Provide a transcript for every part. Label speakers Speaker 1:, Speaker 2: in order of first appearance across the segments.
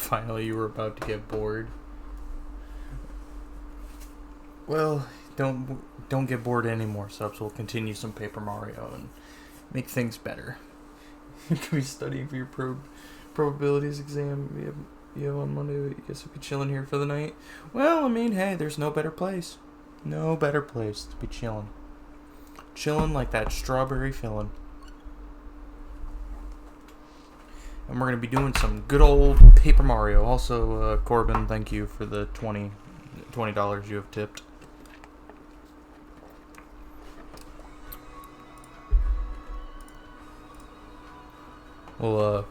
Speaker 1: Finally, you were about to get bored. Well, don't get bored anymore, subs. We'll continue some Paper Mario and make things better. You could be studying for your probabilities exam you have on Monday. You guess you'll be chilling here for the night. Well, I mean, hey, there's no better place. No better place to be chilling. Chilling like that strawberry filling. And we're going to be doing some good old Paper Mario. Also, Corbin, thank you for the $20 you have tipped. We'll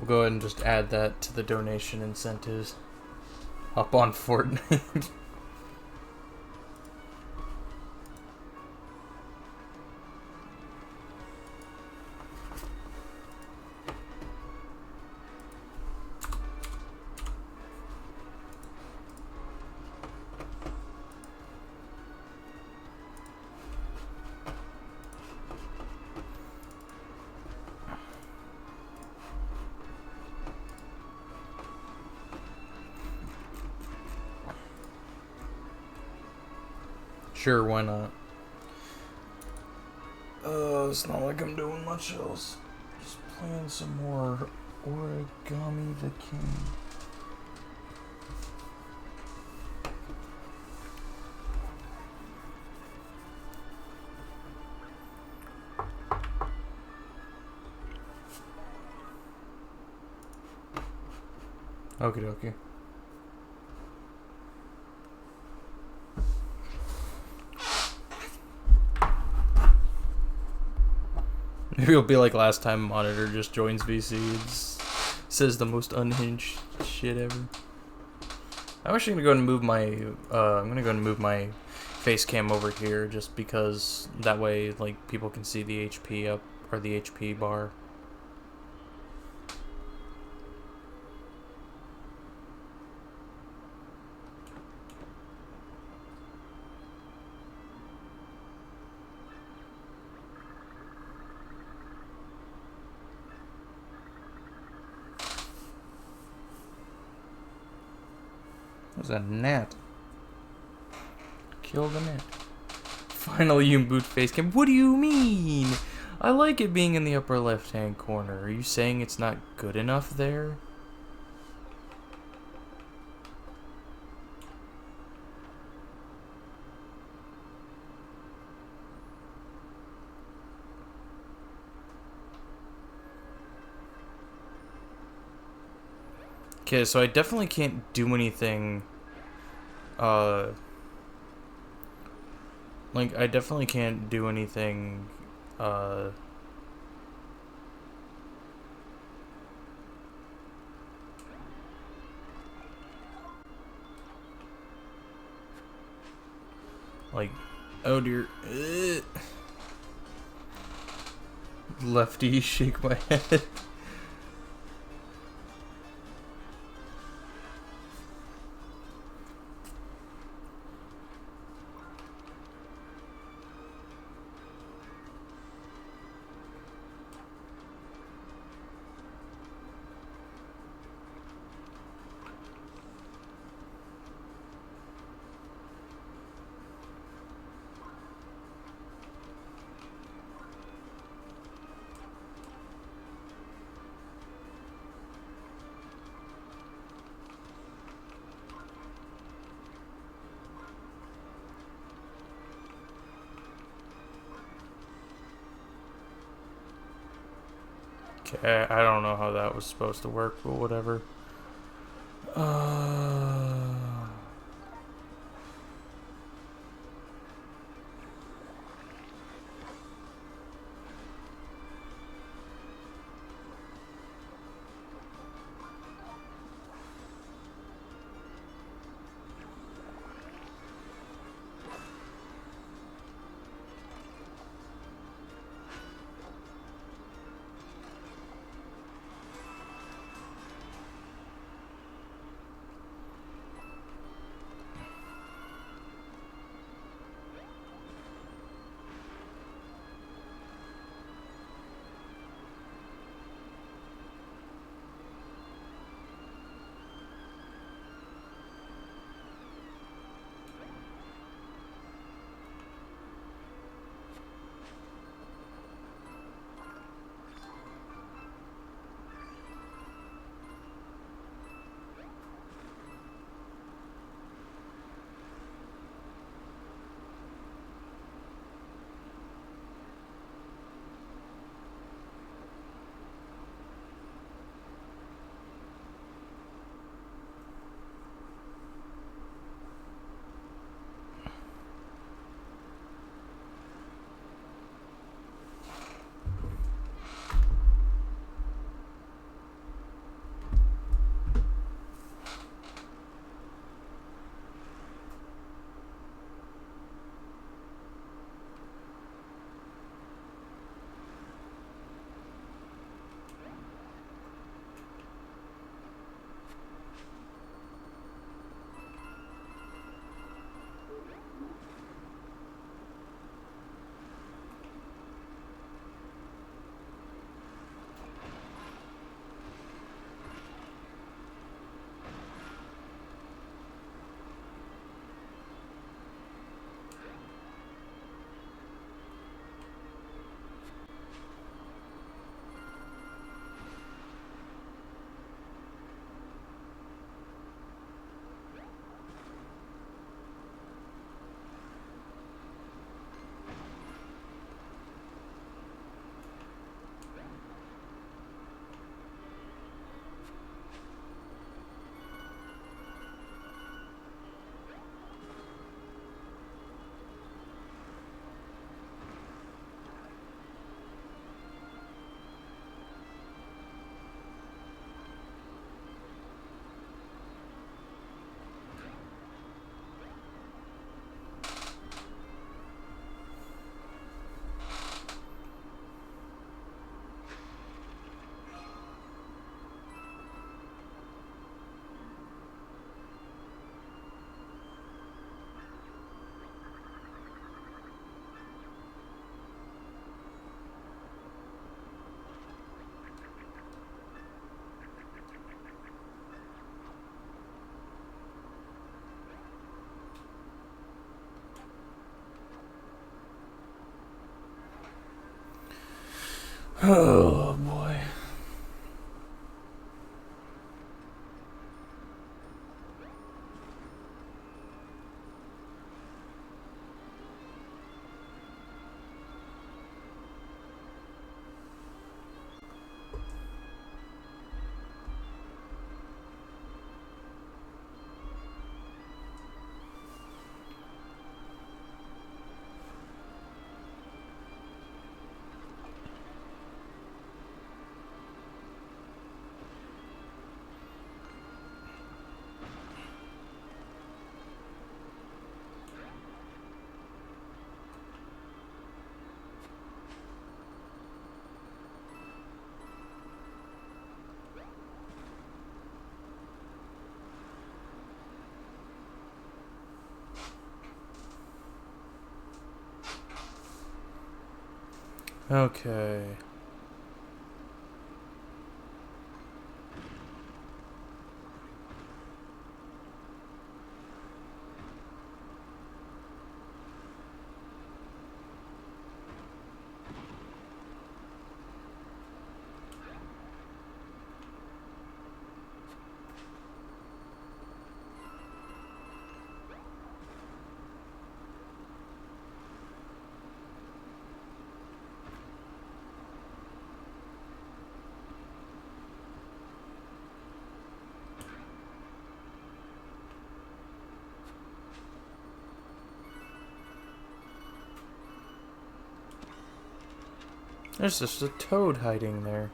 Speaker 1: go ahead and just add that to the donation incentives. Up on Fortnite. Sure, why not? It's not like I'm doing much else. Just playing some more Origami the King. Okie dokie. Maybe it'll be like last time Monitor just joins VC and says the most unhinged shit ever. I'm actually gonna go and move my face cam over here just because that way like people can see the HP up or the HP bar. What was that gnat? Kill the gnat. Finally, you boot face cam. What do you mean? I like it being in the upper left-hand corner. Are you saying it's not good enough there? Okay, so I definitely can't do anything, like, I definitely can't do anything, like, oh dear, lefty, shake my head. Okay, I don't know how that was supposed to work, but whatever. Oh boy. Okay. There's just a toad hiding there.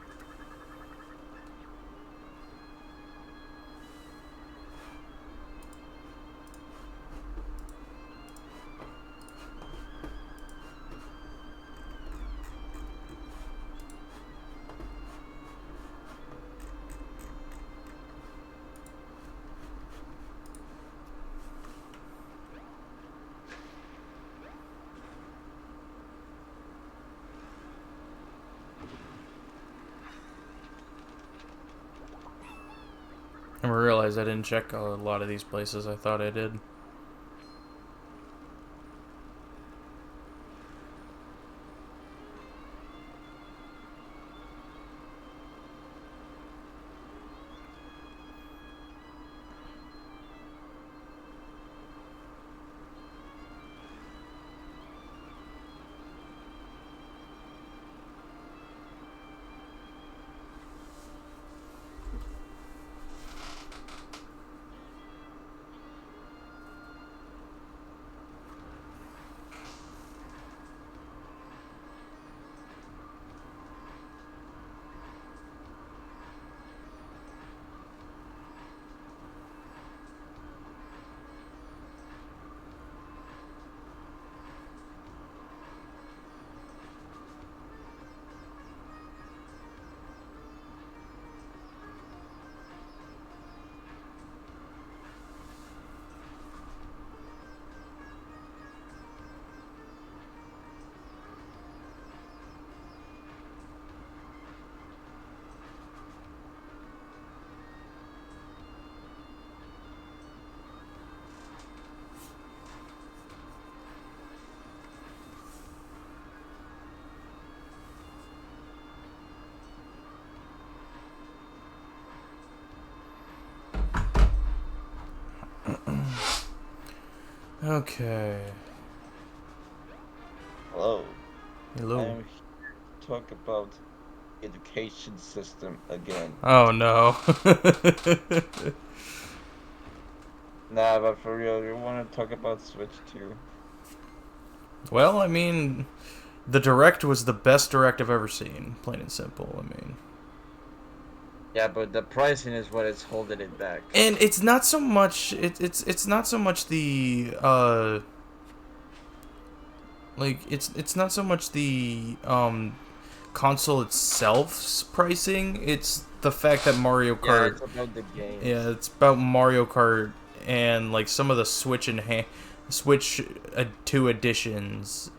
Speaker 1: I realized I didn't check a lot of these places. I thought I did. Okay.
Speaker 2: Hello.
Speaker 1: Hello.
Speaker 2: I'm here to talk about education system again.
Speaker 1: Oh no.
Speaker 2: Nah, but for real, you want to talk about Switch too?
Speaker 1: Well, I mean, the direct was the best direct I've ever seen. Plain and simple. I mean,
Speaker 2: Yeah, but the pricing is what is holding it back.
Speaker 1: and it's not so much. It's not so much the like it's not so much the console itself's pricing. It's the fact that Mario
Speaker 2: Yeah,
Speaker 1: Kart.
Speaker 2: it's about the games.
Speaker 1: Yeah, it's about Mario Kart and like some of the Switch 2 editions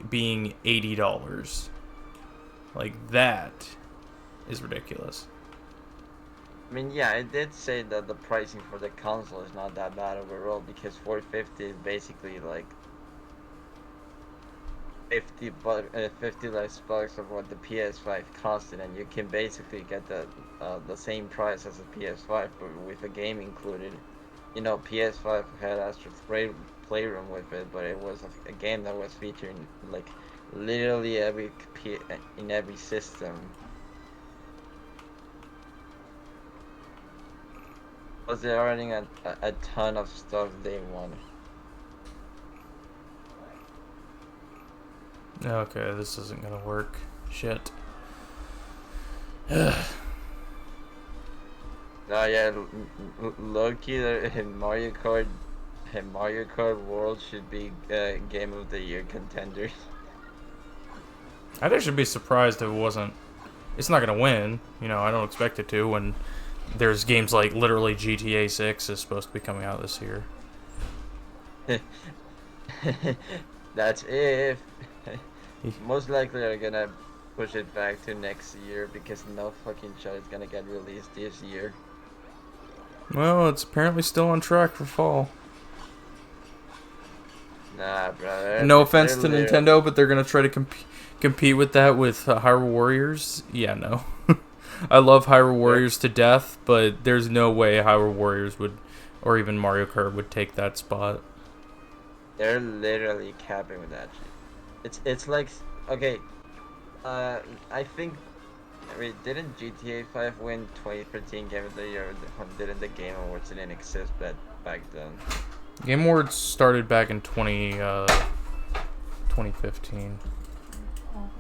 Speaker 1: being $80. Like that is ridiculous.
Speaker 2: I mean, yeah, it did say that the pricing for the console is not that bad overall because 450 is basically like 50 less bucks of what the PS5 costed, and you can basically get the same price as a PS5, but with the game included. You know, PS5 had Astro's Playroom with it, but it was a game that was featured in, like, literally in every system. Plus, they're adding a ton of stuff day one.
Speaker 1: Okay, this isn't gonna work. Shit.
Speaker 2: No, yeah, Loki in Mario Kart World should be Game of the Year contenders.
Speaker 1: I'd actually be surprised if it wasn't. It's not gonna win. You know, I don't expect it to. When there's games like literally GTA 6 is supposed to be coming out this year.
Speaker 2: That's if. Most likely they're gonna push it back to next year because no fucking shot is gonna get released this year.
Speaker 1: Well, it's apparently still on track for fall.
Speaker 2: Nah, bro.
Speaker 1: No offense to Nintendo, but they're gonna try to compete with that with Hyrule Warriors. Yeah, no. I love Hyrule Warriors to death, but there's no way Hyrule Warriors would, or even Mario Kart would take that spot.
Speaker 2: They're literally capping with that shit. It's like, okay, I think, wait, didn't GTA 5 win 2013 Game of the Year? Or didn't the Game Awards didn't exist back then?
Speaker 1: Game Awards started back in 2015.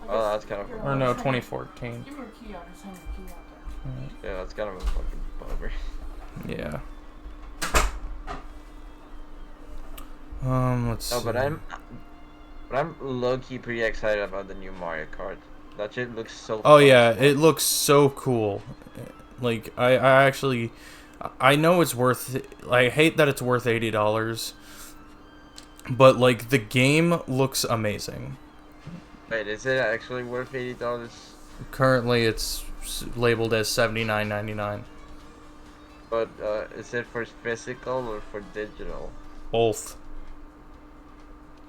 Speaker 2: Oh, that's kind of.
Speaker 1: Or no, 2014.
Speaker 3: Give me your key out. Just hang your key out there.
Speaker 2: Yeah, that's kind of a fucking bummer.
Speaker 1: Yeah. Let's see.
Speaker 2: No, but I'm low-key pretty excited about the new Mario Kart. That shit looks so
Speaker 1: Oh
Speaker 2: fun.
Speaker 1: yeah, it looks so cool. Like I actually, I know it's worth. I hate that it's worth $80, but like the game looks amazing.
Speaker 2: Wait, is it actually worth $80?
Speaker 1: Currently, it's labeled as $79.99.
Speaker 2: But is it for physical or for digital?
Speaker 1: Both.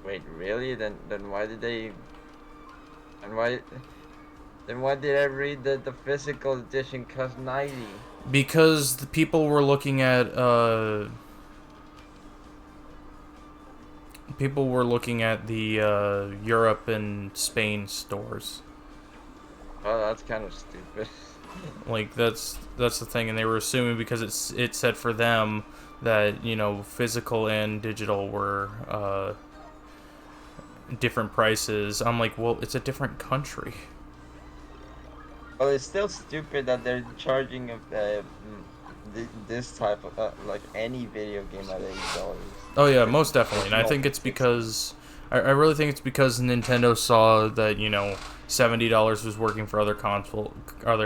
Speaker 2: Wait, really? Then why did they? And why? Then why did I read that the physical edition cost 90?
Speaker 1: Because the people were looking at the Europe and Spain stores.
Speaker 2: Oh, that's kind of stupid.
Speaker 1: Like that's the thing, and they were assuming because it said for them that, you know, physical and digital were different prices. I'm like, well, it's a different country.
Speaker 2: Well, it's still stupid that they're charging this type of like any video game at $80.
Speaker 1: Oh yeah, most definitely. And I think it's because I really think it's because Nintendo saw that, you know, $70 was working for other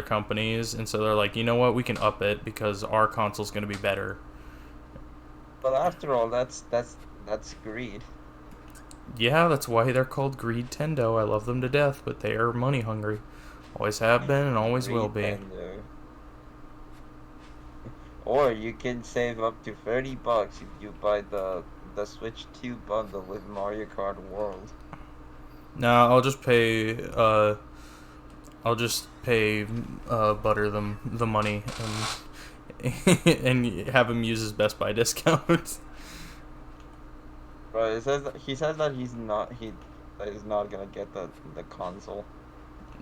Speaker 1: companies, and so they're like, you know what, we can up it because our console's gonna be better.
Speaker 2: But after all, that's greed.
Speaker 1: Yeah, that's why they're called Greed-tendo. I love them to death, but they are money hungry. Always have been and always will be.
Speaker 2: Nintendo. Or you can save up to $30 if you buy the Switch 2 bundle with Mario Kart World.
Speaker 1: Nah, I'll just pay Butter them the money and and have him use his Best Buy discounts.
Speaker 2: Right, he says that he's not gonna get the console.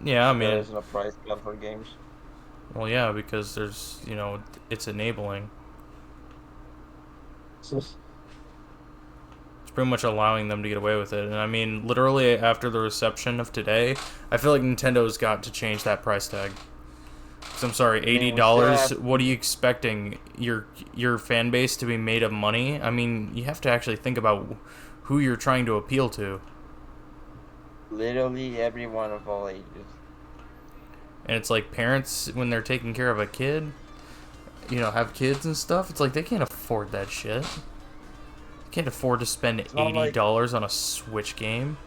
Speaker 1: Yeah, I mean,
Speaker 2: There isn't a price cap for games.
Speaker 1: well, yeah, because there's, you know, it's enabling. It's pretty much allowing them to get away with it. And I mean, literally after the reception of today, I feel like Nintendo's got to change that price tag. 'Cause I'm sorry, $80. What are you expecting? Your fan base to be made of money? I mean, you have to actually think about who you're trying to appeal to.
Speaker 2: Literally everyone of all ages.
Speaker 1: And it's like parents, when they're taking care of a kid, you know, have kids and stuff, it's like they can't afford that shit. They can't afford to spend $80 on a Switch game.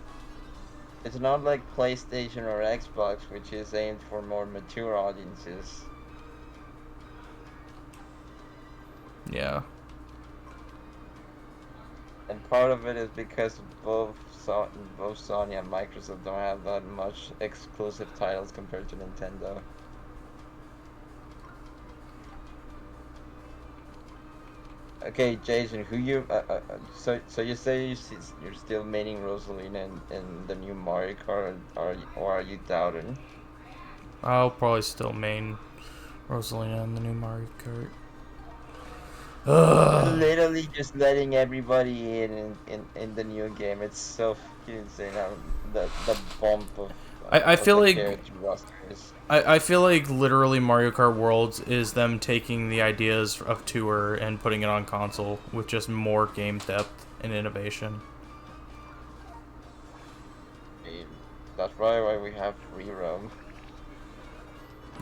Speaker 2: It's not like PlayStation or Xbox, which is aimed for more mature audiences.
Speaker 1: Yeah.
Speaker 2: And part of it is because both Sony and Microsoft don't have that much exclusive titles compared to Nintendo. Okay, Jason, who you so you say you're still maining Rosalina in the new Mario Kart, or are you doubting?
Speaker 1: I'll probably still main Rosalina in the new Mario Kart. Ugh.
Speaker 2: Literally just letting everybody in the new game. It's so fucking insane how the bump
Speaker 1: I
Speaker 2: of
Speaker 1: feel
Speaker 2: the
Speaker 1: like
Speaker 2: character rosters.
Speaker 1: I feel like literally Mario Kart Worlds is them taking the ideas of Tour and putting it on console with just more game depth and innovation.
Speaker 2: I mean, that's probably why we have free roam.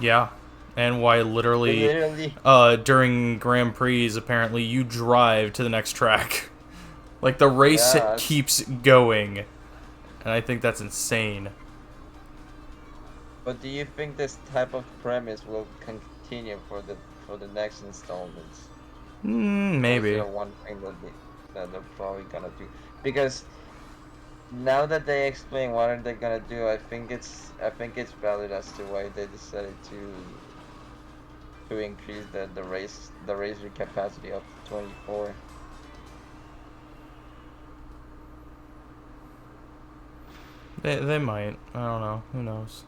Speaker 1: Yeah. And why literally
Speaker 2: Literally,
Speaker 1: during Grand Prix apparently you drive to the next track. Like the race
Speaker 2: yeah.
Speaker 1: keeps going. And I think that's insane.
Speaker 2: But do you think this type of premise will continue for the next installments? Or is it
Speaker 1: Maybe.
Speaker 2: a one thing that they're probably gonna do? Because now that they explain what are they gonna do, I think it's valid as to why they decided to increase the racer capacity up to 24.
Speaker 1: They might. I don't know. Who knows?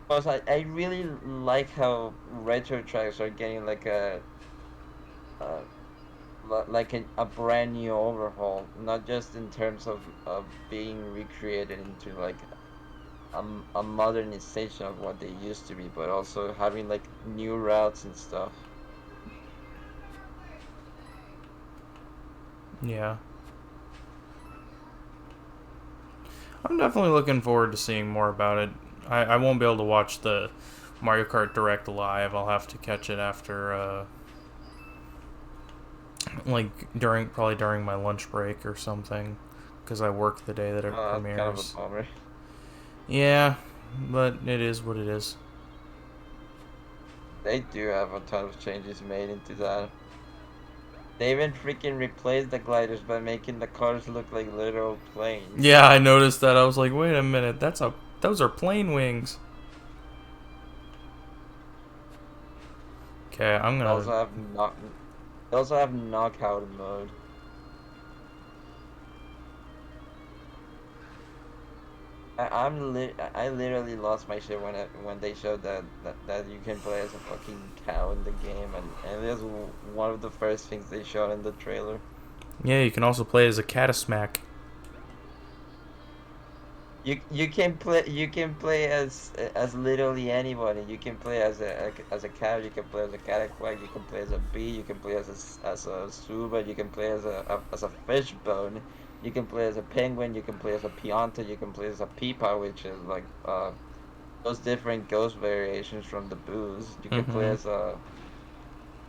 Speaker 2: Plus, I really like how retro tracks are getting like uh like a brand new overhaul, not just in terms of being recreated into like a modernization of what they used to be, but also having like new routes and stuff.
Speaker 1: Yeah. I'm definitely looking forward to seeing more about it. I won't be able to watch the Mario Kart Direct live. I'll have to catch it after, probably during my lunch break or something, because I work the day that it
Speaker 2: Oh, that's kind of a
Speaker 1: premieres.
Speaker 2: bummer.
Speaker 1: Yeah, but it is what it is.
Speaker 2: They do have a ton of changes made into that. They even freaking replaced the gliders by making the cars look like literal planes.
Speaker 1: Yeah, I noticed that. I was like, wait a minute, those are plane wings. Okay, I'm
Speaker 2: They
Speaker 1: gonna.
Speaker 2: also have they also have knockout mode. I literally lost my shit when they showed that you can play as a fucking cow in the game, and it was one of the first things they showed in the trailer.
Speaker 1: Yeah, you can also play as a catasmack.
Speaker 2: You can play as literally anybody. You can play as a cow. You can play as a cataquack. You can play as a bee. You can play as a suba. You can play as a fish bone. You can play as a penguin. You can play as a pianta. You can play as a peepa, which is like those different ghost variations from the booze.
Speaker 1: Mm-hmm.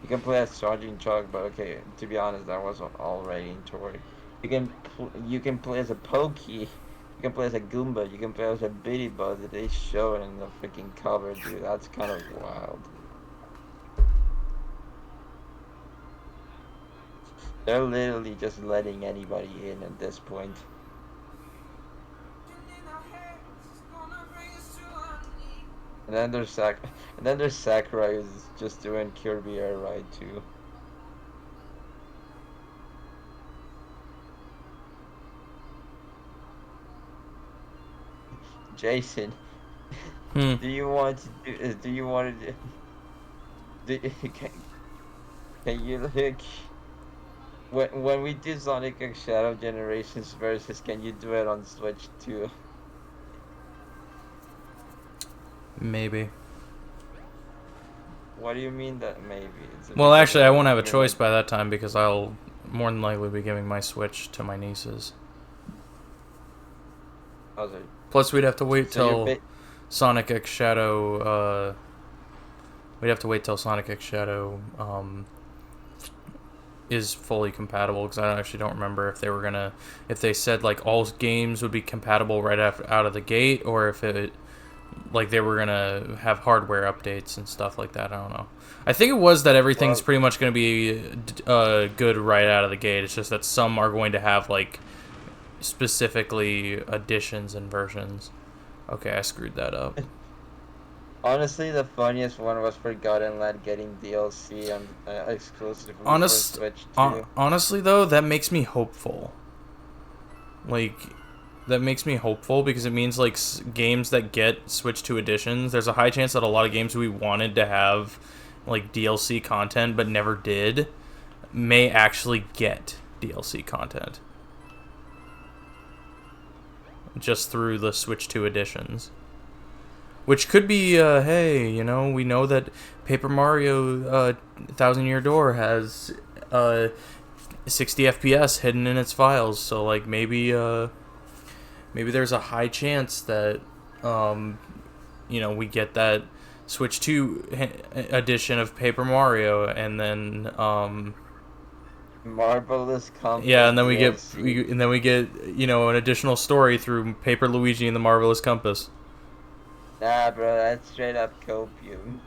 Speaker 2: You can play as Sergeant Chuck, but okay, to be honest, that was already in Tori. You can play as a Pokey. You can play as a Goomba. You can play as a Bitty Bud that they show in the freaking cover, dude. That's kind of wild. They're literally just letting anybody in at this point. And then there's Sakurai who's just doing Kirby Air Ride too. Jason,
Speaker 1: Hmm.
Speaker 2: do you want to do you want to can you like when we do Sonic X Shadow Generations versus, can you do it on Switch too?
Speaker 1: Maybe.
Speaker 2: What do you mean that maybe? Is it
Speaker 1: Well,
Speaker 2: because
Speaker 1: actually, I won't have a
Speaker 2: you're like,
Speaker 1: choice by that time because I'll more than likely be giving my Switch to my nieces.
Speaker 2: oh, so,
Speaker 1: Plus, we'd have to wait
Speaker 2: so you're
Speaker 1: till Sonic X Shadow. We'd have to wait till Sonic X Shadow is fully compatible because I actually don't remember if they said like all games would be compatible right after out of the gate, or if it like they were gonna have hardware updates and stuff like that. I don't know. I think it was that everything's pretty much gonna be good right out of the gate. It's just that some are going to have like specifically additions and versions. Okay, I screwed that up.
Speaker 2: Honestly, the funniest one was Forgotten Land getting DLC and exclusively for Switch 2.
Speaker 1: Honestly, though, that makes me hopeful. Like, that makes me hopeful because it means like games that get Switch 2 editions, there's a high chance that a lot of games we wanted to have like DLC content but never did may actually get DLC content just through the Switch 2 editions. Which could be, hey, you know, we know that Paper Mario Thousand Year Door has 60 FPS hidden in its files, so like maybe there's a high chance that you know, we get that Switch 2 edition of Paper Mario, and then
Speaker 2: Marvelous Compass.
Speaker 1: yeah, and then we
Speaker 2: DLC.
Speaker 1: get you know, an additional story through Paper Luigi and the Marvelous Compass.
Speaker 2: Nah, bro, that's straight up copium.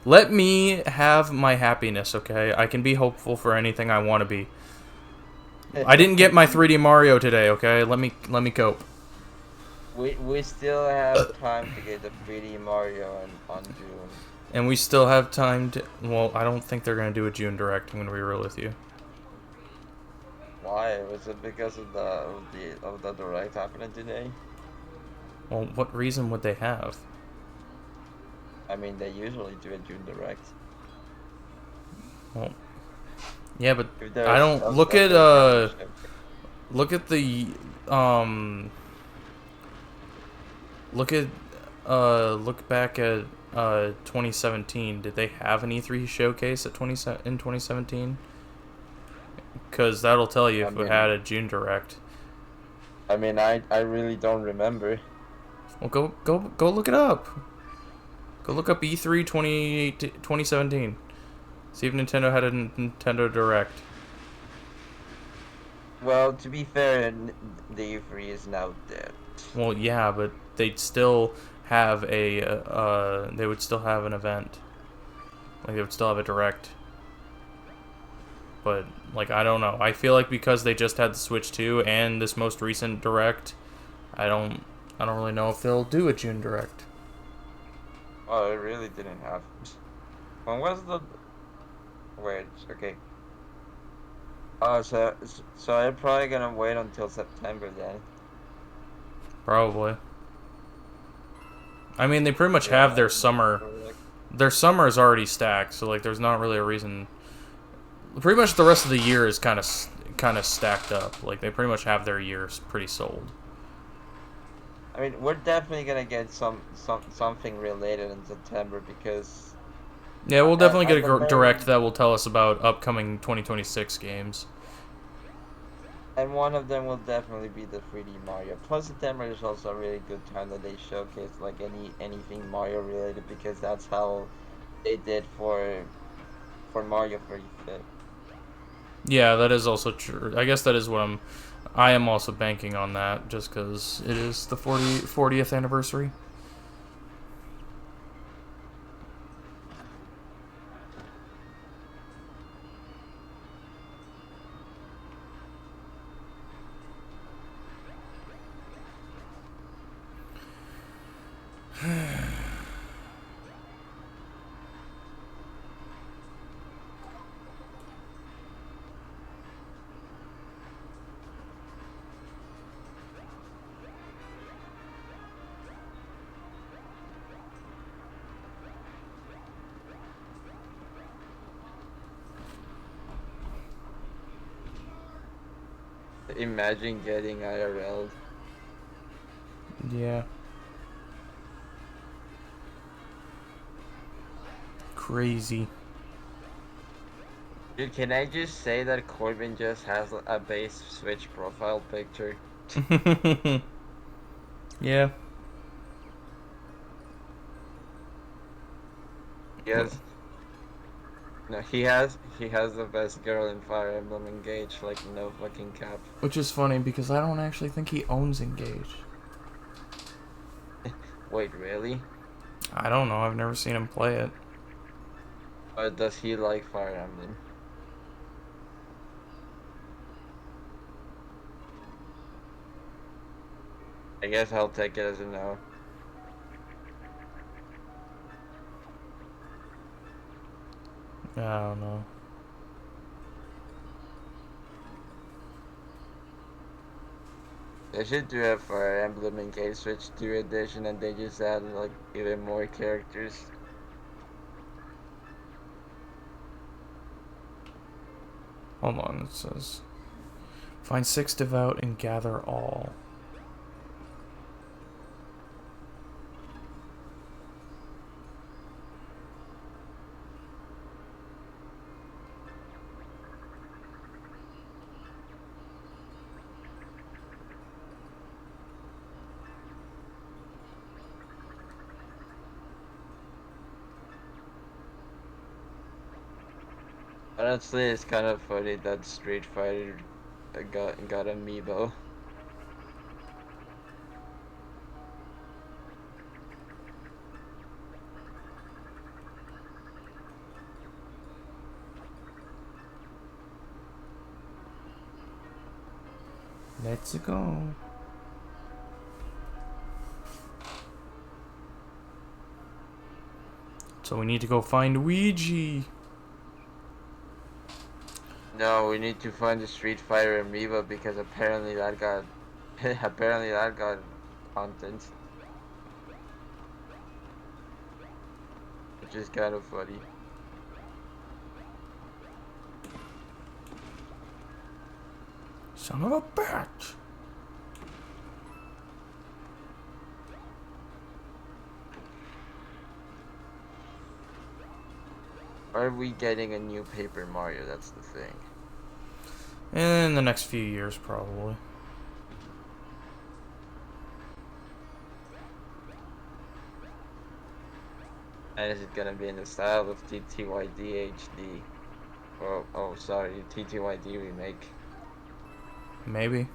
Speaker 1: Let me have my happiness, okay? I can be hopeful for anything I want to be. I didn't get my 3D Mario today, okay? Let me cope.
Speaker 2: We still have time to get the 3D Mario on June.
Speaker 1: And we still have time to... Well, I don't think they're going to do a June Direct, I'm going to be real with you.
Speaker 2: Why? Was it because of the Direct happening today?
Speaker 1: Well, what reason would they have?
Speaker 2: I mean, they usually do a June Direct.
Speaker 1: Well, yeah, but
Speaker 2: If there's
Speaker 1: I don't...
Speaker 2: some
Speaker 1: Look
Speaker 2: stuff
Speaker 1: at,
Speaker 2: they can ship.
Speaker 1: Look at the, look back at, 2017. Did they have an E3 showcase in 2017? Because that'll tell you if we had a June Direct.
Speaker 2: I mean, I really don't remember.
Speaker 1: Well, go look it up. Go look up E3 2017. See if Nintendo had a Nintendo Direct.
Speaker 2: Well, to be fair, the E3 is now dead.
Speaker 1: Well, yeah, but they'd still have a, they would still have an event. Like, they would still have a Direct. But, like, I don't know. I feel like because they just had the Switch 2 and this most recent Direct, I don't really know if they'll do a June Direct.
Speaker 2: Oh, it really didn't have. When was the... Wait, okay. Oh, so I'm probably gonna wait until September then.
Speaker 1: Probably. I mean, they pretty much have their summer. Their summer is already stacked, so like, there's not really a reason. Pretty much the rest of the year is kind of stacked up. Like, they pretty much have their years pretty sold.
Speaker 2: I mean, we're definitely gonna get something related in September because.
Speaker 1: Yeah, we'll definitely get a Direct that will tell us about upcoming 2026 games.
Speaker 2: And one of them will definitely be the 3D Mario. Plus, September is also a really good time that they showcase like anything Mario related because that's how they did for Mario 35th.
Speaker 1: Yeah, that is also true. I guess that is what I am also banking on that, just because it is the 40th anniversary.
Speaker 2: Imagine getting IRL.
Speaker 1: Yeah. Crazy.
Speaker 2: Dude, can I just say that Corbin just has a base Switch profile picture?
Speaker 1: Yeah.
Speaker 2: Yes. No, he has the best girl in Fire Emblem Engage, like no fucking cap.
Speaker 1: Which is funny because I don't actually think he owns Engage.
Speaker 2: Wait, really?
Speaker 1: I don't know. I've never seen him play it.
Speaker 2: Or does he like Fire Emblem? I guess I'll take it as a no.
Speaker 1: I don't know.
Speaker 2: They should do a Fire Emblem in Game Switch 2 edition and they just add like even more characters.
Speaker 1: Hold on. It says, find 6 devout and gather all.
Speaker 2: Honestly, it's kind of funny that Street Fighter got amiibo.
Speaker 1: Let's go. So we need to go find Ouija.
Speaker 2: No, we need to find the Street Fighter amiibo because apparently that got apparently that got content, which is kind of funny.
Speaker 1: Son of a bitch.
Speaker 2: Are we getting a new Paper Mario? That's the thing.
Speaker 1: In the next few years, probably.
Speaker 2: And is it gonna be in the style of TTYD HD? Oh, sorry, TTYD remake.
Speaker 1: Maybe.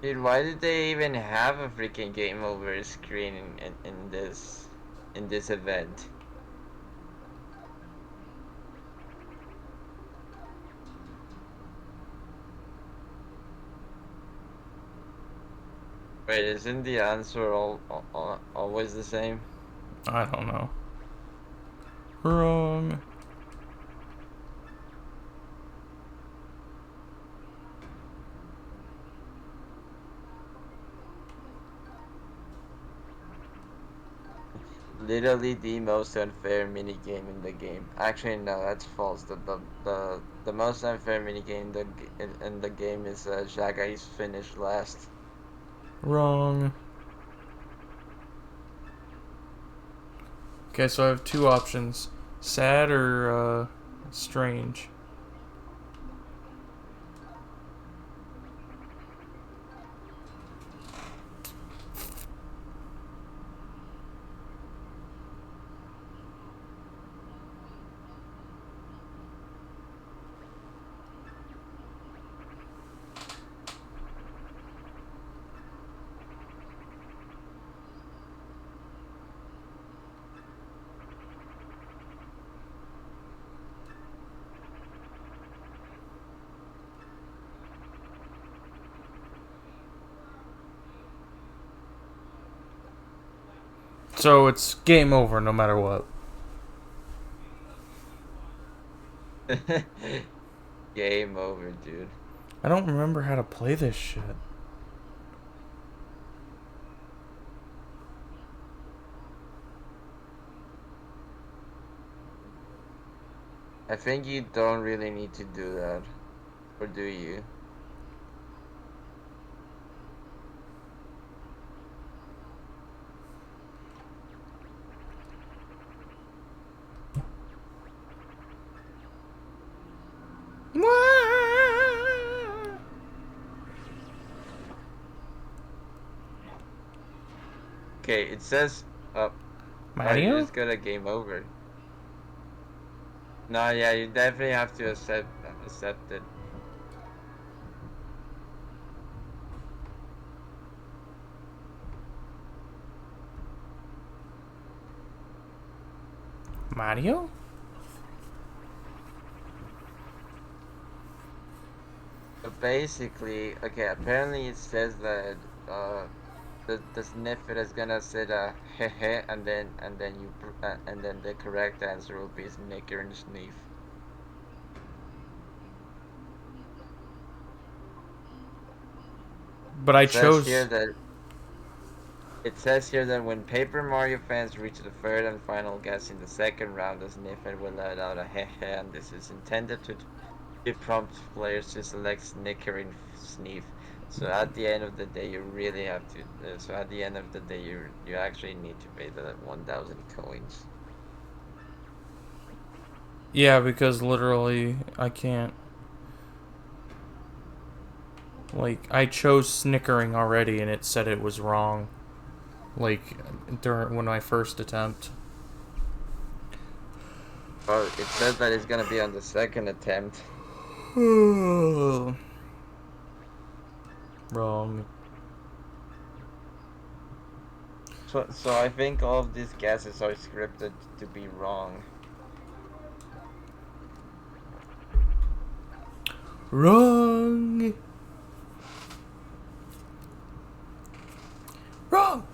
Speaker 2: Dude, why did they even have a freaking game over screen in this event? Wait, isn't the answer always the same?
Speaker 1: I don't know. Wrong.
Speaker 2: Literally the most unfair minigame in the game. Actually, no, that's false. The most unfair minigame in the game is Shaggy's finish last.
Speaker 1: Wrong. Okay, so I have 2 options. Sad or strange. So it's game over no matter what.
Speaker 2: Game over, dude.
Speaker 1: I don't remember how to play this shit.
Speaker 2: I think you don't really need to do that. Or do you? Okay, it says oh, you
Speaker 1: Mario?
Speaker 2: just got a game over. No, yeah, you definitely have to accept it.
Speaker 1: Mario?
Speaker 2: But basically, okay, apparently it says that the sniffet is gonna say the hehe, and then the correct answer will be snicker and sneef.
Speaker 1: But I
Speaker 2: It says here
Speaker 1: chose.
Speaker 2: that It says here that when Paper Mario fans reach the third and final guess in the second round, the Sniffer will let out a heh heh, and this is intended to prompt players to select Snicker and Sneef. So at the end of the day, you really have to. So at the end of the day, you actually need to pay the 1,000 coins.
Speaker 1: Yeah, because literally I can't. Like, I chose snickering already and it said it was wrong. Like, during when my first attempt.
Speaker 2: Well, it says that it's gonna be on the second attempt.
Speaker 1: Wrong.
Speaker 2: So I think all of these guesses are scripted to be wrong.
Speaker 1: Wrong. Wrong.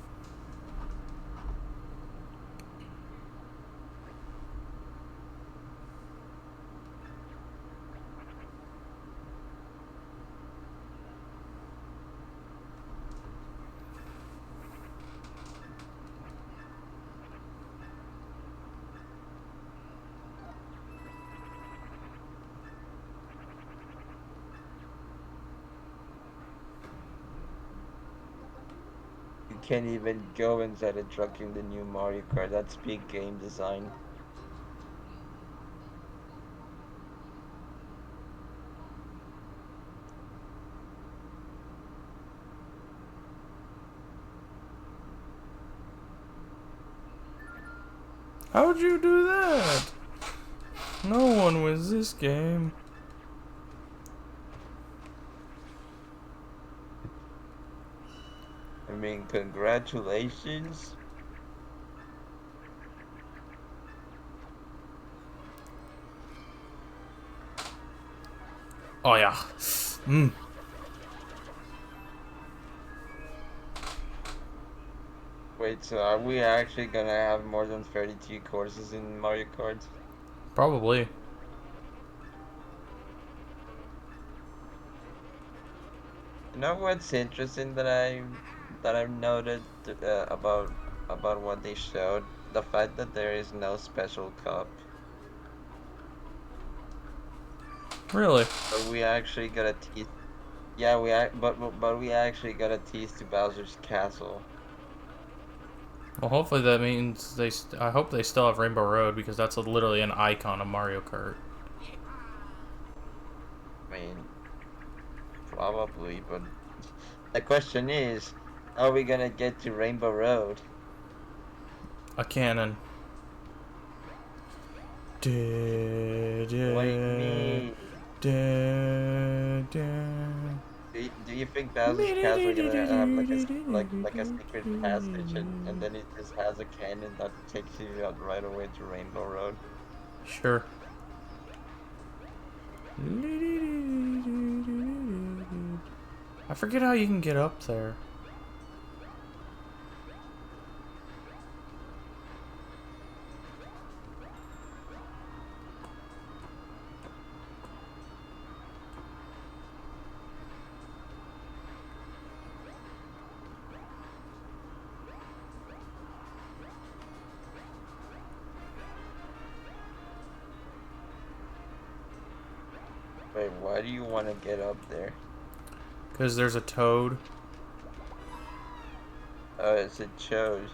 Speaker 2: You can't even go inside a truck in the new Mario Kart. That's peak game design.
Speaker 1: How'd you do that? No one wins this game.
Speaker 2: I mean, congratulations.
Speaker 1: Oh yeah. Mm.
Speaker 2: Wait, so are we actually gonna have more than 32 courses in Mario Kart?
Speaker 1: Probably.
Speaker 2: You know what's interesting that I've noted about what they showed? The fact that there is no special cup.
Speaker 1: Really.
Speaker 2: But we actually got a tease. Yeah, but we actually got a tease to Bowser's Castle.
Speaker 1: Well, hopefully that means they. I hope they still have Rainbow Road because that's literally an icon of Mario Kart.
Speaker 2: I mean, probably, but the question is, are we gonna get to Rainbow Road?
Speaker 1: A cannon.
Speaker 2: What do you mean? Do you think Bowser's Castle gonna have like a secret passage and then it just has a cannon that takes you out right away to Rainbow Road?
Speaker 1: Sure. I forget how you can get up there.
Speaker 2: Wait, why do you want to get up there?
Speaker 1: Because there's a toad.
Speaker 2: Oh, it's a chose.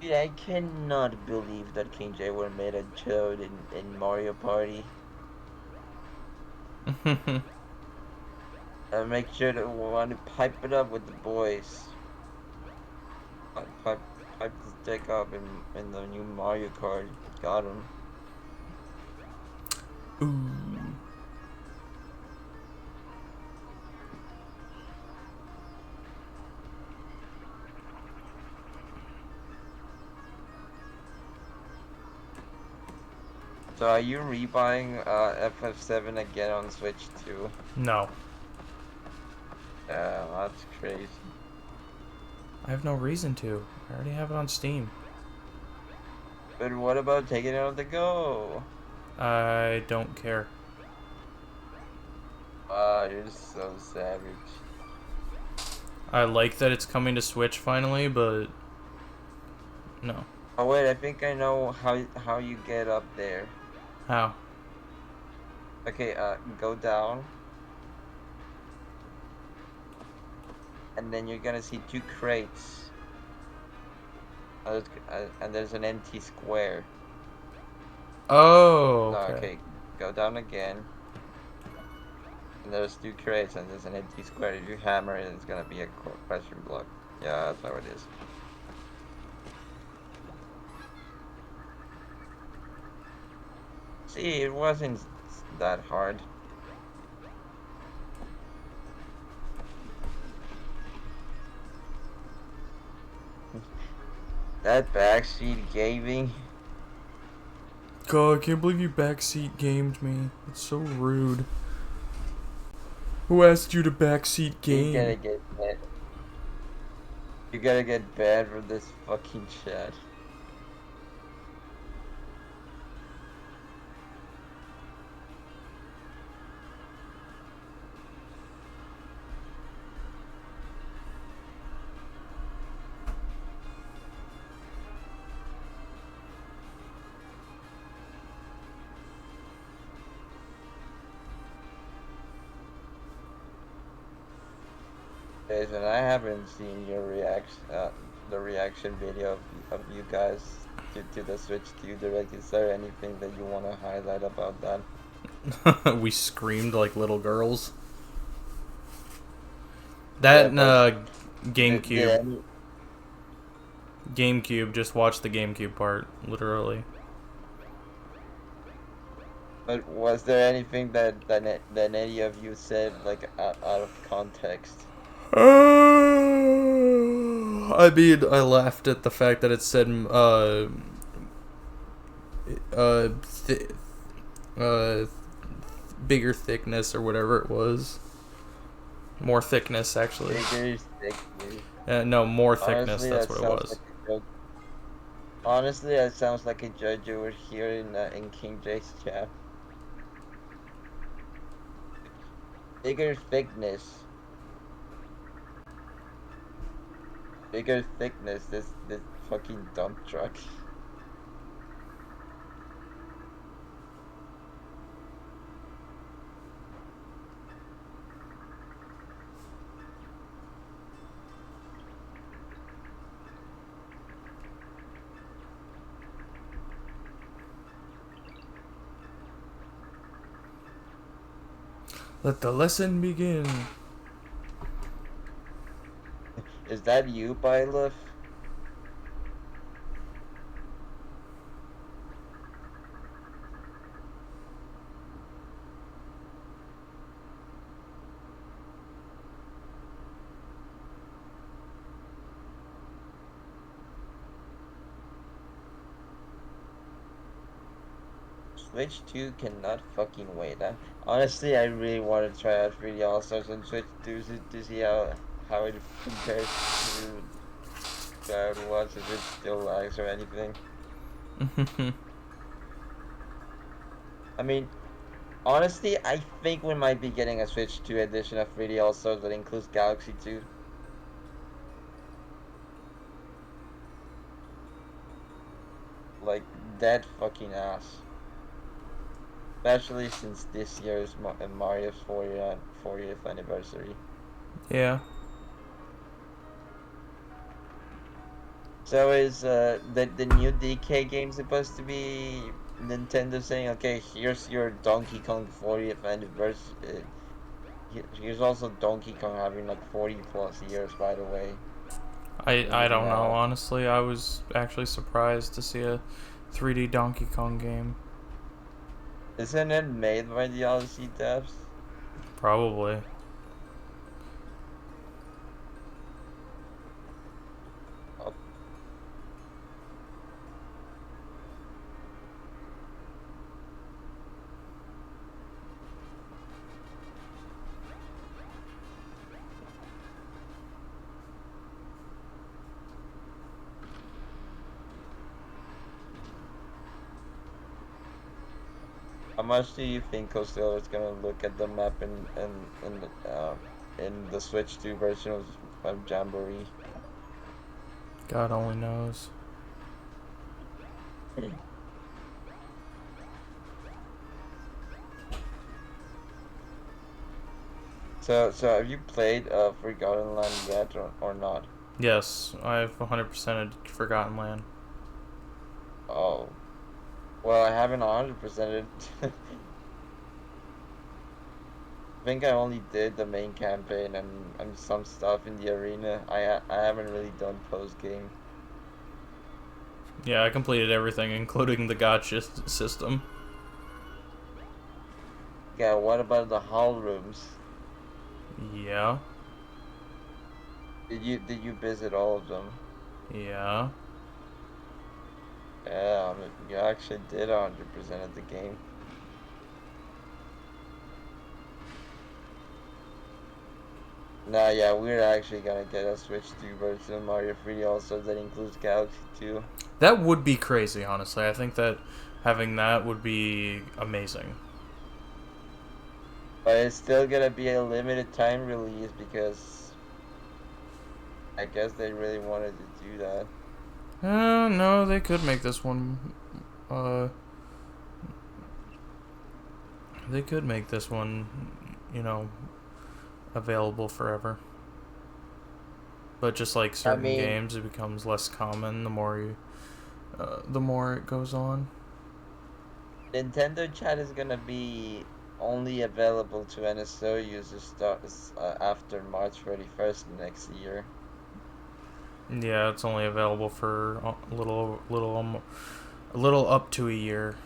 Speaker 2: Dude, I cannot believe that King J made a Toad in Mario Party. Make sure to want to pipe it up with the boys. Pipe, pipe this dick up in the new Mario Kart. Got him.
Speaker 1: Ooh.
Speaker 2: So are you rebuying FF7 again on Switch too?
Speaker 1: No.
Speaker 2: That's crazy.
Speaker 1: I have no reason to. I already have it on Steam.
Speaker 2: But what about taking it on the go?
Speaker 1: I don't care.
Speaker 2: Wow, you're so savage.
Speaker 1: I like that it's coming to Switch finally, but no.
Speaker 2: Oh wait, I think I know how you get up there.
Speaker 1: How?
Speaker 2: Okay, go down, and then you're gonna see two crates. And there's an empty square.
Speaker 1: Oh,
Speaker 2: No,
Speaker 1: okay.
Speaker 2: okay, go down again. And there's two crates and there's an empty square. If you hammer it, it's gonna be a question block. Yeah, that's how it is. See, it wasn't that hard. That backseat gaming.
Speaker 1: God, I can't believe you backseat gamed me. It's so rude. Who asked you to backseat
Speaker 2: You gotta
Speaker 1: game?
Speaker 2: get banned. You gotta get banned from this fucking chat. Jason, I haven't seen your the reaction video of you guys to the Switch 2 Direct. Is there anything that you want to highlight about that?
Speaker 1: We screamed like little girls.
Speaker 2: Yeah,
Speaker 1: That
Speaker 2: but
Speaker 1: GameCube.
Speaker 2: any,
Speaker 1: GameCube, just watch the GameCube part, literally.
Speaker 2: but was there anything that any of you said like out of context?
Speaker 1: I mean, I laughed at the fact that it said, uh, th- uh, bigger thickness or whatever it was. More thickness, actually.
Speaker 2: Bigger, thicker.
Speaker 1: No, more thickness,
Speaker 2: Honestly,
Speaker 1: that's
Speaker 2: that
Speaker 1: what it
Speaker 2: sounds
Speaker 1: was.
Speaker 2: like a joke. Honestly, that sounds like a judge over here in King Jake's chat. Bigger thickness. Bigger thickness. This fucking dump truck.
Speaker 1: Let the lesson begin.
Speaker 2: Is that you, Byleth? Switch 2 cannot fucking wait. Honestly, I really want to try out 3D All-Stars on Switch 2 to see how it compares to how it was, if it still lags or anything. I mean, honestly, I think we might be getting a Switch 2 edition of 3D All-Stars that includes Galaxy 2. Like, dead fucking ass. Especially since this year is Mario's 40th anniversary.
Speaker 1: Yeah.
Speaker 2: So is the new DK game supposed to be Nintendo saying, okay, here's your Donkey Kong 40th anniversary. Here's also Donkey Kong having like 40 plus years, by the way.
Speaker 1: I don't know,
Speaker 2: Now,
Speaker 1: honestly. I was actually surprised to see a 3D Donkey Kong game.
Speaker 2: isn't it made by the Odyssey devs?
Speaker 1: Probably.
Speaker 2: How much do you think Costello is gonna look at the map in the Switch 2 version of Jamboree?
Speaker 1: God only knows.
Speaker 2: So have you played Forgotten Land yet or not?
Speaker 1: Yes, I've 100%ed Forgotten Land.
Speaker 2: Oh, well, I haven't 100%ed. I think I only did the main campaign and some stuff in the arena. I haven't really done post game.
Speaker 1: Yeah, I completed everything, including the gotcha system.
Speaker 2: Yeah, what about the hall rooms?
Speaker 1: Yeah,
Speaker 2: Did you visit all of them?
Speaker 1: yeah.
Speaker 2: Yeah, I mean, you actually did 100% of the game. Nah, yeah, we're actually gonna get a Switch 2 version of Mario 3 also that includes Galaxy 2.
Speaker 1: That would be crazy, honestly. I think that having that would be amazing.
Speaker 2: But it's still gonna be a limited time release because I guess they really wanted to do that.
Speaker 1: No, they could make this one. Uh, they could make this one, you know, available forever. But just like
Speaker 2: I
Speaker 1: certain
Speaker 2: mean,
Speaker 1: games, it becomes less common the more it goes on.
Speaker 2: Nintendo Chat is gonna be only available to NSO users after March 31st next year.
Speaker 1: Yeah, it's only available for a little up to a year.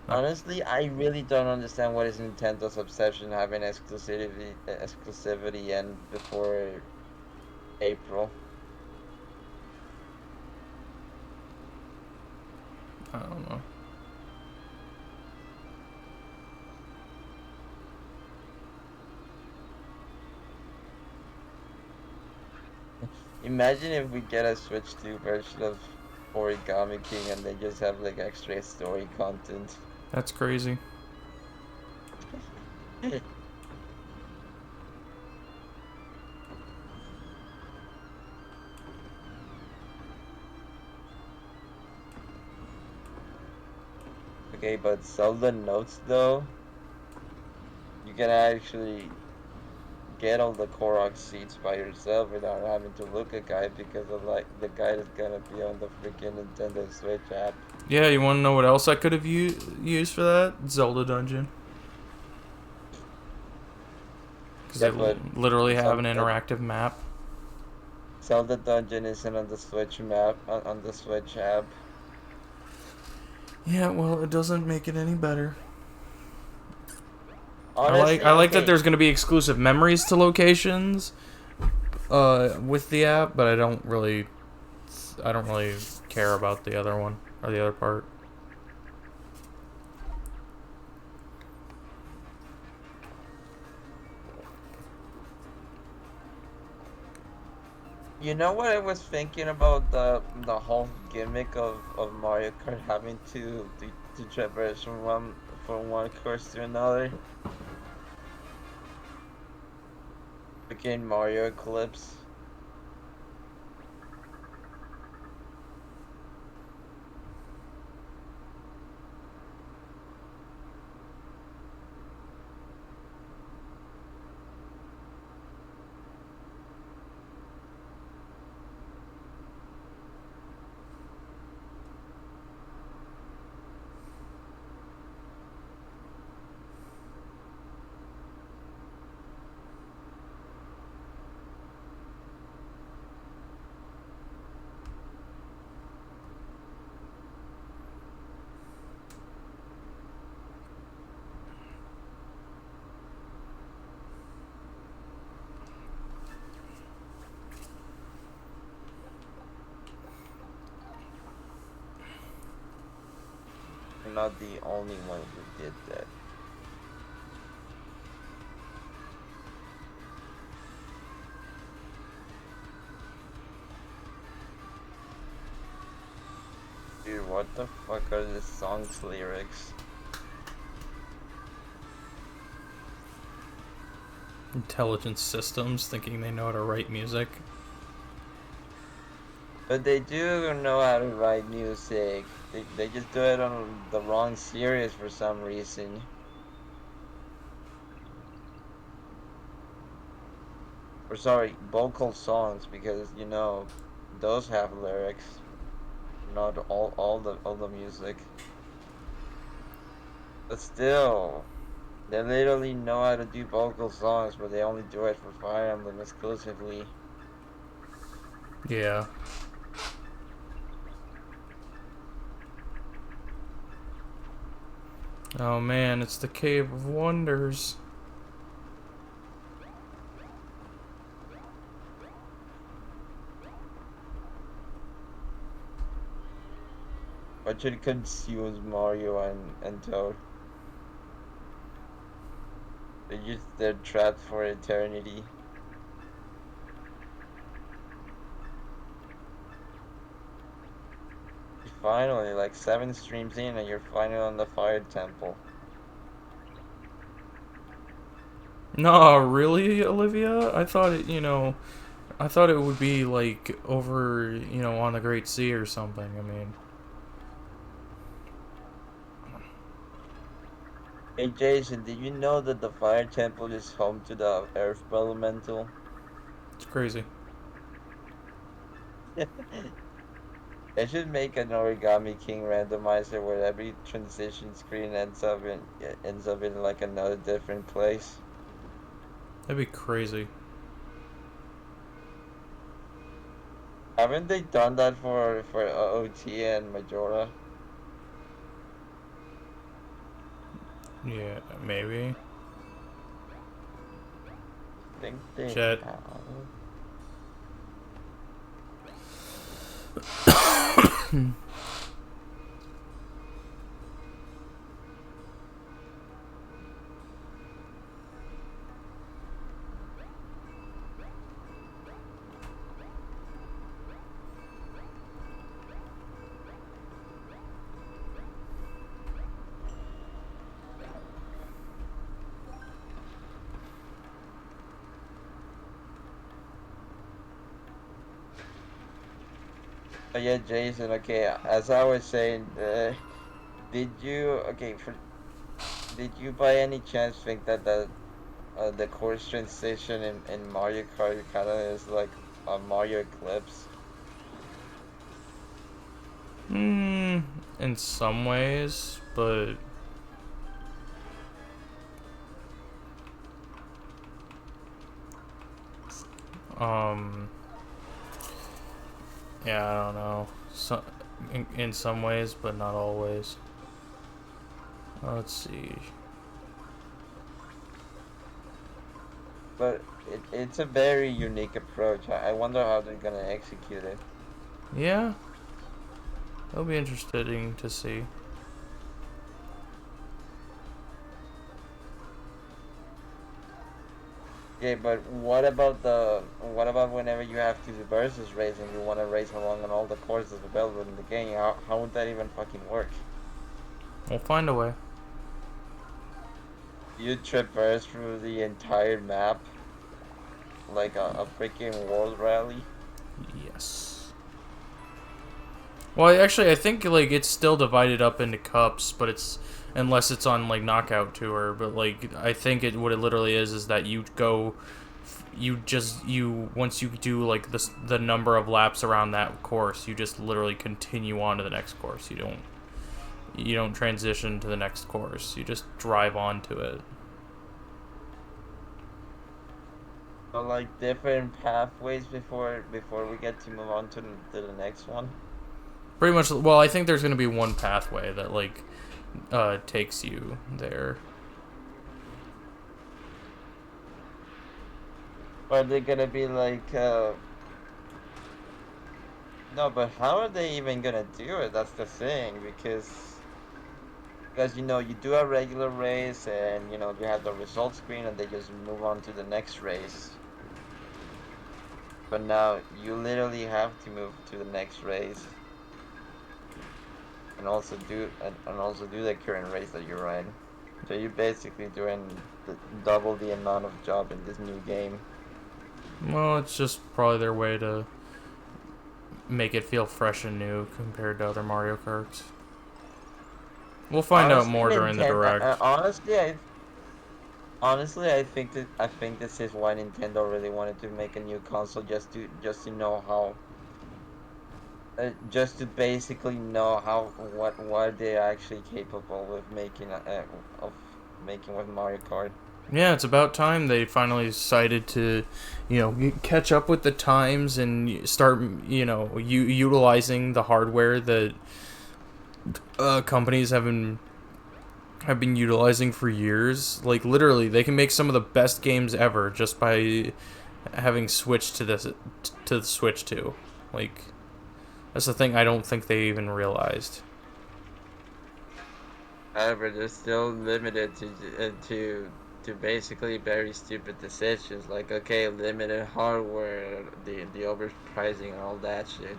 Speaker 1: Not,
Speaker 2: Honestly, I really don't understand what is Nintendo's obsession having exclusivity end before April.
Speaker 1: I don't know.
Speaker 2: Imagine if we get a Switch 2 version of Origami King and they just have like extra story content.
Speaker 1: That's crazy.
Speaker 2: Okay, but Zelda Notes though, you can actually get all the Korok seeds by yourself without having to look a guide because of like the guide is gonna be on the freaking Nintendo Switch app.
Speaker 1: Yeah, you want to know what else I could have used for that? Zelda Dungeon. Because they
Speaker 2: Yeah, but
Speaker 1: literally have an
Speaker 2: Zelda
Speaker 1: interactive map.
Speaker 2: Zelda Dungeon isn't on the Switch map on the Switch app.
Speaker 1: Yeah, well, it doesn't make it any better.
Speaker 2: Honestly,
Speaker 1: I like that
Speaker 2: okay.
Speaker 1: there's going to be exclusive memories to locations with the app, but I don't really care about the other one or the other part.
Speaker 2: You know what I was thinking about the whole gimmick of Mario Kart having to traverse from one course to another? Freaking Mario Eclipse. You're not the only one who did that. Dude, what the fuck are this song's lyrics?
Speaker 1: Intelligent systems thinking they know how to write music.
Speaker 2: But they do know how to write music. They just do it on the wrong series for some reason. Or sorry, vocal songs, because you know those have lyrics. Not all the music. But still, they literally know how to do vocal songs, but they only do it for Fire Emblem exclusively.
Speaker 1: Yeah. Oh man, it's the Cave of Wonders.
Speaker 2: But should confuse Mario and Toad. They're trapped for eternity. Finally, like 7 streams in, and you're finally on the Fire Temple.
Speaker 1: No, really, Olivia? I thought it, I thought it would be like over, on the Great Sea or something. I mean,
Speaker 2: Hey Jason, did you know that the Fire Temple is home to the Earth Elemental?
Speaker 1: it's crazy.
Speaker 2: They should make an Origami King randomizer where every transition screen ends up in like another different place.
Speaker 1: That'd be crazy.
Speaker 2: Haven't they done that for OT and Majora?
Speaker 1: Yeah, maybe.
Speaker 2: I think they
Speaker 1: Chet.
Speaker 2: have. Oh yeah, Jason. Okay, as I was saying, did you did you by any chance think that the course transition in Mario Kart kind of is like a Mario Eclipse?
Speaker 1: In some ways, but um, yeah, I don't know. In some ways, but not always. Let's see.
Speaker 2: But it's a very unique approach. I wonder how they're gonna execute it.
Speaker 1: Yeah, it'll be interesting to see.
Speaker 2: Okay, but what about whenever you have to do versus race and you want to race along on all the courses available in the game? How would that even fucking work?
Speaker 1: We'll find a way.
Speaker 2: You traverse through the entire map like a freaking world rally.
Speaker 1: Yes. Well, actually, I think like it's still divided up into cups, but it's unless it's on like Knockout Tour. But like I think what it literally is that you go, you once you do like the number of laps around that course, you just literally continue on to the next course. You don't transition to the next course. You just drive on to it.
Speaker 2: So like different pathways before we get to move on to the next one.
Speaker 1: Pretty much. Well, I think there's gonna be one pathway that like takes you there.
Speaker 2: Or are they gonna be like no, but how are they even gonna do it? That's the thing, because you know you do a regular race and you know you have the result screen and they just move on to the next race. But now you literally have to move to the next race and also do the current race that you're in. So you're basically doing double the amount of job in this new game.
Speaker 1: Well, it's just probably their way to make it feel fresh and new compared to other Mario Karts. We'll find out more during the direct.
Speaker 2: Honestly, I think this is why Nintendo really wanted to make a new console, just to know how, just to basically know what they're actually capable of making with Mario Kart.
Speaker 1: Yeah, it's about time they finally decided to, catch up with the times and start, utilizing the hardware that companies have been utilizing for years. Like literally, they can make some of the best games ever just by having switched to the Switch 2. Like that's the thing I don't think they even realized.
Speaker 2: However, they're still limited to basically very stupid decisions, like okay, limited hardware, the overpricing and all that shit.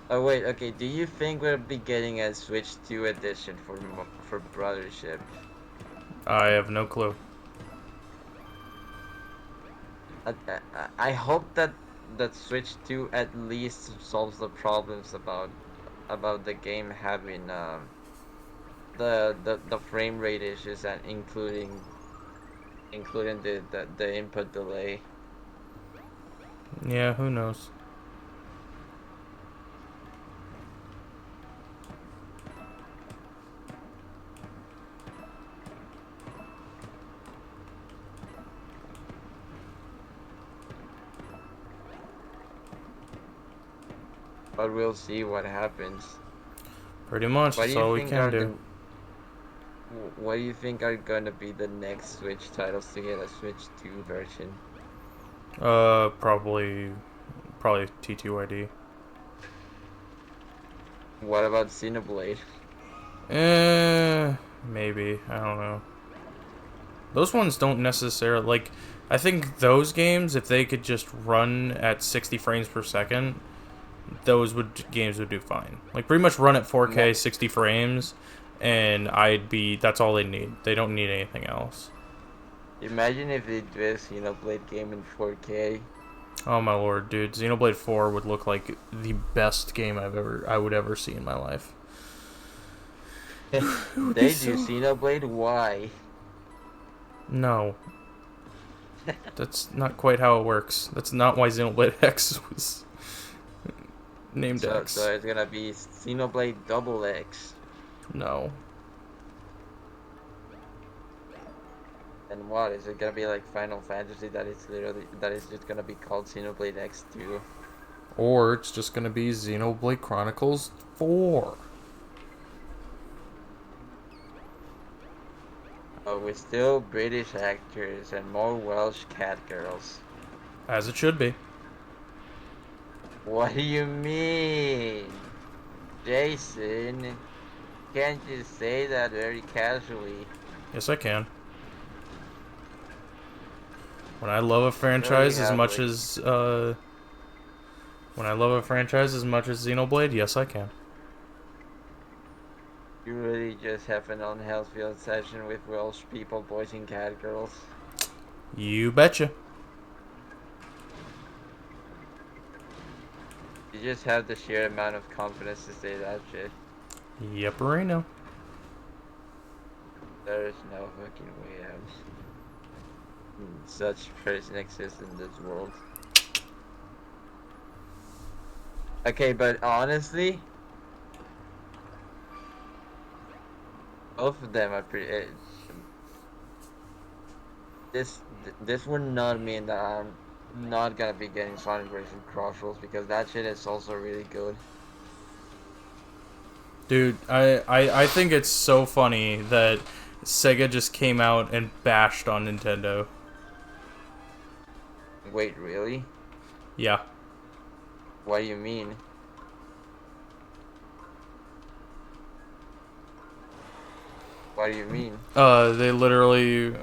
Speaker 2: Oh wait, okay. Do you think we'll be getting a Switch 2 edition for Brothership?
Speaker 1: I have no clue.
Speaker 2: I hope that Switch 2 at least solves the problems about the game having the frame rate issues and including the input delay.
Speaker 1: Yeah, who knows?
Speaker 2: But we'll see what happens.
Speaker 1: Pretty much,
Speaker 2: What do
Speaker 1: that's
Speaker 2: you
Speaker 1: all we
Speaker 2: think
Speaker 1: can do.
Speaker 2: What do you think are gonna be the next Switch titles to get a Switch 2 version?
Speaker 1: Probably TTYD.
Speaker 2: What about Xenoblade?
Speaker 1: Maybe. I don't know. Those ones don't necessarily, like, I think those games, if they could just run at 60 frames per second, games would do fine. Like, pretty much run at 4K, 60 frames, and that's all they need. They don't need anything else.
Speaker 2: Imagine if they do a Xenoblade game in 4K.
Speaker 1: Oh my lord, dude. Xenoblade 4 would look like the best game I would ever see in my life.
Speaker 2: They do Xenoblade? Why?
Speaker 1: No. That's not quite how it works. That's not why Xenoblade X was named X.
Speaker 2: So it's gonna be Xenoblade Double X.
Speaker 1: No.
Speaker 2: And what is it gonna be, like Final Fantasy that is just gonna be called Xenoblade X2?
Speaker 1: Or it's just gonna be Xenoblade Chronicles 4.
Speaker 2: With still British actors and more Welsh cat girls.
Speaker 1: As it should be.
Speaker 2: What do you mean? Jason, can't you say that very casually?
Speaker 1: Yes, I can. When I love a franchise as much as Xenoblade, yes, I can.
Speaker 2: You really just have an unhealthy obsession with Welsh people voicing cat girls.
Speaker 1: You betcha.
Speaker 2: You just have the sheer amount of confidence to say that shit.
Speaker 1: Yep, Reno.
Speaker 2: There is no fucking way such person exists in this world. Okay, but honestly, both of them are pretty. This would not mean that I'm not gonna be getting Sonic Racing Crossroads, because that shit is also really good.
Speaker 1: Dude, I think it's so funny that Sega just came out and bashed on Nintendo.
Speaker 2: Wait, really?
Speaker 1: Yeah.
Speaker 2: What do you mean? What do you mean?
Speaker 1: They literally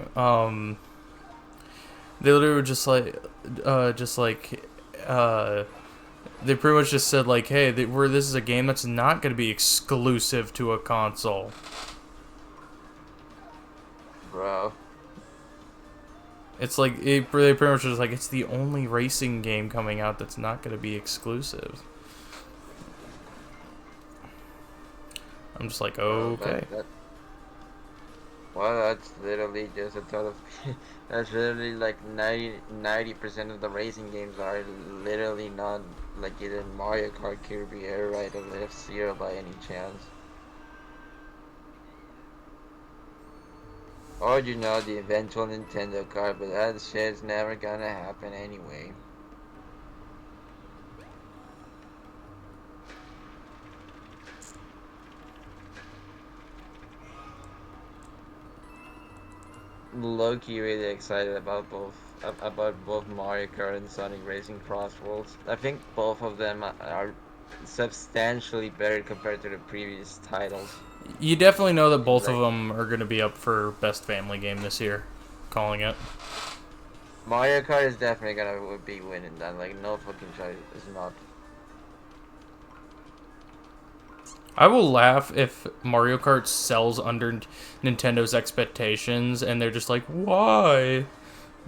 Speaker 1: were just like They pretty much just said like, hey, this is a game that's not going to be exclusive to a console.
Speaker 2: Bro.
Speaker 1: It's like they pretty much just like it's the only racing game coming out that's not going to be exclusive. I'm just like, okay.
Speaker 2: Well, that's literally just a ton of. That's literally like 90% of the racing games are literally not like either Mario Kart, Kirby, Air Ride, or F-Zero by any chance. Or the eventual Nintendo card, but that shit's never gonna happen anyway. Low-key really excited about both Mario Kart and Sonic Racing Cross Worlds. I think both of them are substantially better compared to the previous titles.
Speaker 1: You definitely know that both of them are going to be up for best family game this year. Calling it.
Speaker 2: Mario Kart is definitely gonna be winning that. Like no fucking choice. It's not.
Speaker 1: I will laugh if Mario Kart sells under Nintendo's expectations and they're just like, why?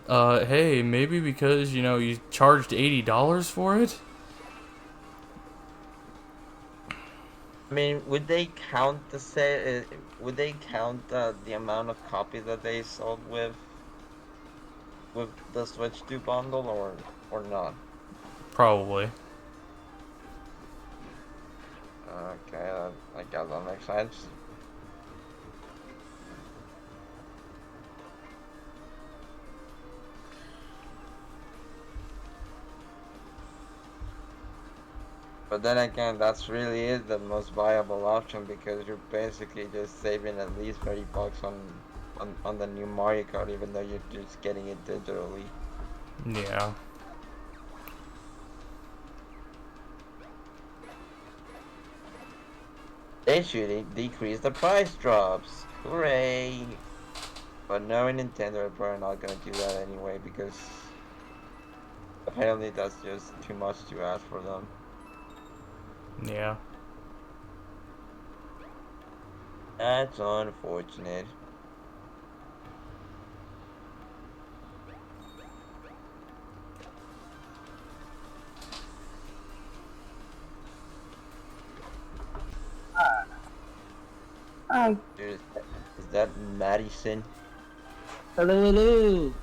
Speaker 1: Hey, maybe because, you charged $80 for it?
Speaker 2: I mean, would they count would they count the amount of copies that they sold with the Switch 2 bundle or not?
Speaker 1: Probably.
Speaker 2: Okay, I guess that makes sense. But then again, that's really is the most viable option because you're basically just saving at least $30 on the new Mario Kart, even though you're just getting it digitally.
Speaker 1: Yeah.
Speaker 2: They should decrease the price drops. Hooray! But knowing Nintendo are probably not gonna do that anyway because apparently that's just too much to ask for them.
Speaker 1: Yeah.
Speaker 2: That's unfortunate.
Speaker 3: Hi.
Speaker 2: Dude, is that Madison?
Speaker 3: Hello, hello.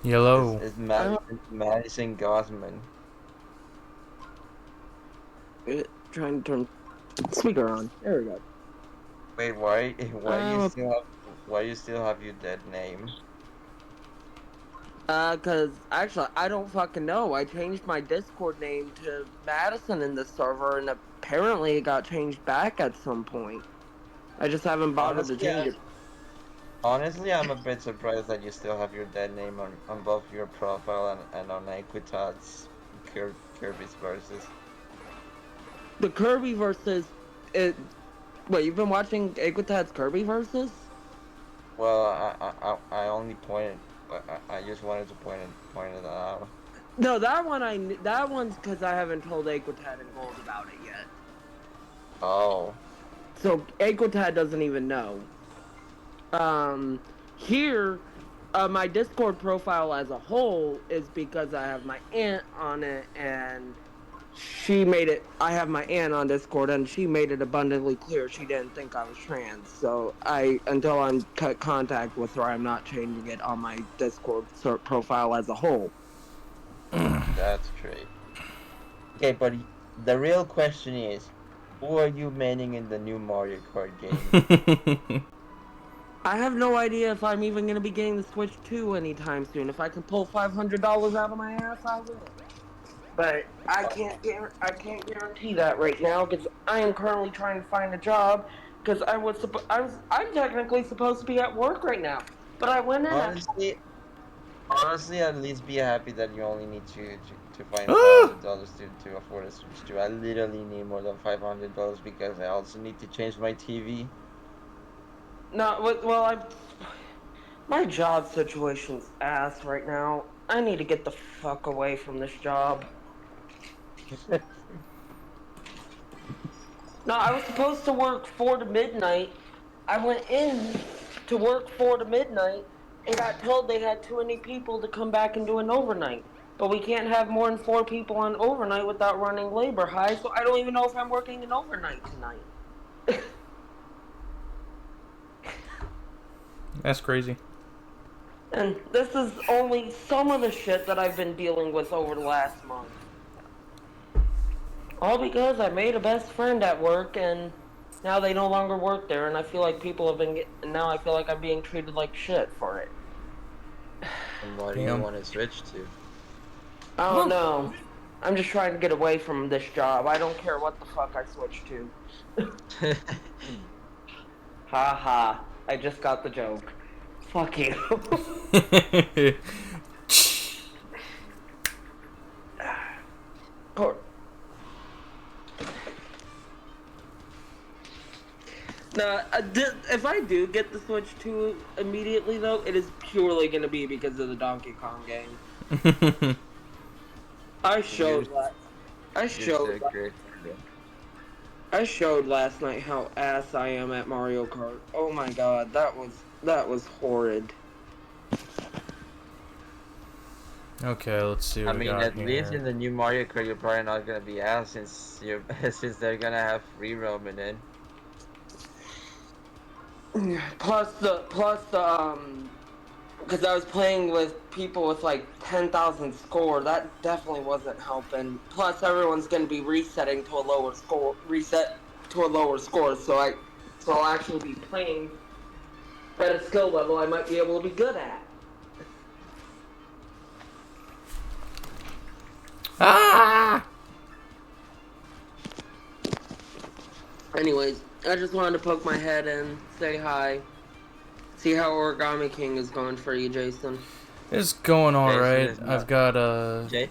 Speaker 1: Yellow.
Speaker 2: Is Madison Gosman?
Speaker 3: Trying to turn speaker on. There we go.
Speaker 2: Wait, why you still have your dead name?
Speaker 3: Cause actually, I don't fucking know. I changed my Discord name to Madison in the server, and apparently it got changed back at some point. I just haven't bothered to change it.
Speaker 2: Honestly, I'm a bit surprised that you still have your dead name on both your profile and on Equitat's Kirby's versus.
Speaker 3: The Kirby versus it. Wait, you've been watching Equitat's Kirby versus?
Speaker 2: Well, I only pointed. I just wanted to point it out.
Speaker 3: No, that one's because I haven't told Equitat and Gold about it yet.
Speaker 2: Oh.
Speaker 3: So Equitat doesn't even know. Here, my Discord profile as a whole is because I have my aunt on it, and she made it. I have my aunt on Discord, and she made it abundantly clear she didn't think I was trans. So until I'm cut contact with her, I'm not changing it on my Discord profile as a whole.
Speaker 2: That's great. Okay, but the real question is, who are you maining in the new Mario Kart game?
Speaker 3: I have no idea if I'm even going to be getting the Switch 2 anytime soon. If I can pull $500 out of my ass, I will. But I can't guarantee that right now because I am currently trying to find a job because I'm technically supposed to be at work right now. But I went in.
Speaker 2: Honestly, at least be happy that you only need to find $500 to afford a Switch 2. I literally need more than $500 because I also need to change my TV.
Speaker 3: No, well, my job situation's ass right now. I need to get the fuck away from this job. No, I was supposed to work 4 to midnight. I went in to work 4 to midnight and got told they had too many people to come back and do an overnight. But we can't have more than 4 people on overnight without running labor high, so I don't even know if I'm working an overnight tonight.
Speaker 1: That's crazy.
Speaker 3: And this is only some of the shit that I've been dealing with over the last month. All because I made a best friend at work and now they no longer work there and I feel like people have been now I feel like I'm being treated like shit for it.
Speaker 2: And what do you
Speaker 1: Damn.
Speaker 2: want to switch to?
Speaker 3: I don't know. I'm just trying to get away from this job. I don't care what the fuck I switch to. Ha ha. I just got the joke. Fuck you. Poor. No, if I do get the Switch 2 immediately, though, it is purely going to be because of the Donkey Kong game. I showed last night how ass I am at Mario Kart. Oh my god, that was horrid.
Speaker 1: Okay, let's see what
Speaker 2: I
Speaker 1: we
Speaker 2: mean,
Speaker 1: got
Speaker 2: at least
Speaker 1: here.
Speaker 2: in the new Mario Kart, you're probably not gonna be ass since you since they're gonna have free roaming in.
Speaker 3: Plus the because I was playing with people with like 10,000 score, that definitely wasn't helping. Plus everyone's gonna be resetting to a lower score, so I'll actually be playing at a skill level I might be able to be good at.
Speaker 1: Ah!
Speaker 3: Anyways, I just wanted to poke my head in, say hi, see how Origami King is going for you, Jason.
Speaker 1: It's going
Speaker 2: Jason
Speaker 1: alright.
Speaker 2: is
Speaker 1: I've
Speaker 2: not.
Speaker 1: got
Speaker 2: Jay,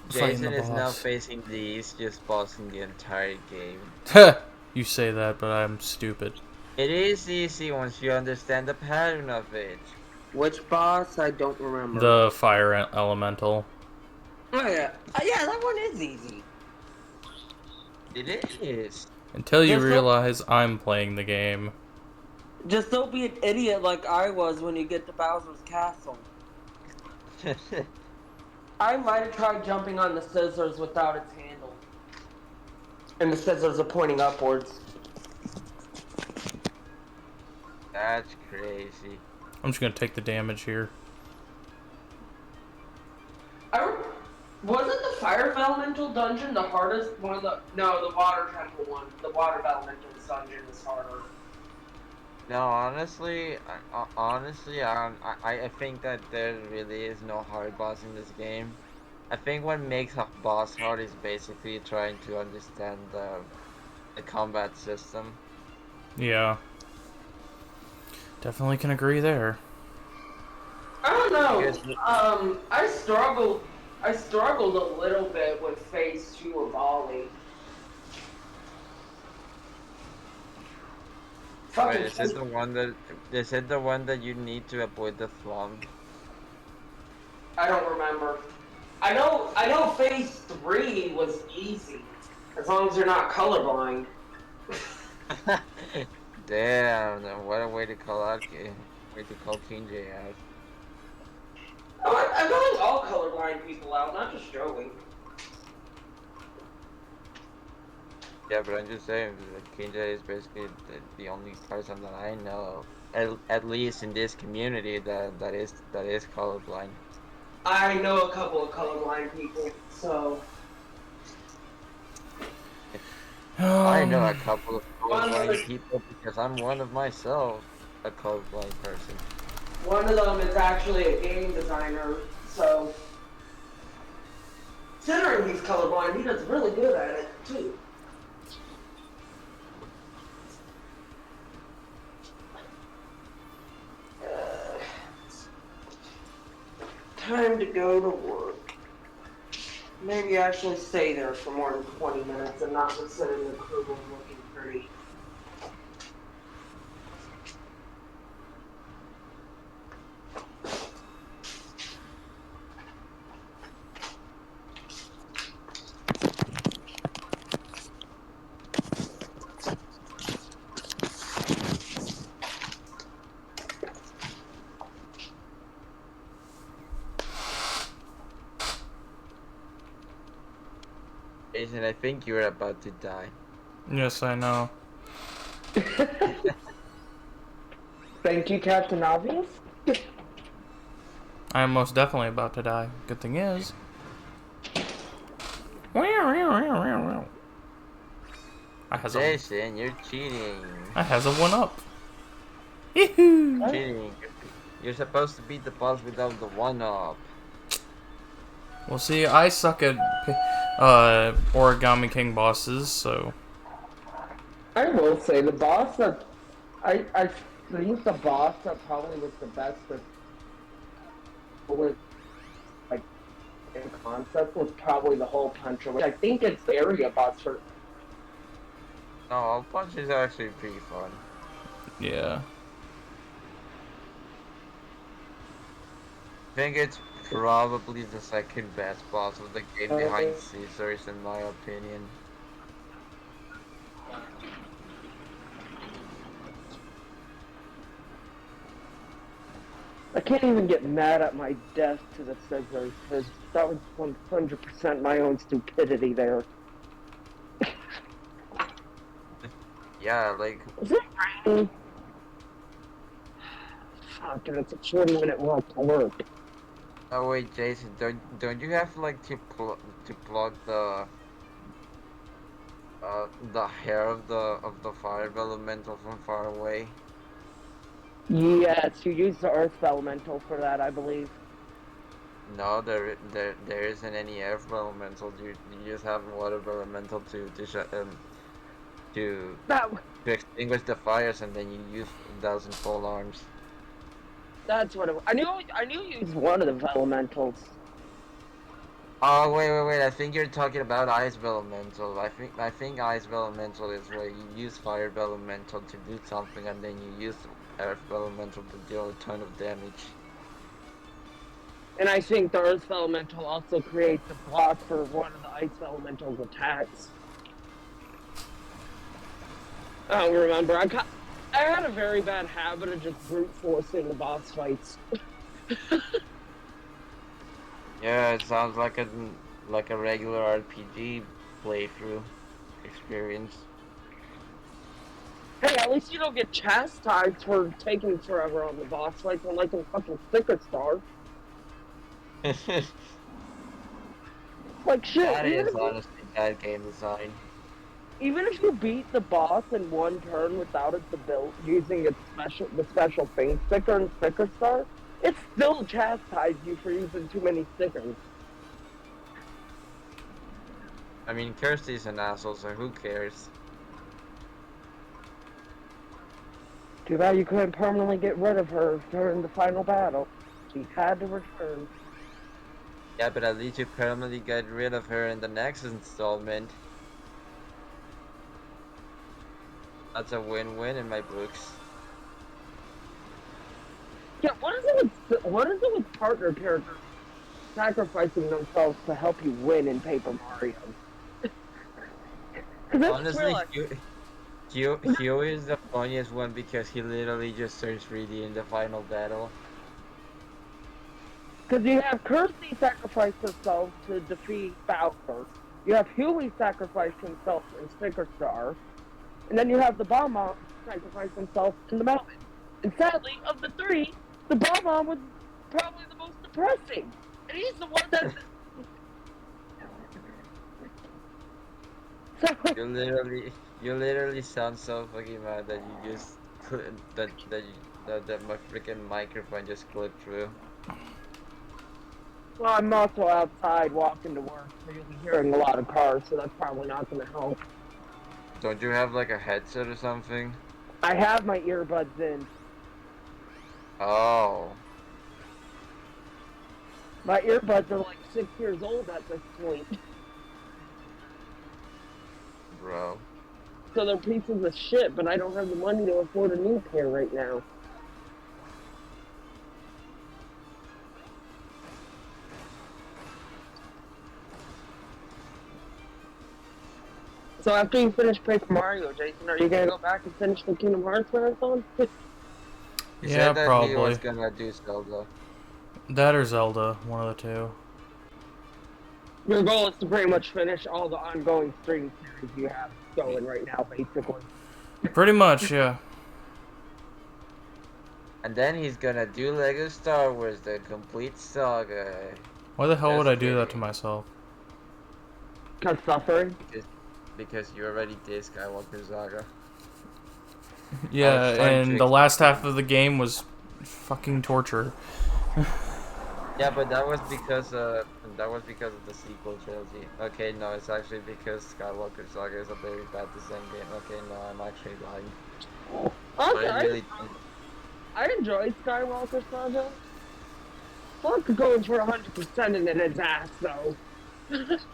Speaker 1: fighting the
Speaker 2: Jason is now
Speaker 1: boss.
Speaker 2: facing the easiest boss in the entire game.
Speaker 1: You say that, but I'm stupid.
Speaker 2: It is easy once you understand the pattern of it.
Speaker 3: Which boss? I don't remember.
Speaker 1: The fire elemental.
Speaker 3: Oh yeah, yeah, that one is easy.
Speaker 2: It is.
Speaker 1: Until you
Speaker 3: Just
Speaker 1: realize I'm playing the game.
Speaker 3: Just don't be an idiot like I was when you get to Bowser's Castle. I might have tried jumping on the scissors without its handle. And the scissors are pointing upwards.
Speaker 2: That's crazy.
Speaker 1: I'm just gonna take the damage here.
Speaker 3: Wasn't the Fire Elemental dungeon the hardest one of the... No, the Water Temple one. The Water Elemental dungeon is harder.
Speaker 2: No, honestly, I think that there really is no hard boss in this game. I think what makes a boss hard is basically trying to understand the combat system.
Speaker 1: Yeah. Definitely can agree there.
Speaker 3: I don't know.
Speaker 2: Because
Speaker 3: I struggled a little bit with Phase 2 of Ollie.
Speaker 2: Wait, is it the one that you need to avoid the thwomp?
Speaker 3: I don't remember. I know Phase 3 was easy, as long as you're not colorblind.
Speaker 2: Damn, what a way to call King J out.
Speaker 3: I'm calling all colorblind people out, not just Joey.
Speaker 2: Yeah, but I'm just saying that King J is basically the only person that I know, at least in this community, that is colorblind.
Speaker 3: I know a couple of colorblind people, so...
Speaker 2: I know a couple of colorblind people because I'm one of myself, a colorblind person.
Speaker 3: One of them is actually a game designer, so... Considering he's colorblind, he does really good at it, too. Time to go to work. Maybe actually stay there for more than 20 minutes and not just sit in the crew room looking pretty.
Speaker 2: Jason, I think you're about to die.
Speaker 1: Yes, I know.
Speaker 3: Thank you, Captain Obvious.
Speaker 1: I am most definitely about to die. Good thing is.
Speaker 2: Jason, you're cheating.
Speaker 1: I has a 1-up. Yee-hoo!
Speaker 2: Cheating. You're supposed to beat the boss without the 1-up.
Speaker 1: Well, see, I suck at Origami King bosses, so
Speaker 3: I will say the boss that I think the boss that probably was the best was like in concept was probably the whole puncher. Which I think it's the area boss for.
Speaker 2: No, Punch is actually pretty fun.
Speaker 1: yeah.
Speaker 2: I think it's probably the second best boss of the game behind Caesar's, in my opinion.
Speaker 3: I can't even get mad at my death to the scissors because that was 100% my own stupidity there.
Speaker 2: Yeah, like.
Speaker 3: Is it raining? Fuck, and it's a 40-minute walk to work.
Speaker 2: Oh wait, Jason, don't you have like to plug the hair of the fire elemental from far away?
Speaker 3: Yes, you use the earth elemental for that, I believe.
Speaker 2: No, there isn't any air elemental. You just have water elemental to
Speaker 3: That
Speaker 2: extinguish the fires, and then you use 1,000 pole arms.
Speaker 3: That's what it was. I knew you used one of the elementals.
Speaker 2: Oh wait! I think you're talking about ice elemental. I think ice elemental is where you use fire elemental to do something, and then you use earth elemental to deal a ton of damage.
Speaker 3: And I think the earth elemental also creates a block for one of the ice elemental's attacks. I don't remember. I had a very bad habit of just brute forcing the boss fights.
Speaker 2: Yeah, it sounds like a regular RPG playthrough experience.
Speaker 3: Hey, at least you don't get chastised for taking forever on the boss fights unlike in fucking Sticker Star. Like shit.
Speaker 2: That is honestly bad game design.
Speaker 3: Even if you beat the boss in one turn without its ability, using the special thing sticker and Sticker Star, it still chastised you for using too many stickers.
Speaker 2: I mean, Kirsty's an asshole, so who cares?
Speaker 3: Too bad you couldn't permanently get rid of her during the final battle. She had to return.
Speaker 2: Yeah, but at least you permanently got rid of her in the next installment. That's a win-win in my books.
Speaker 3: Yeah, what is it with partner characters sacrificing themselves to help you win in Paper Mario?
Speaker 2: Honestly, Hugh is the funniest one because he literally just turns 3D in the final battle.
Speaker 3: Because you have Kirsty sacrifice herself to defeat Bowser. You have Huey sacrifice himself in Sticker Star. And then you have the Bomb-Bomb sacrifice himself in the mountain. And sadly, of the three, the Bomb-Bomb was probably the most depressing. And he's the one that...
Speaker 2: You literally sound so fucking mad that you just that my freaking microphone just clipped through.
Speaker 3: Well, I'm also outside walking to work, so you'll be hearing a lot of cars, so that's probably not going to help.
Speaker 2: Don't you have like a headset or something?
Speaker 3: I have my earbuds in.
Speaker 2: Oh.
Speaker 3: My earbuds are like 6 years old at this point.
Speaker 2: Bro.
Speaker 3: So they're pieces of shit, but I don't have the money to afford a new pair right now. So after you finish Paper Mario, Jason, are you gonna go back and finish the Kingdom Hearts marathon?
Speaker 2: He
Speaker 1: Yeah,
Speaker 2: said that
Speaker 1: probably.
Speaker 2: he was gonna do Zelda.
Speaker 1: That or Zelda, one of the two.
Speaker 3: Your goal is to pretty much finish all the ongoing stream series you have going right now, basically.
Speaker 1: Pretty much, yeah.
Speaker 2: And then he's gonna do Lego Star Wars, the complete saga.
Speaker 1: Why the hell would
Speaker 2: Just
Speaker 1: I do that to
Speaker 2: kidding.
Speaker 1: myself?
Speaker 3: Cause suffering.
Speaker 2: Because you already did Skywalker Saga.
Speaker 1: Yeah,
Speaker 2: trying to
Speaker 1: and the last
Speaker 2: explain.
Speaker 1: half of the game was fucking torture.
Speaker 2: Yeah, but that was because of the sequel trilogy. Okay, no, it's actually because Skywalker Saga is a very bad design game. Okay, no, I'm actually lying.
Speaker 3: Honestly,
Speaker 2: I really don't.
Speaker 3: I enjoyed Skywalker Saga. Fuck going for 100% and then its ass though.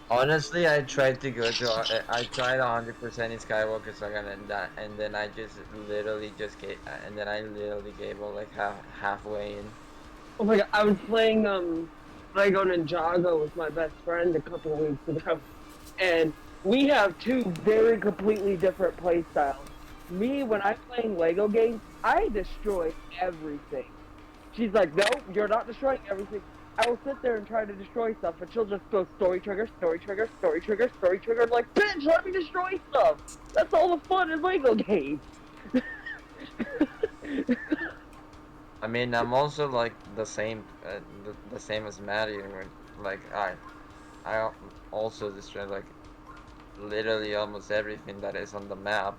Speaker 2: Honestly, I tried to go to. I tried 100% in Skywalker Saga, and then I just literally just gave, and then I literally gave up like halfway in.
Speaker 3: Oh my god, I was playing Lego Ninjago with my best friend a couple of weeks ago, and we have two very completely different play styles. Me, when I'm playing Lego games, I destroy everything. She's like, no, you're not destroying everything. I will sit there and try to destroy stuff, but she'll just go story trigger, story trigger, story trigger, story trigger. I'm like, bitch, let me destroy stuff. That's all the fun in Lego games.
Speaker 2: I mean, I'm also like the same, the same as Maddie. Where, like I also destroy like literally almost everything that is on the map.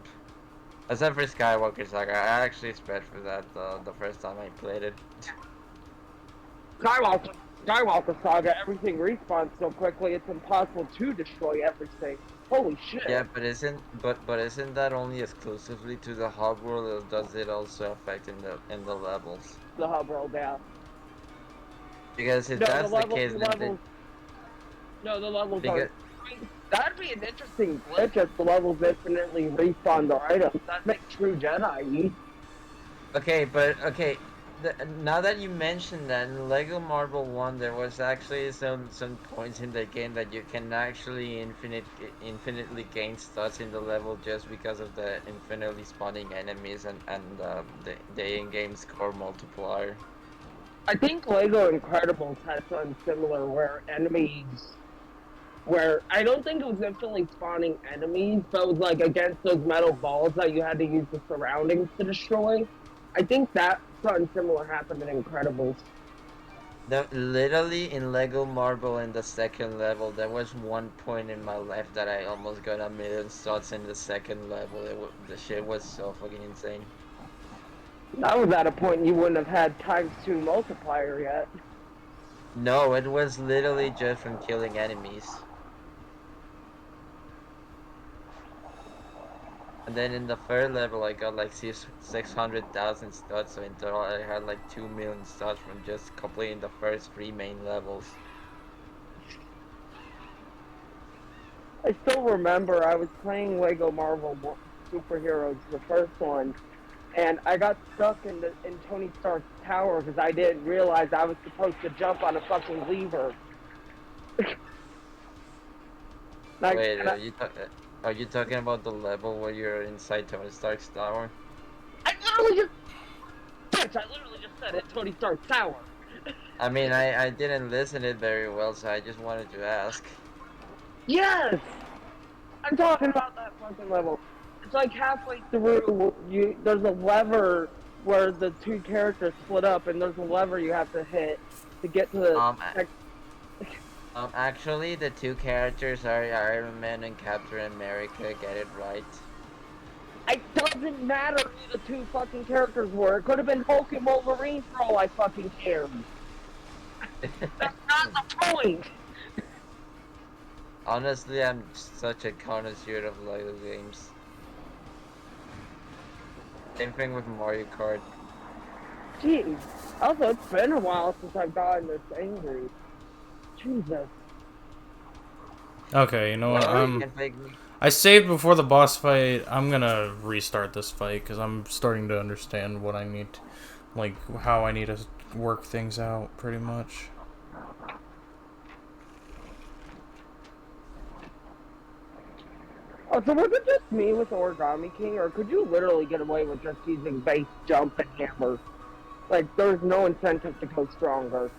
Speaker 2: Except for Skywalker Saga, I actually spread for that the first time I played it.
Speaker 3: Skywalker, Skywalker Saga, everything respawns so quickly, it's impossible to destroy everything. Holy shit.
Speaker 2: Yeah, but isn't that only exclusively to the hub world, or does it also affect in the levels?
Speaker 3: The hub rolled out.
Speaker 2: Because if
Speaker 3: No,
Speaker 2: that's the case, then
Speaker 3: no, the levels are.
Speaker 2: because
Speaker 3: I mean, that'd be an interesting glitch if the levels infinitely respawn their items. That'd make true Jedi.
Speaker 2: okay, but okay. Now that you mentioned that in Lego Marvel 1, there was actually some points in the game that you can actually infinitely gain stats in the level just because of the infinitely spawning enemies and the in-game score multiplier.
Speaker 3: I think Lego Incredibles had something similar where I don't think it was infinitely spawning enemies, but it was like against those metal balls that you had to use the surroundings to destroy. I think that something similar happened in Incredibles.
Speaker 2: Literally in Lego Marvel in the second level, there was one point in my life that I almost got 1,000,000 shots in the second level. The shit was so fucking insane.
Speaker 3: That was at a point you wouldn't have had ×2 multiplier yet.
Speaker 2: No, it was literally just from killing enemies. And then in the third level, I got like 600,000 studs, so in total I had like 2,000,000 studs from just completing the first 3 main levels.
Speaker 3: I still remember I was playing Lego Marvel Superheroes, the first one, and I got stuck in Tony Stark's tower because I didn't realize I was supposed to jump on a fucking lever.
Speaker 2: Wait, are you talking about the level where you're inside Tony Stark's tower?
Speaker 3: I literally just said it, Tony Stark's tower.
Speaker 2: I mean, I didn't listen it very well, so I just wanted to ask.
Speaker 3: Yes! I'm talking about that fucking level. It's like halfway through, there's a lever where the two characters split up, and there's a lever you have to hit to get to the next.
Speaker 2: Actually, the two characters are Iron Man and Captain America. Get it right.
Speaker 3: It doesn't matter who the two fucking characters were. It could have been Hulk and Wolverine for all I fucking cared. That's not the point.
Speaker 2: Honestly, I'm such a connoisseur of Lego games. Same thing with Mario Kart.
Speaker 3: Jeez. Also, it's been a while since I've gotten this angry. Jesus.
Speaker 1: Okay, you know what?
Speaker 2: Can't fake me.
Speaker 1: I saved before the boss fight. I'm gonna restart this fight because I'm starting to understand what I need, like how I need to work things out, pretty much.
Speaker 3: Oh, so was it just me with Origami King, or could you literally get away with just using base jump and hammer? Like, there's no incentive to go stronger.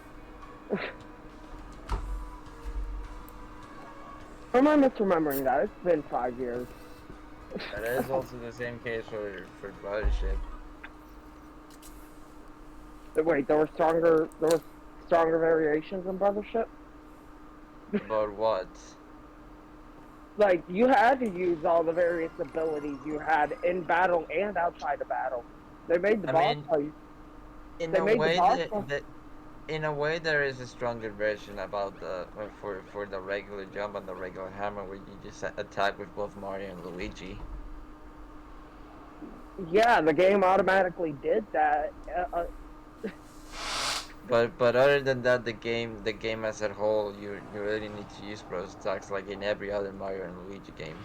Speaker 3: Or am I misremembering that? It's been 5 years.
Speaker 2: That is also the same case for Brothership.
Speaker 3: Wait, there were stronger variations in Brothership?
Speaker 2: About what?
Speaker 3: Like, you had to use all the various abilities you had in battle and outside of battle. They made the
Speaker 2: I
Speaker 3: boss
Speaker 2: mean,
Speaker 3: fight.
Speaker 2: in
Speaker 3: They
Speaker 2: a
Speaker 3: made the
Speaker 2: way
Speaker 3: boss
Speaker 2: that,
Speaker 3: fight.
Speaker 2: that in a way there is a stronger version about the for the regular jump and the regular hammer where you just attack with both Mario and Luigi.
Speaker 3: Yeah, the game automatically did that.
Speaker 2: But other than that, the game as a whole, you really need to use bros attacks like in every other Mario and Luigi game.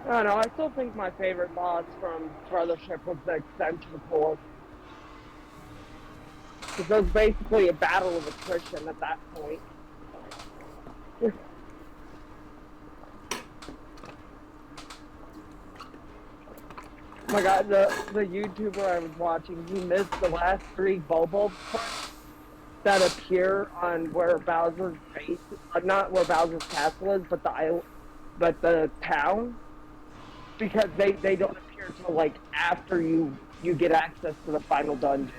Speaker 3: I don't know, I still think my favorite boss from Brothership was the extension core. Because it was basically a battle of attrition at that point. Oh my god, the YouTuber I was watching, he missed the last 3 Bobo parts that appear on where Bowser's base, not where Bowser's castle is, but the island, but the town, because they don't appear till like after you get access to the final dungeon,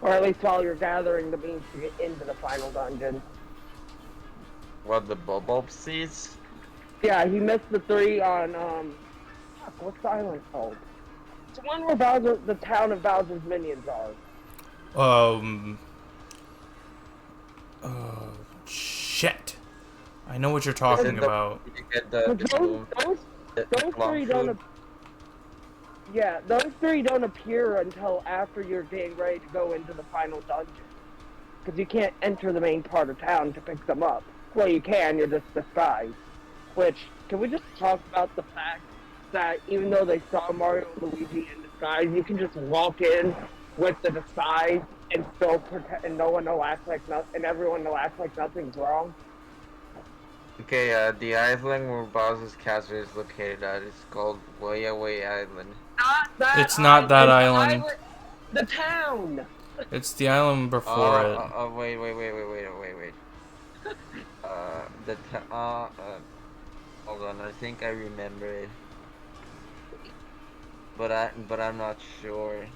Speaker 3: or at least while you're gathering the means to get into the final dungeon.
Speaker 2: What the Bob seeds?
Speaker 3: Yeah, he missed the 3 on fuck, what's the island called? It's the one where the town of Bowser's minions are.
Speaker 1: Um. Shit. I know what you're
Speaker 2: Is
Speaker 1: talking
Speaker 2: it the
Speaker 1: about.
Speaker 2: you get the
Speaker 3: Those,
Speaker 2: bloom,
Speaker 3: those,
Speaker 2: the
Speaker 3: those
Speaker 2: plum
Speaker 3: 3
Speaker 2: food?
Speaker 3: yeah, those 3 don't appear until after you're getting ready to go into the final dungeon. Because you can't enter the main part of town to pick them up. Well, you can, you're just disguised. Which, can we just talk about the fact that even though they saw Mario and Luigi in disguise, you can just walk in with the disguise and still pretend, and no one will act like and everyone will act like nothing's wrong.
Speaker 2: Okay, the island where Bowser's castle is located at is called Way Away Island.
Speaker 3: Not that
Speaker 1: It's not that island.
Speaker 3: the town.
Speaker 1: It's the island before it.
Speaker 2: Wait. The hold on, I think I remember it, but I'm not sure.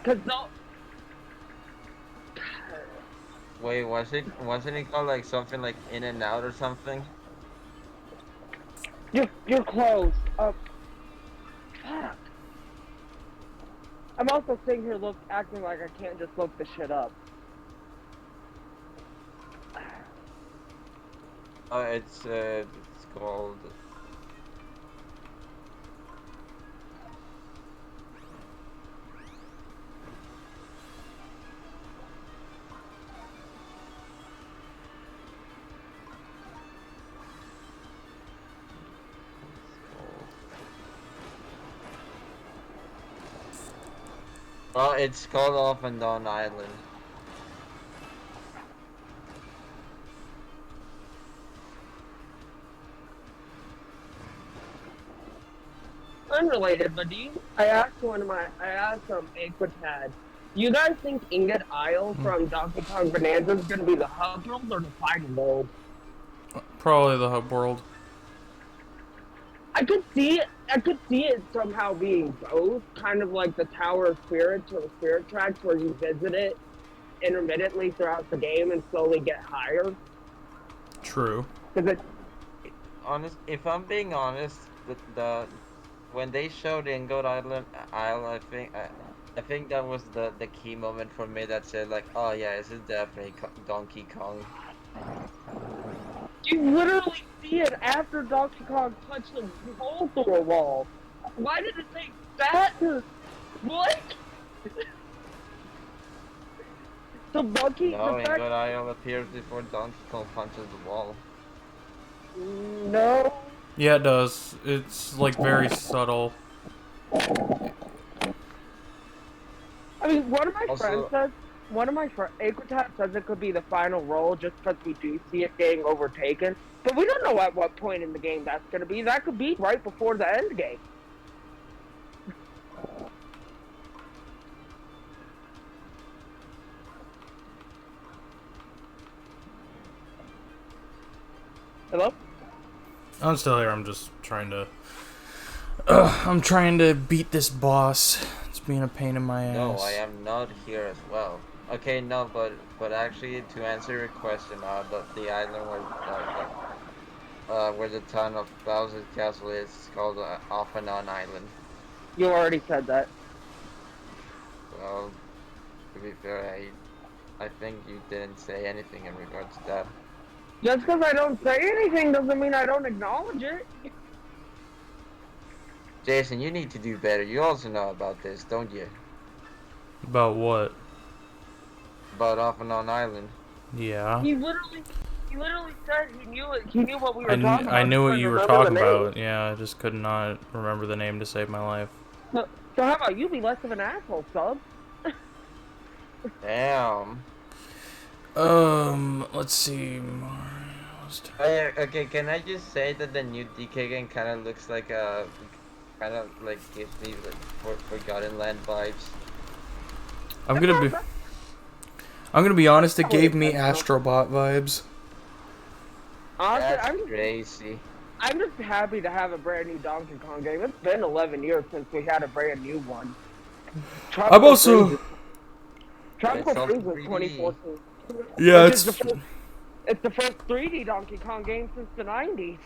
Speaker 3: Cause no,
Speaker 2: Wait, wasn't it called like something like In and Out or something?
Speaker 3: you're close. Fuck. I'm also sitting here acting like I can't just look the shit up.
Speaker 2: It's called. Well, it's called Off and On Island.
Speaker 3: Unrelated, but I asked Aquatad, do you guys think Ingot Isle from Donkey Kong Bonanza is gonna be the hub world or the final world?
Speaker 1: Probably the hub world.
Speaker 3: I could see it somehow being both, kind of like the Tower of Spirits or the Spirit Tracks, where you visit it intermittently throughout the game and slowly get higher.
Speaker 1: True.
Speaker 3: Because
Speaker 2: If I'm being honest, the when they showed Ingot Isle, I think that was the key moment for me that said like, oh yeah, this is definitely Donkey Kong.
Speaker 3: you literally see it after Donkey Kong punched a hole through a wall. Why did it take that? What? So Donkey,
Speaker 2: No,
Speaker 3: the fact,
Speaker 2: Ingot Isle appears before Donkey Kong punches the wall.
Speaker 3: no.
Speaker 1: Yeah, it does. It's like very subtle.
Speaker 3: I mean, one of my friends
Speaker 2: Also,
Speaker 3: says, Aquatat says it could be the final role just because we do see it getting overtaken. But we don't know at what point in the game that's going to be. That could be right before the end game.
Speaker 1: I'm still here. I'm just trying to. I'm trying to beat this boss. It's being a pain in my ass.
Speaker 2: No, I am not here as well. Okay, no, but actually, to answer your question, the island where the town of Bowser's Castle is called Off and On Island.
Speaker 3: You already said that.
Speaker 2: Well, to be fair, I think you didn't say anything in regards to that.
Speaker 3: Just because I don't say anything doesn't mean I don't acknowledge it.
Speaker 2: Jason, you need to do better. You also know about this, don't you?
Speaker 1: About what?
Speaker 2: About Off and On Island.
Speaker 1: Yeah.
Speaker 3: He literally said he knew it. He knew what we were talking about.
Speaker 1: I knew what you were
Speaker 3: Remember
Speaker 1: talking
Speaker 3: the name.
Speaker 1: about. Yeah, I just could not remember the name to save my life.
Speaker 3: So how about you be less of an asshole, sub?
Speaker 2: Damn.
Speaker 1: Let's see.
Speaker 2: Okay, can I just say that the new DK game kind of looks like kind of like gives me like Forgotten Land vibes.
Speaker 1: I'm gonna be honest. It gave me Astrobot vibes.
Speaker 3: Honestly,
Speaker 2: That's crazy.
Speaker 3: I'm just happy to have a brand new Donkey Kong game. It's been 11 years since we had a brand new one.
Speaker 1: I'm also.
Speaker 3: Tropical Freeze was 2014.
Speaker 1: Yeah,
Speaker 3: it's the first 3D Donkey Kong game since the 90s.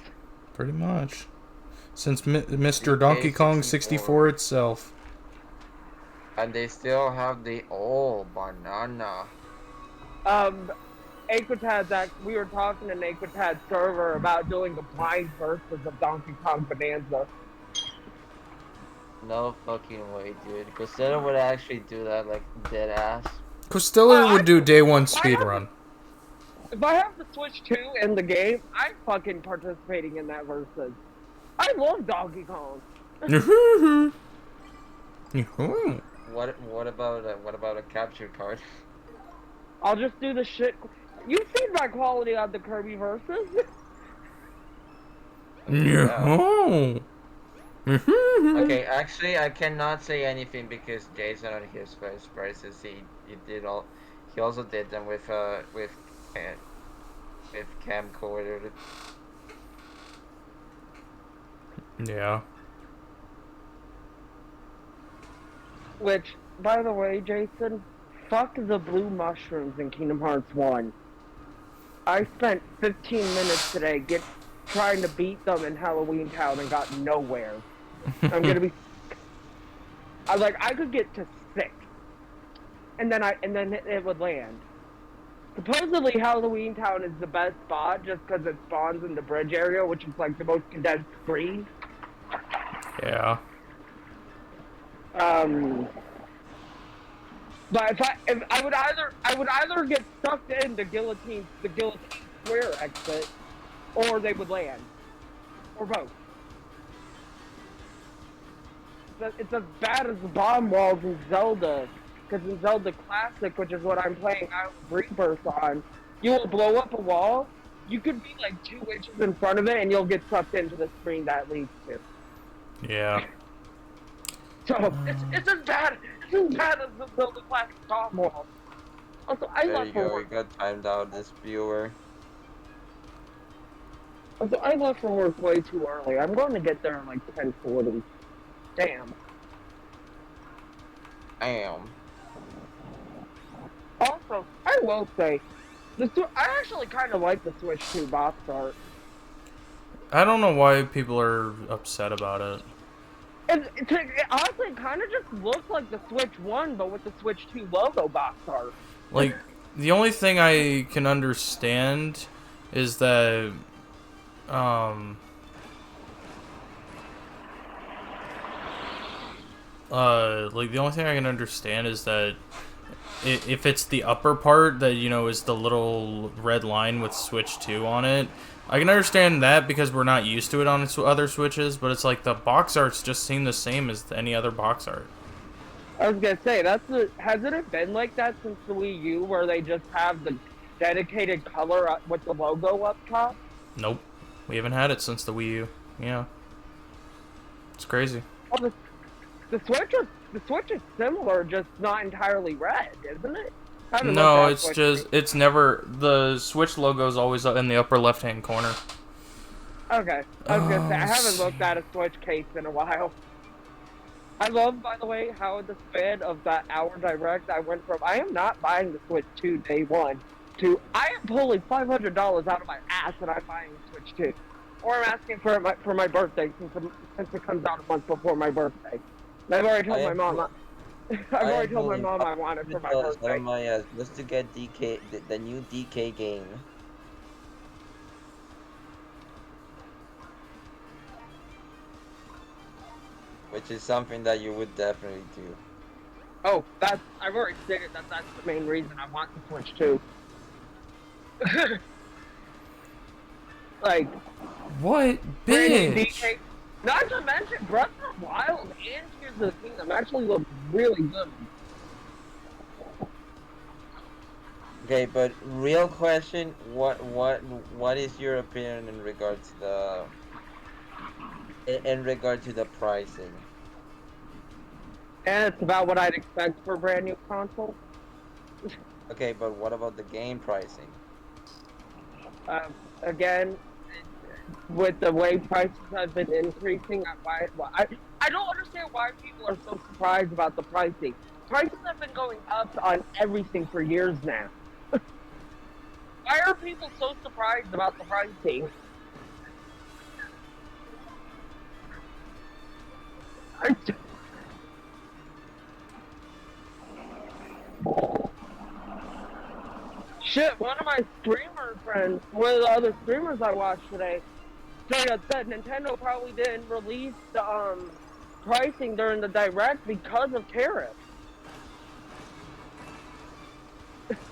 Speaker 1: Pretty much. Since Mr. Donkey Kong 64 itself.
Speaker 2: And they still have the old banana.
Speaker 3: Aquatad's we were talking in Aquatad's server about doing a blind versus of Donkey Kong Bonanza.
Speaker 2: No fucking way, dude. Costello would actually do that, like, dead ass.
Speaker 1: Costello would do day one speedrun.
Speaker 3: If I have the Switch 2 in the game, I'm fucking participating in that versus. I love Donkey Kong.
Speaker 2: What about a capture card?
Speaker 3: I'll just do the shit. You've seen my quality on the Kirby versus.
Speaker 1: No.
Speaker 2: Okay, actually, I cannot say anything because Jason on his first versus he also did them with camcorder.
Speaker 1: Yeah.
Speaker 3: Which, by the way, Jason, fuck the blue mushrooms in Kingdom Hearts 1. I spent 15 minutes today trying to beat them in Halloween Town and got nowhere. I'm gonna be. I could get to 6, and then it would land. Supposedly Halloween Town is the best spot just because it spawns in the bridge area, which is like the most condensed screen.
Speaker 1: Yeah.
Speaker 3: But if I would either get sucked in the guillotine square exit, or they would land, or both. It's as bad as the bomb walls in Zelda, because in Zelda Classic, which is what I'm playing out with Rebirth on, you will blow up a wall. You could be like 2 inches in front of it, and you'll get sucked into the screen that leads to.
Speaker 1: Yeah.
Speaker 3: So it's as bad as the Zelda Classic bomb wall. Also, I
Speaker 2: There
Speaker 3: left
Speaker 2: you
Speaker 3: for
Speaker 2: go.
Speaker 3: work.
Speaker 2: You got timed out, this viewer.
Speaker 3: Also, I left for work way too early. I'm going to get there in like 10:40. Damn.
Speaker 2: Damn.
Speaker 3: Also, I will say, I actually kind of like the Switch 2 box art.
Speaker 1: I don't know why people are upset about it.
Speaker 3: It honestly kind of just looks like the Switch 1, but with the Switch 2 logo box art.
Speaker 1: Like, the only thing I can understand is that, like, the only thing I can understand is that if it's the upper part that, you know, is the little red line with Switch 2 on it, I can understand that because we're not used to it on other Switches, but it's like the box arts just seem the same as any other box art.
Speaker 3: I was gonna say, hasn't it been like that since the Wii U, where they just have the dedicated color with the logo up top?
Speaker 1: Nope. We haven't had it since the Wii U. Yeah. It's crazy.
Speaker 3: Oh, the Switch is similar, just not entirely red, isn't it?
Speaker 1: No, it's never, the Switch logo is always in the upper left-hand corner.
Speaker 3: Okay. I was gonna say I haven't looked at a Switch case in a while. I love, by the way, how in the span of that hour direct I went from I am not buying the Switch 2 day one to I am pulling $500 out of my ass and I'm buying the Switch 2. Or I'm asking for my birthday since it comes out a month before my birthday. And I've already told my mom. I've
Speaker 2: I
Speaker 3: already
Speaker 2: am
Speaker 3: told my
Speaker 2: pulling
Speaker 3: mom I want it for my
Speaker 2: $500 out
Speaker 3: birthday.
Speaker 2: of my ass just to get DK the new DK game. Which is something that you would definitely do.
Speaker 3: Oh, I've already stated that's the main reason I want the Switch 2. Like,
Speaker 1: What
Speaker 3: bringing
Speaker 1: bitch?
Speaker 3: DK. Not to mention, Breath of the Wild and Tears of the Kingdom actually look really good.
Speaker 2: Okay, but real question, what is your opinion in regard to the pricing?
Speaker 3: And it's about what I'd expect for a brand new console.
Speaker 2: Okay, but what about the game pricing?
Speaker 3: Again, with the way prices have been increasing, I don't understand why people are so surprised about the pricing. Prices have been going up on everything for years now. Why are people so surprised about the pricing? Shit, one of my streamer friends, one of the other streamers I watched today, straight up said Nintendo probably didn't release the pricing during the direct because of tariffs.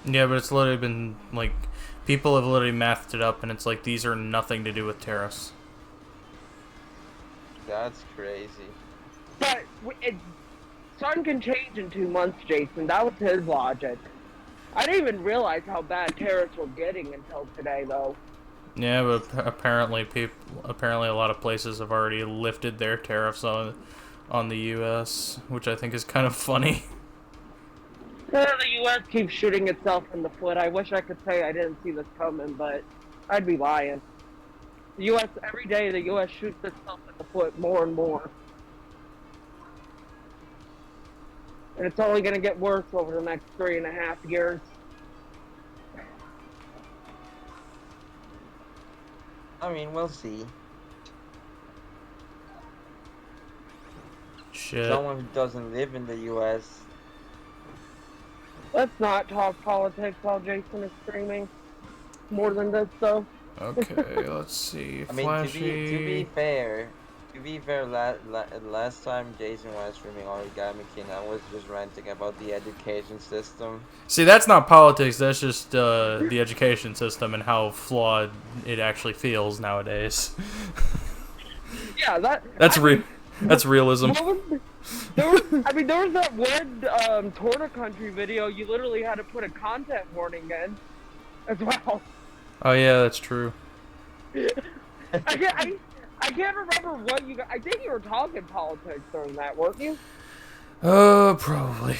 Speaker 1: Yeah, but it's literally been like people have literally mathed it up, and it's like these are nothing to do with tariffs.
Speaker 2: That's crazy.
Speaker 3: But sun can change in 2 months, Jason. That was his logic. I didn't even realize how bad tariffs were getting until today, though.
Speaker 1: Yeah, but apparently a lot of places have already lifted their tariffs on the U.S., which I think is kind of funny.
Speaker 3: The U.S. keeps shooting itself in the foot. I wish I could say I didn't see this coming, but I'd be lying. The U.S. every day, the U.S. shoots itself in the foot more and more, and it's only going to get worse over the next 3.5 years.
Speaker 2: I mean, we'll see.
Speaker 1: Shit.
Speaker 2: Someone who doesn't live in the U.S.
Speaker 3: Let's not talk politics while Jason is streaming. More than this, though.
Speaker 1: Okay, let's see.
Speaker 2: I mean,
Speaker 1: Flashy.
Speaker 2: to be fair, last time Jason was streaming Origami King, I was just ranting about the education system.
Speaker 1: See, that's not politics. That's just the education system and how flawed it actually feels nowadays.
Speaker 3: Yeah,
Speaker 1: That's realism.
Speaker 3: There was that one Torna Country video. You literally had to put a content warning in, as well.
Speaker 1: Oh yeah, that's true.
Speaker 3: I can't remember what you guys. I think you were talking politics during that, weren't you?
Speaker 1: Probably.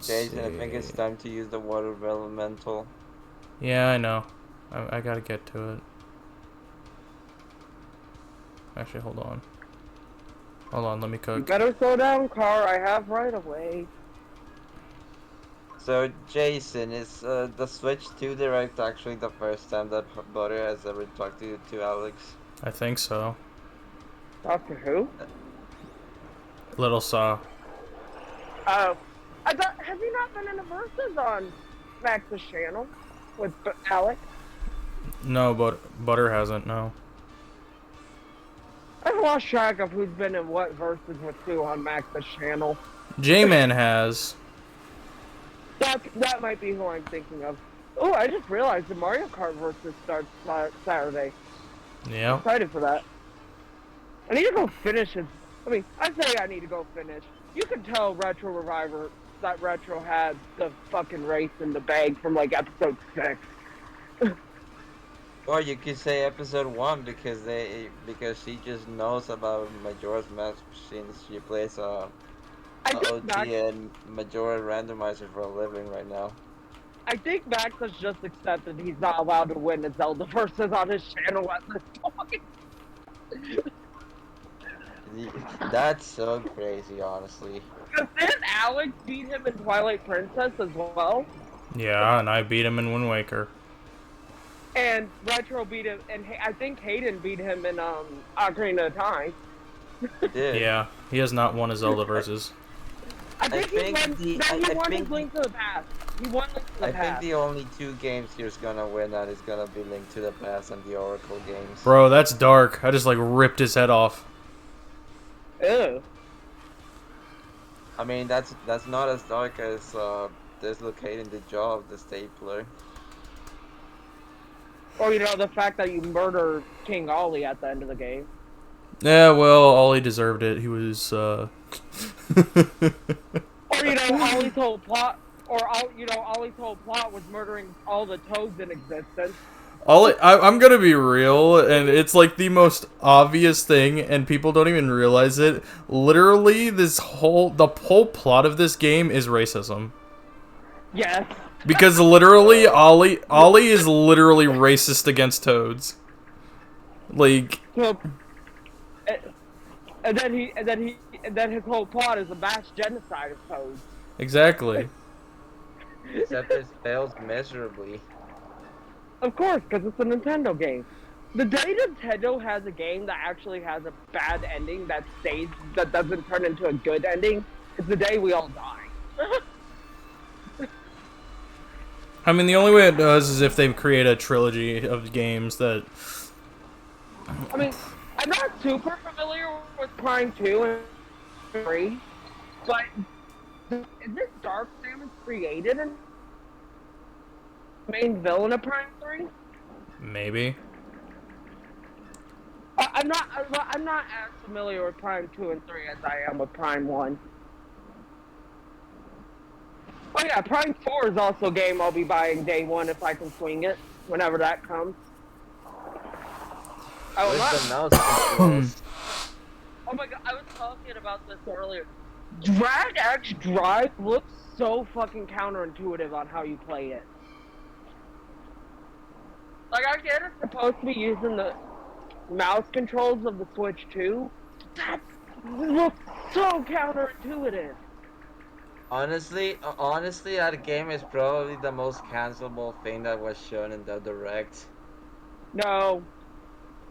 Speaker 2: Jason, I think it's time to use the water elemental.
Speaker 1: Yeah, I know. I gotta get to it. Actually, hold on. Hold on, let me cook.
Speaker 3: You better slow down, car. I have right away.
Speaker 2: So, Jason, is the Switch 2 Direct actually the first time that Butter has ever talked to Alex?
Speaker 1: I think so.
Speaker 3: Talk to who?
Speaker 1: Little Saw.
Speaker 3: Oh. I thought, has he not been in the verses on Max's channel with Alex?
Speaker 1: No, but Butter hasn't, no.
Speaker 3: I've lost track of who's been in what verses with who on Max's channel.
Speaker 1: J-Man has.
Speaker 3: That might be who I'm thinking of. Oh, I just realized the Mario Kart versus starts Saturday.
Speaker 1: Yeah.
Speaker 3: I'm excited for that. I need to go finish it. I say I need to go finish. You can tell Retro Reviver that Retro had the fucking race in the bag from like episode 6.
Speaker 2: Or you could say episode 1 because she just knows about Majora's Mask since she plays OG and Majora randomizer for a living right now.
Speaker 3: I think Max has just accepted he's not allowed to win the Zelda versus on his channel at this point.
Speaker 2: That's so crazy, honestly.
Speaker 3: Because didn't Alex beat him in Twilight Princess as well?
Speaker 1: Yeah, and I beat him in Wind Waker.
Speaker 3: And Retro beat him, and I think Hayden beat him in Ocarina of Time.
Speaker 2: He did.
Speaker 1: Yeah, he has not won a Zelda versus.
Speaker 3: I think he won his
Speaker 2: think
Speaker 3: Link to the Past. He won Link to the
Speaker 2: I think
Speaker 3: Past.
Speaker 2: the only 2 games he's gonna win that is gonna be Link to the Past and the Oracle games.
Speaker 1: Bro, that's dark. I just like ripped his head off.
Speaker 3: Ew.
Speaker 2: I mean, that's not as dark as dislocating the jaw of the stapler.
Speaker 3: Or, you know, the fact that you murder King Ollie at the end of the game.
Speaker 1: Yeah, well, Ollie deserved it. He was,
Speaker 3: Or, you know, Ollie's whole plot, Ollie's whole plot was murdering all the toads in existence.
Speaker 1: Ollie, I'm gonna be real, and it's like the most obvious thing, and people don't even realize it. Literally, the whole plot of this game is racism.
Speaker 3: Yes.
Speaker 1: Because literally, Ollie is literally racist against toads. Like,
Speaker 3: So, and then his whole plot is a mass genocide of toads.
Speaker 1: exactly.
Speaker 2: Except it fails miserably.
Speaker 3: Of course, because it's a Nintendo game. The day Nintendo has a game that actually has a bad ending that doesn't turn into a good ending is the day we all die.
Speaker 1: I mean, the only way it does is if they create a trilogy of games that...
Speaker 3: I mean, I'm not super familiar with Prime 2 and 3, but is this Dark Samus created in main villain of Prime 3?
Speaker 1: Maybe.
Speaker 3: I'm not as familiar with Prime 2 and 3 as I am with Prime 1. Oh yeah, Prime 4 is also a game I'll be buying day 1 if I can swing it, whenever that comes.
Speaker 2: With the mouse controls.
Speaker 3: Oh my god, I was talking about this earlier. Drag X Drive looks so fucking counterintuitive on how you play it. Like, I get it's supposed to be using the mouse controls of the Switch 2. That looks so counterintuitive.
Speaker 2: Honestly, that game is probably the most cancelable thing that was shown in the Direct.
Speaker 3: No.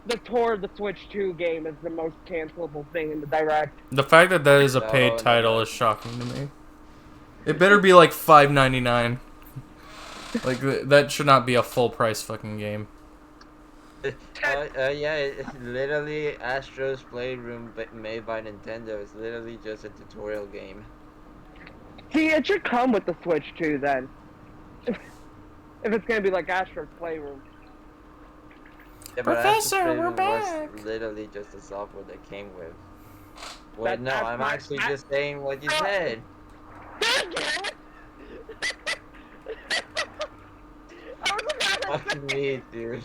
Speaker 3: The tour of the Switch 2 game is the most cancelable thing in the Direct.
Speaker 1: The fact that that is a paid title is shocking to me. It better be like $5.99. Like, that should not be a full price fucking game.
Speaker 2: Yeah, literally Astro's Playroom made by Nintendo is literally just a tutorial game.
Speaker 3: See, it should come with the Switch 2 then. If it's gonna be like Astro's Playroom.
Speaker 2: Yeah, but
Speaker 1: Professor,
Speaker 2: Astro's
Speaker 1: we're
Speaker 2: Playroom
Speaker 1: back!
Speaker 2: was literally just the software that came with. Wait,
Speaker 3: That-
Speaker 2: no,
Speaker 3: that's
Speaker 2: I'm
Speaker 3: my-
Speaker 2: actually just saying what you said.
Speaker 3: I was about to
Speaker 2: Fuck me, dude.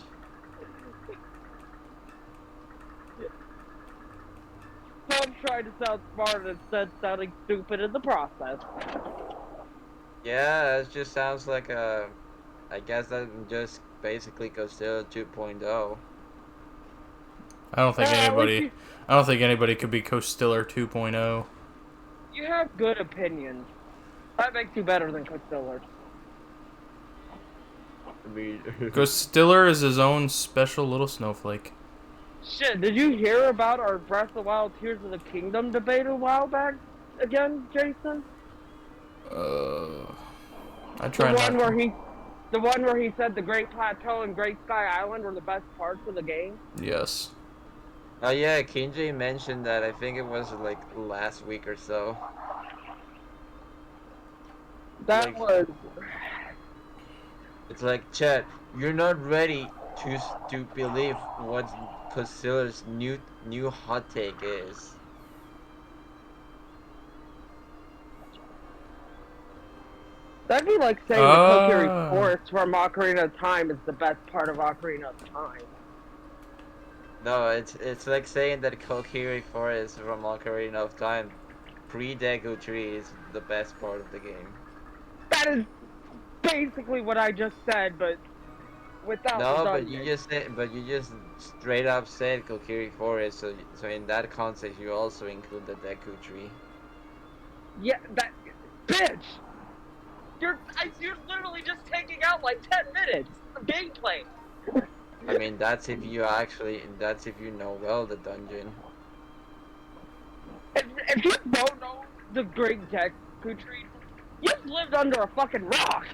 Speaker 3: I'm trying to sound smart instead sounding stupid in the process.
Speaker 2: Yeah, it just sounds like a... I guess that just basically Godzilla 2.0.
Speaker 1: I don't think
Speaker 3: at
Speaker 1: anybody...
Speaker 3: least
Speaker 1: I don't think anybody could be Coach Stiller 2.0.
Speaker 3: you have good opinions. That makes you better than Coach Dillard.
Speaker 2: I mean,
Speaker 1: Coach Stiller is his own special little snowflake.
Speaker 3: Shit, did you hear about our Breath of the Wild Tears of the Kingdom debate a while back again, Jason?
Speaker 1: I try not.
Speaker 3: The one where he said the Great Plateau and Great Sky Island were the best parts of the game?
Speaker 1: Yes.
Speaker 2: Oh yeah, Kinji mentioned that. I think it was like last week or so.
Speaker 3: That
Speaker 2: Like-
Speaker 3: was...
Speaker 2: It's like, Chet, you're not ready to believe what Godzilla's new hot take is.
Speaker 3: That'd be like saying the Kokiri Forest from Ocarina of Time is the best part of Ocarina of Time.
Speaker 2: No, it's like saying that Kokiri Forest from Ocarina of Time pre-Deku Tree is the best part of the game.
Speaker 3: That is... basically what I just said, but without
Speaker 2: No,
Speaker 3: redundant.
Speaker 2: but you just straight up said Kokiri Forest, so in that context you also include the Deku Tree.
Speaker 3: Yeah, that bitch. You're literally just taking out like 10 minutes of gameplay.
Speaker 2: I mean, that's if you know well the dungeon.
Speaker 3: If you don't know the Great Deku Tree, you've lived under a fucking rock.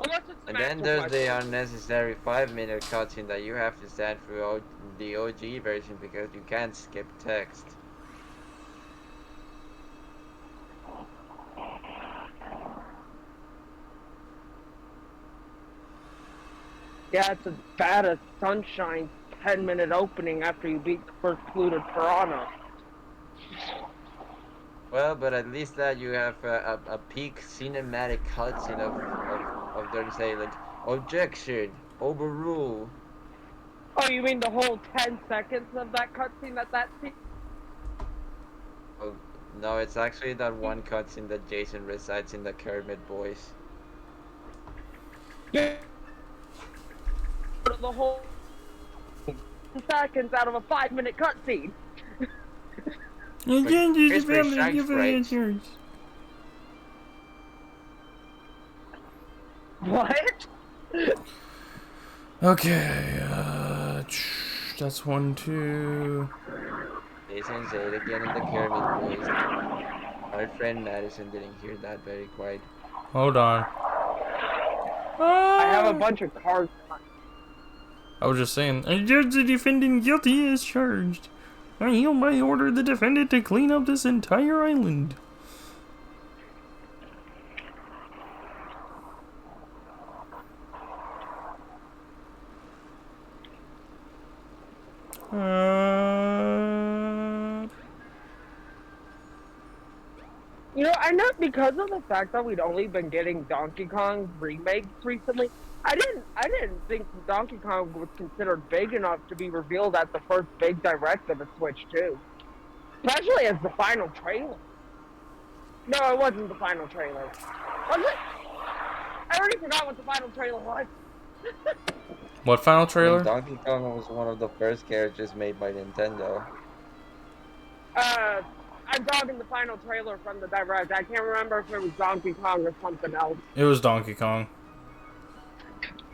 Speaker 3: Unless it's
Speaker 2: And then
Speaker 3: Master
Speaker 2: there's the
Speaker 3: Question.
Speaker 2: unnecessary 5-minute cutscene that you have to stand through the OG version because you can't skip text.
Speaker 3: Yeah, it's as bad as Sunshine's 10-minute opening after you beat the first polluted piranha.
Speaker 2: Well, but at least that you have a peak cinematic cutscene of them say like objection, overrule.
Speaker 3: Oh, you mean the whole 10 seconds of that cutscene that scene?
Speaker 2: Oh, no, it's actually that one cutscene that Jason recites in the Kermit voice.
Speaker 3: Yeah, the whole 10 seconds out of a 5-minute cutscene.
Speaker 1: You
Speaker 2: Like,
Speaker 1: can't use the
Speaker 2: Crispy
Speaker 1: family to
Speaker 2: Shanks
Speaker 1: give me insurance.
Speaker 3: What?
Speaker 1: Okay, that's 1, 2.
Speaker 2: Jason say it again in the Kermit voice. Our friend Madison didn't hear that very quite.
Speaker 1: Hold on.
Speaker 3: I have a
Speaker 1: Ah!
Speaker 3: bunch of cards.
Speaker 1: I was just saying, I judge the defendant guilty as charged. I hereby order the defendant to clean up this entire island.
Speaker 3: You know, I know because of the fact that we'd only been getting Donkey Kong remakes recently. I didn't think Donkey Kong was considered big enough to be revealed at the first big direct of the Switch 2. Especially as the final trailer. No, it wasn't the final trailer. Was it? I already forgot what the final trailer was.
Speaker 1: What final
Speaker 2: I mean,
Speaker 1: trailer?
Speaker 2: Donkey Kong was one of the first characters made by Nintendo.
Speaker 3: Uh, I'm talking the final trailer from the direct. I can't remember if it was Donkey Kong or something else.
Speaker 1: It was Donkey Kong.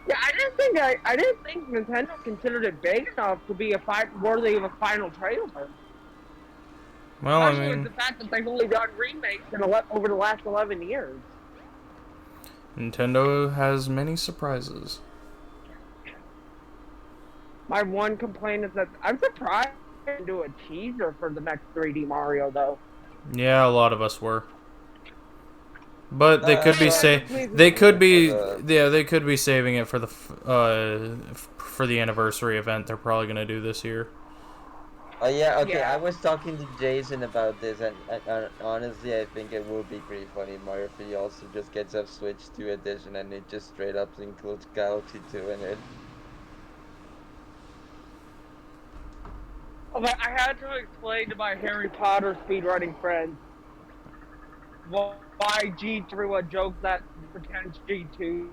Speaker 3: Yeah, I didn't think Nintendo considered it big enough to be worthy of a final trailer.
Speaker 1: Well, I
Speaker 3: Especially with
Speaker 1: mean,
Speaker 3: the fact that they've only done remakes over the last 11 years.
Speaker 1: Nintendo has many surprises.
Speaker 3: My one complaint is that I'm surprised they didn't do a teaser for the next 3D Mario, though.
Speaker 1: Yeah, a lot of us were. But they could be
Speaker 2: The
Speaker 1: they could be saving it for the for the anniversary event they're probably gonna do this year.
Speaker 2: Oh yeah, okay.
Speaker 3: Yeah.
Speaker 2: I was talking to Jason about this, and honestly, I think it would be pretty funny. Mario 3 also just gets a Switch 2 edition, and it just straight up includes Galaxy 2 in it.
Speaker 3: But I had to explain to my Harry Potter speedrunning friends why G threw a joke that pretends G2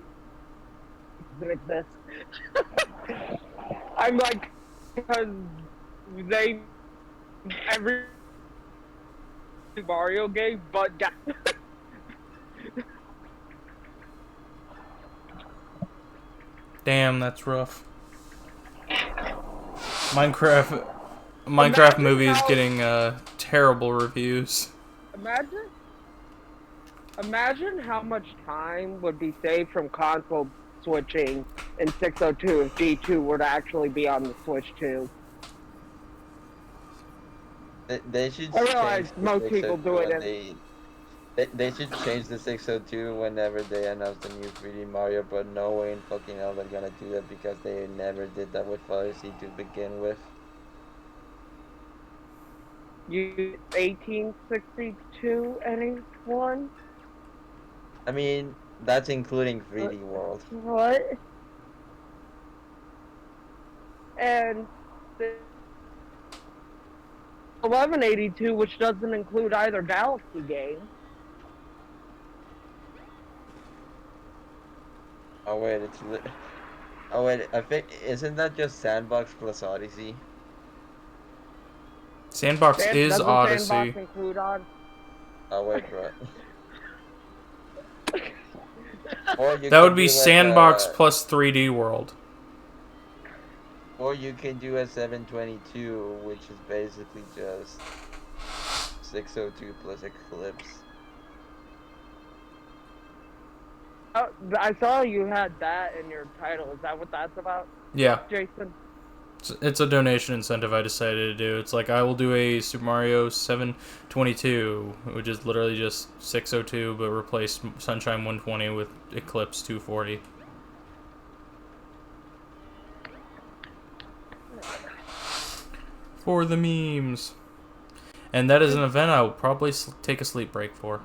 Speaker 3: doesn't exist. I'm like, because they every Mario game, but
Speaker 1: Damn, that's rough. Minecraft
Speaker 3: Imagine
Speaker 1: movie is
Speaker 3: how-
Speaker 1: getting terrible reviews.
Speaker 3: Imagine how much time would be saved from console switching in 602 if G2 were to actually be on the Switch 2.
Speaker 2: They should
Speaker 3: I
Speaker 2: change
Speaker 3: realize
Speaker 2: the
Speaker 3: most people
Speaker 2: 602
Speaker 3: do it
Speaker 2: when
Speaker 3: in
Speaker 2: they should change the 602 whenever they announce the new 3D Mario, but no way in fucking hell they're gonna do that because they never did that with Odyssey to begin with.
Speaker 3: 1862 anyone?
Speaker 2: I mean, that's including 3D World.
Speaker 3: What? And the 1182, which doesn't include either Galaxy game.
Speaker 2: Oh wait, oh wait, I think isn't that just Sandbox plus Odyssey?
Speaker 1: Sandbox is
Speaker 3: Doesn't
Speaker 1: Odyssey.
Speaker 3: Sandbox include Odd?
Speaker 2: Oh wait, bro. Or you
Speaker 1: That would
Speaker 2: can
Speaker 1: be
Speaker 2: do like
Speaker 1: Sandbox
Speaker 2: a,
Speaker 1: plus 3D World.
Speaker 2: or you can do a 722, which is basically just 602 plus Eclipse.
Speaker 3: Oh, I saw you had that in your title. Is that what that's about,
Speaker 1: Yeah.
Speaker 3: Jason?
Speaker 1: It's a donation incentive I decided to do. It's like I will do a Super Mario 722, which is literally just 602, but replace Sunshine 120 with Eclipse 240. For the memes. And that is an event I will probably take a sleep break for.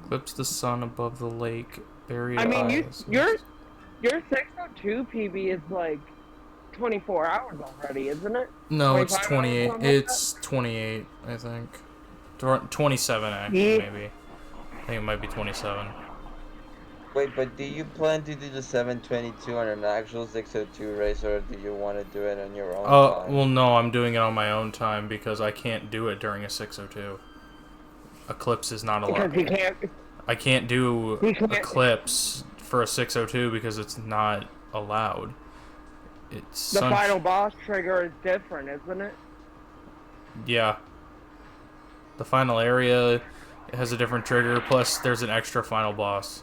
Speaker 1: Eclipse the sun above the lake. Buried
Speaker 3: I mean,
Speaker 1: eyes.
Speaker 3: your 602 PB is like 24 hours already, isn't it?
Speaker 1: No, it's
Speaker 3: 25 hours,
Speaker 1: 28.
Speaker 3: something like that?
Speaker 1: It's 28, I think. 27, actually,
Speaker 3: Yeah.
Speaker 1: maybe. I think it might be 27.
Speaker 2: Wait, but do you plan to do the 722 on an actual 602 race, or do you want to do it on your own time?
Speaker 1: Well, no, I'm doing it on my own time because I can't do it during a 602. Eclipse is not
Speaker 3: Because
Speaker 1: allowed.
Speaker 3: he can't.
Speaker 1: I can't do
Speaker 3: He can't.
Speaker 1: Eclipse for a 602 because it's not allowed. It's
Speaker 3: The final boss trigger is different, isn't it?
Speaker 1: Yeah. The final area has a different trigger, plus there's an extra final boss.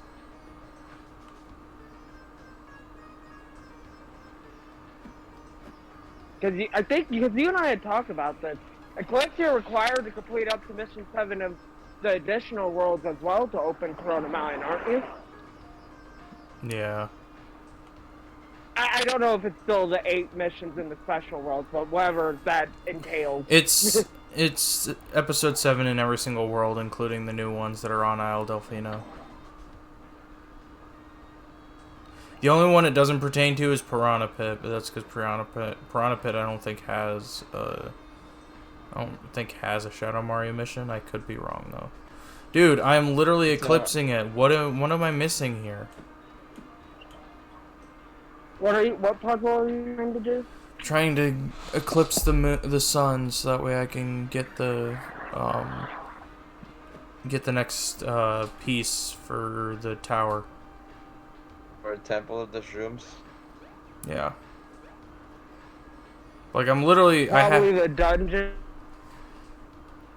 Speaker 3: I think because you and I had talked about this. Eclipse, you're required to complete up to Mission 7 of the additional worlds as well to open Corona Mountain, aren't you?
Speaker 1: Yeah.
Speaker 3: I don't know if it's still the 8 missions in the special worlds, but whatever that entails.
Speaker 1: It's episode 7 in every single world, including the new ones that are on Isle Delfino. The only one it doesn't pertain to is Piranha Pit, but that's because Piranha Pit I don't think has a Shadow Mario mission. I could be wrong though. Dude, I am literally eclipsing it. What am I missing here?
Speaker 3: What puzzle are you trying to do?
Speaker 1: Trying to eclipse the sun so that way I can get the next piece for the tower.
Speaker 2: For a Temple of the Shrooms?
Speaker 1: Yeah. Like I'm literally
Speaker 3: Probably the dungeon.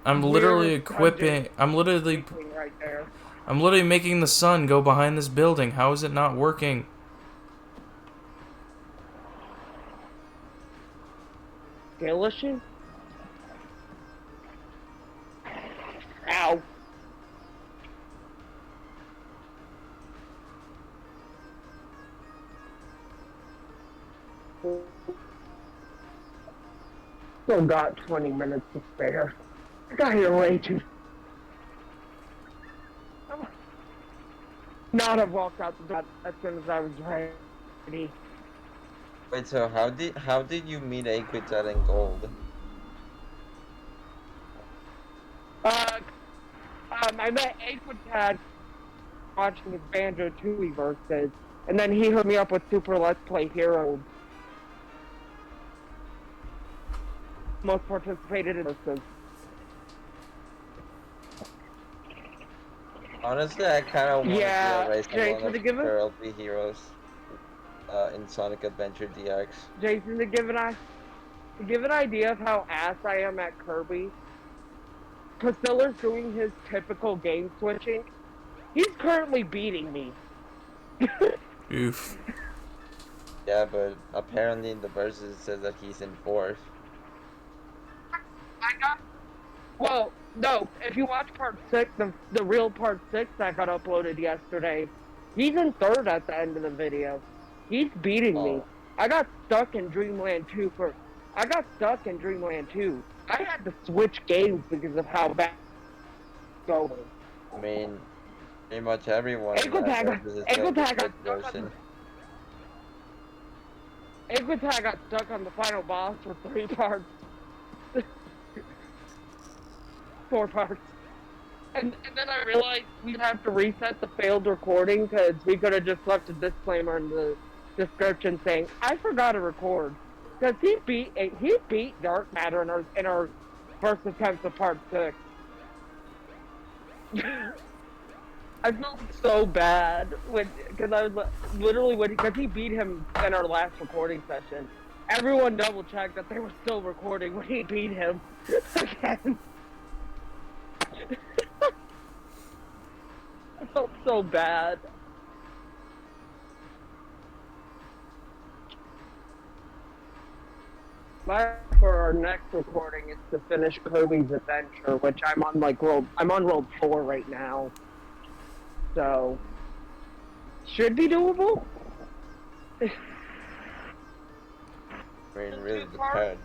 Speaker 1: I'm literally
Speaker 3: Weird
Speaker 1: equipping
Speaker 3: dungeon
Speaker 1: I'm literally
Speaker 3: right there.
Speaker 1: I'm literally making the sun go behind this building. How is it not working?
Speaker 3: Skill issue? Ow. Still got 20 minutes to spare. I got here way too. Not have walked out the door as soon as I was ready.
Speaker 2: Wait, so how did you meet Aquitat and Gold?
Speaker 3: I met Aquitad watching his Banjo Tooie verses, and then he hooked me up with Super Let's Play Heroes. Most participated in verses.
Speaker 2: Honestly, I kind of want to do a race
Speaker 3: Jason,
Speaker 2: on one
Speaker 3: to
Speaker 2: of
Speaker 3: give it?
Speaker 2: Pearl Heroes in Sonic Adventure DX.
Speaker 3: Jason, to give an idea of how ass I am at Kirby, Priscilla's doing his typical game switching. He's currently beating me.
Speaker 1: Oof.
Speaker 2: Yeah, but apparently in the verses it says that he's in 4th.
Speaker 3: Well, no, if you watch part 6, the real part 6 that got uploaded yesterday, he's in 3rd at the end of the video. He's beating me. I got stuck in Dreamland 2 I had to switch games because of how bad it's going.
Speaker 2: I mean, pretty much everyone in
Speaker 3: Aquitag
Speaker 2: that version.
Speaker 3: got stuck on the final boss for 3 parts. 4 parts. And then I realized we'd have to reset the failed recording because we could have just left a disclaimer in the description saying I forgot to record because he beat Dark Matter in our first attempt of part 6. I felt so bad because I was literally because he beat him in our last recording session. Everyone double checked that they were still recording when he beat him again. I felt so bad. For our next recording is to finish Kirby's Adventure, which I'm on world 4 right now. So should be doable.
Speaker 2: I mean, it really depends.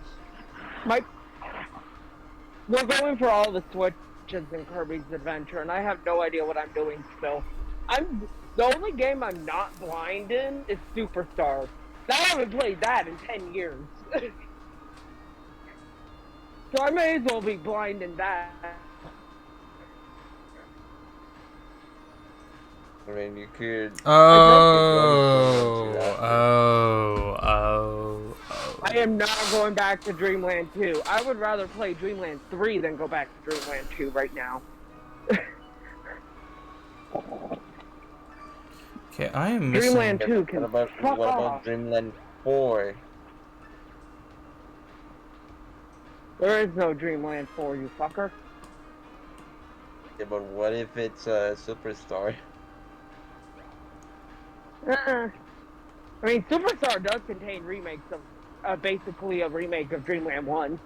Speaker 3: We're going for all the switches in Kirby's Adventure, and I have no idea what I'm doing still. The only game I'm not blind in is Superstar. I haven't played that in 10 years. So I may as well be blind in that.
Speaker 2: I mean, you could.
Speaker 1: Oh.
Speaker 3: I am not going back to Dreamland 2. I would rather play Dreamland 3 than go back to Dreamland 2 right now.
Speaker 1: Okay, I am missing.
Speaker 3: Dreamland 2 can
Speaker 2: What about Dreamland 4?
Speaker 3: There is no Dreamland 4, you fucker.
Speaker 2: Yeah, but what if it's a Superstar?
Speaker 3: I mean, Superstar does contain remakes of, basically a remake of Dreamland 1.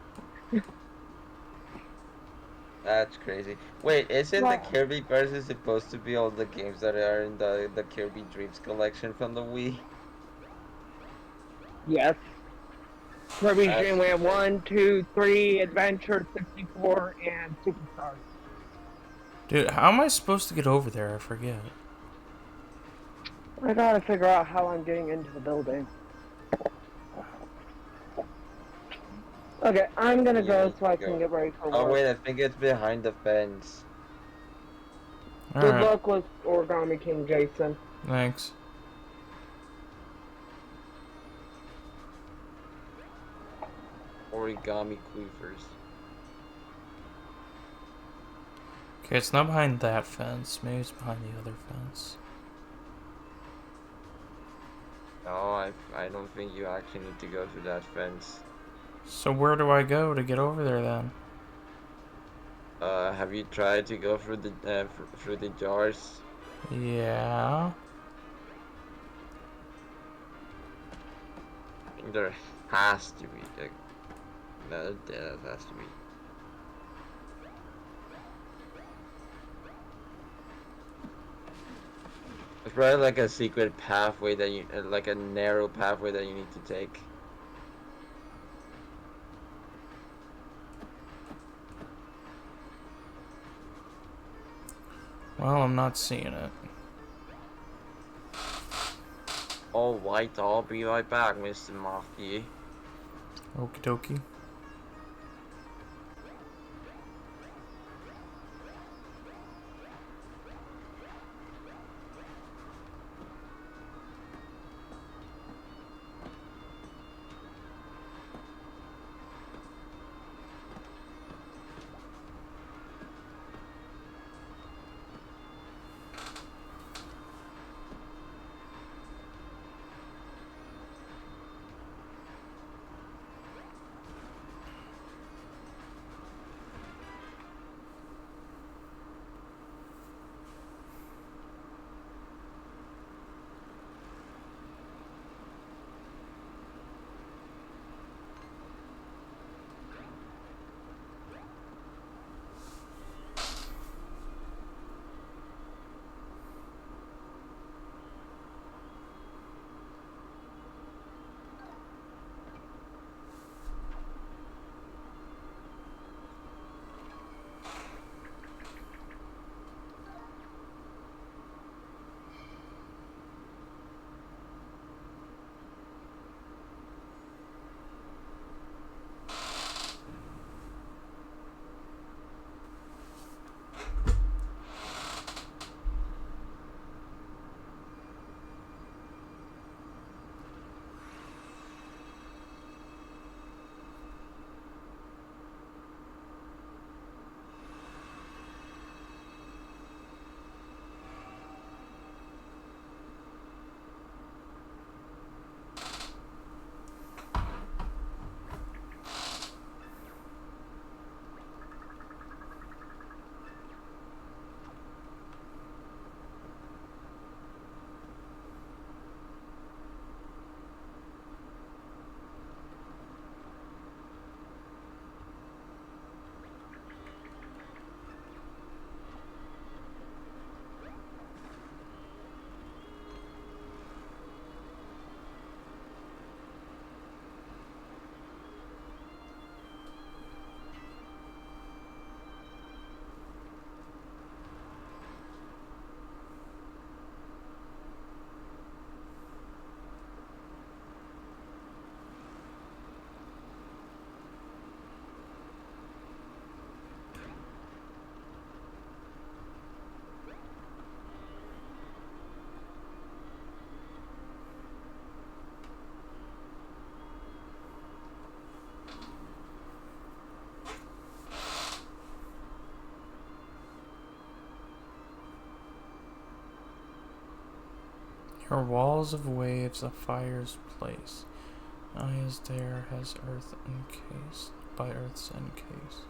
Speaker 2: That's crazy. Wait, isn't the Kirby version supposed to be all the games that are in the Kirby Dreams collection from the Wii?
Speaker 3: Yes. Kirby's Dreamland 1, 2, 3, Adventure, 64, and Superstars.
Speaker 1: Dude, how am I supposed to get over there? I forget.
Speaker 3: I gotta figure out how I'm getting into the building. Okay, I'm gonna go so I can get ready for work.
Speaker 2: Oh wait, I think it's behind the fence.
Speaker 3: Good luck with Origami King, Jason.
Speaker 1: Thanks.
Speaker 2: Origami Queefers.
Speaker 1: Okay, it's not behind that fence. Maybe it's behind the other fence.
Speaker 2: No, I don't think you actually need to go through that fence.
Speaker 1: So where do I go to get over there then?
Speaker 2: Have you tried to go through the jars?
Speaker 1: Yeah.
Speaker 2: There has to be. There has to be. It's probably like a secret pathway that you, like a narrow pathway that you need to take.
Speaker 1: Well, I'm not seeing it.
Speaker 2: All right, I'll be right back, Mr. Matthew.
Speaker 1: Okie dokie. Are walls of waves a fire's place? I as there has earth encased by earth's encase.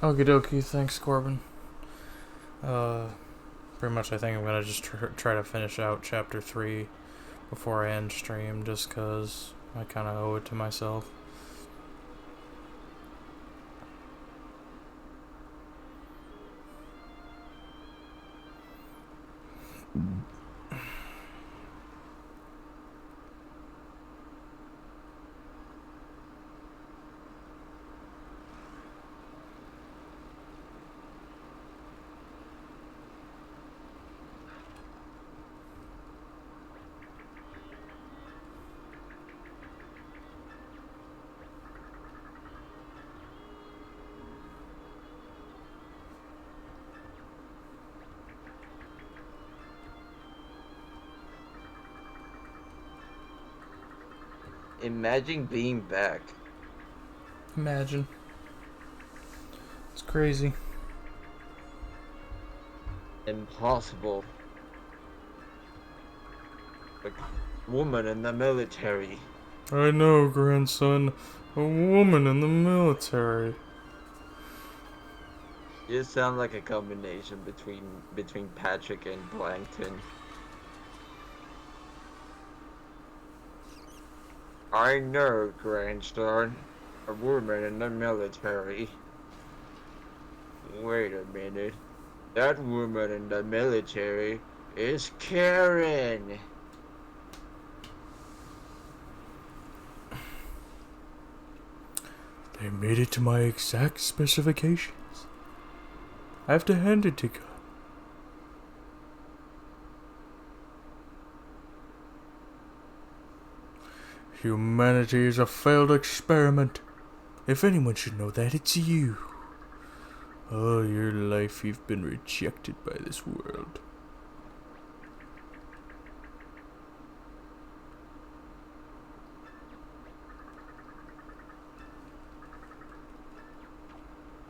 Speaker 1: Okie dokie, thanks Corbin. Pretty much I think I'm gonna just try to finish out chapter 3 before I end stream, just cause I kinda owe it to myself.
Speaker 2: Imagine being back.
Speaker 1: Imagine. It's crazy.
Speaker 2: Impossible. A woman in the military.
Speaker 1: I know, grandson. A woman in the military.
Speaker 2: You sound like a combination between Patrick and Plankton. I know, grandson. A woman in the military. Wait a minute. That woman in the military is Karen.
Speaker 1: They made it to my exact specifications. I have to hand it to God. Humanity is a failed experiment. If anyone should know that, it's you. All your life you've been rejected by this world.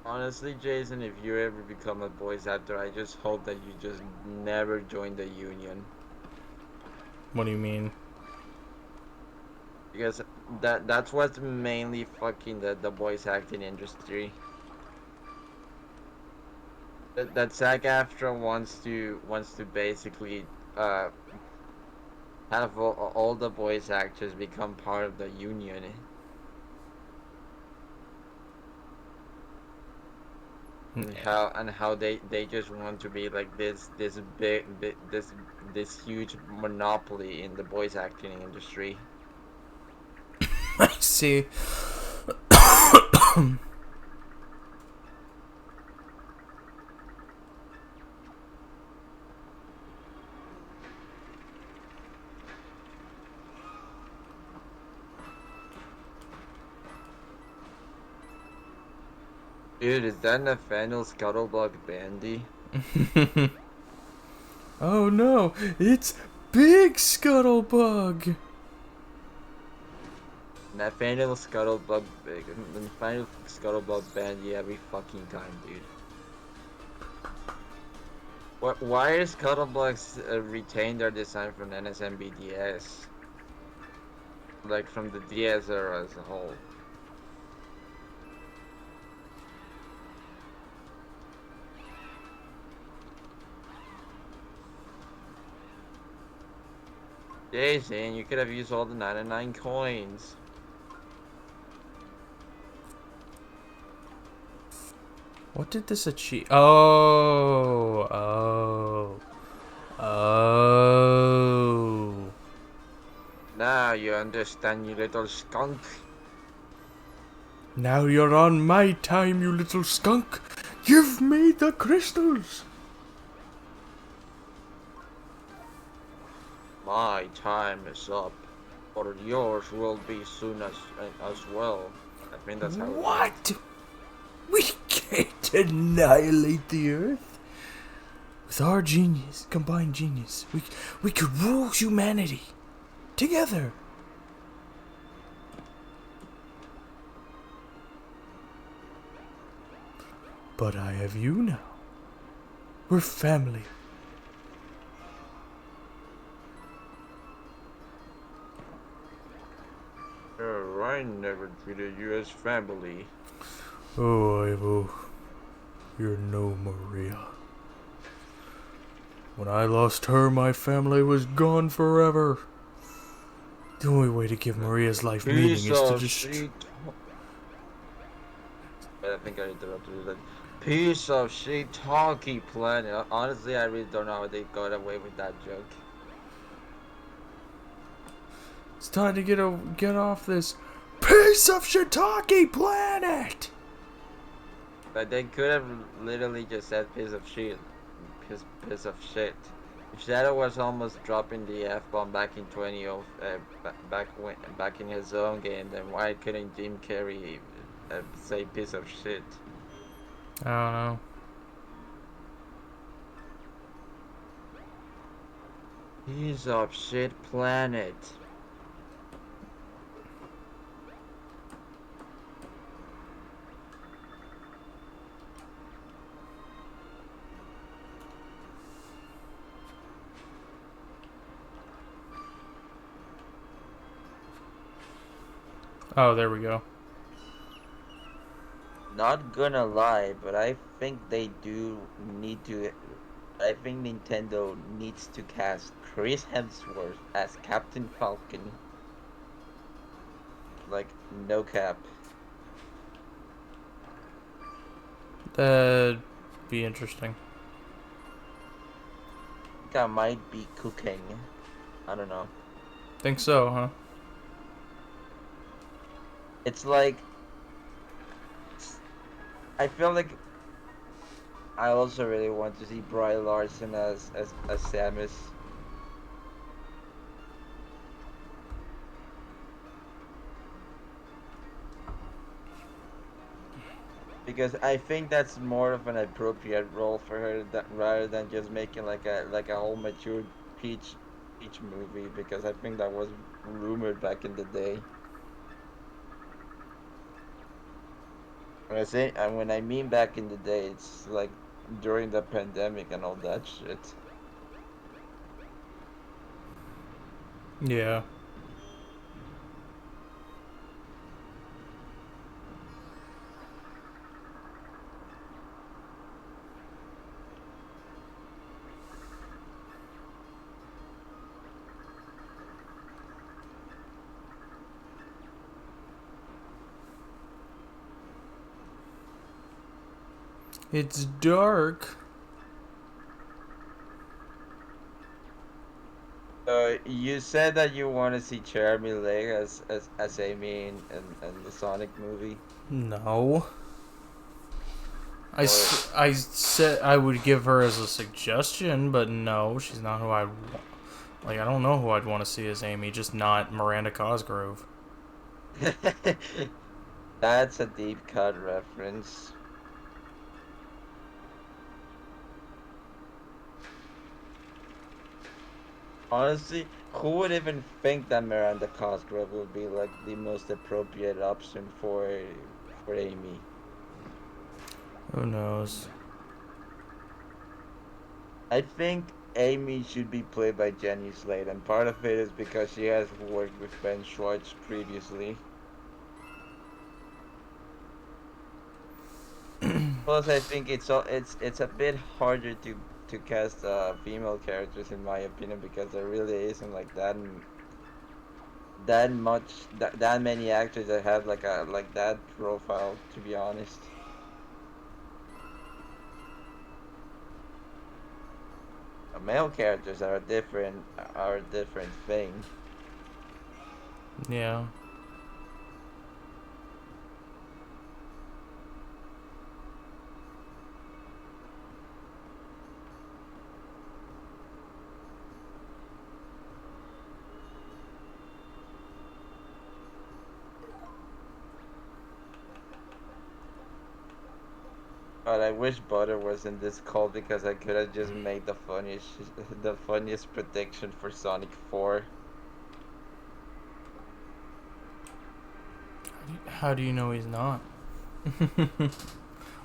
Speaker 2: Honestly, Jason, if you ever become a voice actor, I just hope that you just never join the union.
Speaker 1: What do you mean?
Speaker 2: Because that's what's mainly fucking the voice acting industry. That SAG-AFTRA wants to basically have all the voice actors become part of the union. And how they just want to be like this big this huge monopoly in the voice acting industry.
Speaker 1: I see.
Speaker 2: Dude, is that Nathaniel Scuttlebug Bandy?
Speaker 1: Oh no, it's Big Scuttlebug!
Speaker 2: Nathaniel Scuttlebug Bandy every fucking time, dude. Why is Scuttlebugs retain their design from NSMBDS? Like from the DS era as a whole. Jason, you could have used all the 99 coins.
Speaker 1: What did this achieve? Oh.
Speaker 2: Now you understand, you little skunk.
Speaker 1: Now you're on my time, you little skunk. Give me the crystals.
Speaker 2: My time is up, or yours will be soon as well. I think that's how it
Speaker 1: What? We can't annihilate the Earth. With our genius, combined genius, we could rule humanity together. But I have you now. We're family.
Speaker 2: I never treated you as family.
Speaker 1: Oh, Ivo. You're no Maria. When I lost her, my family was gone forever. The only way to give Maria's life meaning is to destroy.
Speaker 2: I think I interrupted you. That piece of shit talkie planet. Honestly, I really don't know how they got away with that joke.
Speaker 1: It's time to get off this piece of shiitake planet.
Speaker 2: But they could have literally just said piece of shit. Piece of shit. If Shadow was almost dropping the F-bomb back in 20, back in his own game, then why couldn't Jim Carrey say piece of shit?
Speaker 1: I don't know.
Speaker 2: Piece of shit planet.
Speaker 1: Oh, there we go.
Speaker 2: Not gonna lie, but I think they do need to. I think Nintendo needs to cast Chris Hemsworth as Captain Falcon. Like, no cap.
Speaker 1: That'd be interesting.
Speaker 2: I think I might be cooking. I don't know.
Speaker 1: Think so, huh?
Speaker 2: It's like I feel like I also really want to see Bry Larson as Samus. Because I think that's more of an appropriate role for her that rather than just making like a whole mature Peach movie, because I think that was rumored back in the day. When I mean back in the day, it's like during the pandemic and all that shit.
Speaker 1: Yeah. It's dark.
Speaker 2: You said that you want to see Jeremy Lake as Amy in the Sonic movie,
Speaker 1: No.
Speaker 2: or
Speaker 1: I said I would give her as a suggestion, but no, she's not who I like. I don't know who I'd want to see as Amy, just not Miranda Cosgrove.
Speaker 2: that's a deep cut reference. Honestly, who would even think that Miranda Cosgrove would be like the most appropriate option for Amy?
Speaker 1: Who knows?
Speaker 2: I think Amy should be played by Jenny Slate, and part of it is because she has worked with Ben Schwartz previously. Plus, I think it's a bit harder to cast female characters in my opinion, because there really isn't like that many actors that have like that profile, to be honest. Male characters are a different thing.
Speaker 1: Yeah.
Speaker 2: But I wish Butter was in this call, because I could have just made the funniest prediction for Sonic 4.
Speaker 1: How do you know he's not?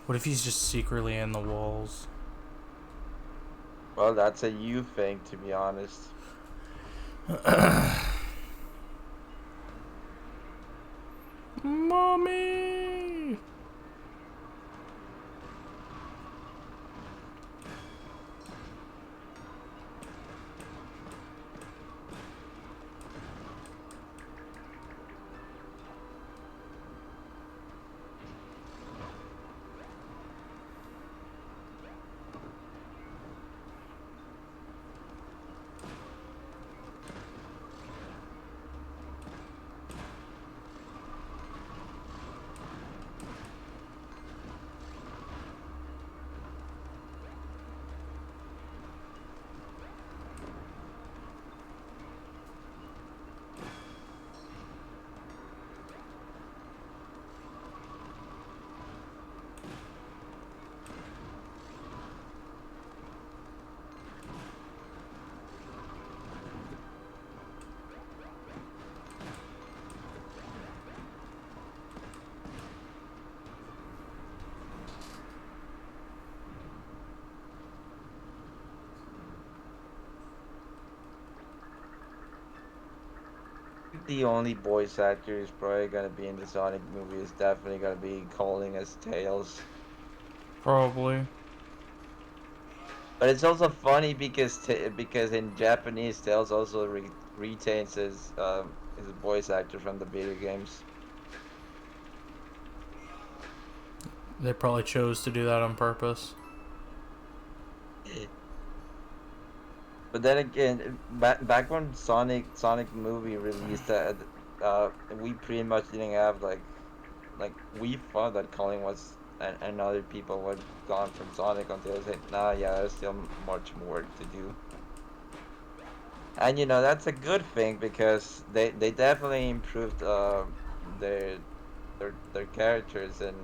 Speaker 1: What if he's just secretly in the walls?
Speaker 2: Well, that's a you thing, to be honest.
Speaker 1: Mommy!
Speaker 2: The only voice actor who's probably gonna be in the Sonic movie is definitely gonna be calling as Tails.
Speaker 1: Probably.
Speaker 2: But it's also funny because in Japanese, Tails also retains his voice actor from the video games.
Speaker 1: They probably chose to do that on purpose.
Speaker 2: But then again, back when Sonic movie released, we pretty much didn't have like we thought that Colin was and other people were gone from Sonic until they said, nah, yeah, there's still much more to do. And that's a good thing because they definitely improved their their characters and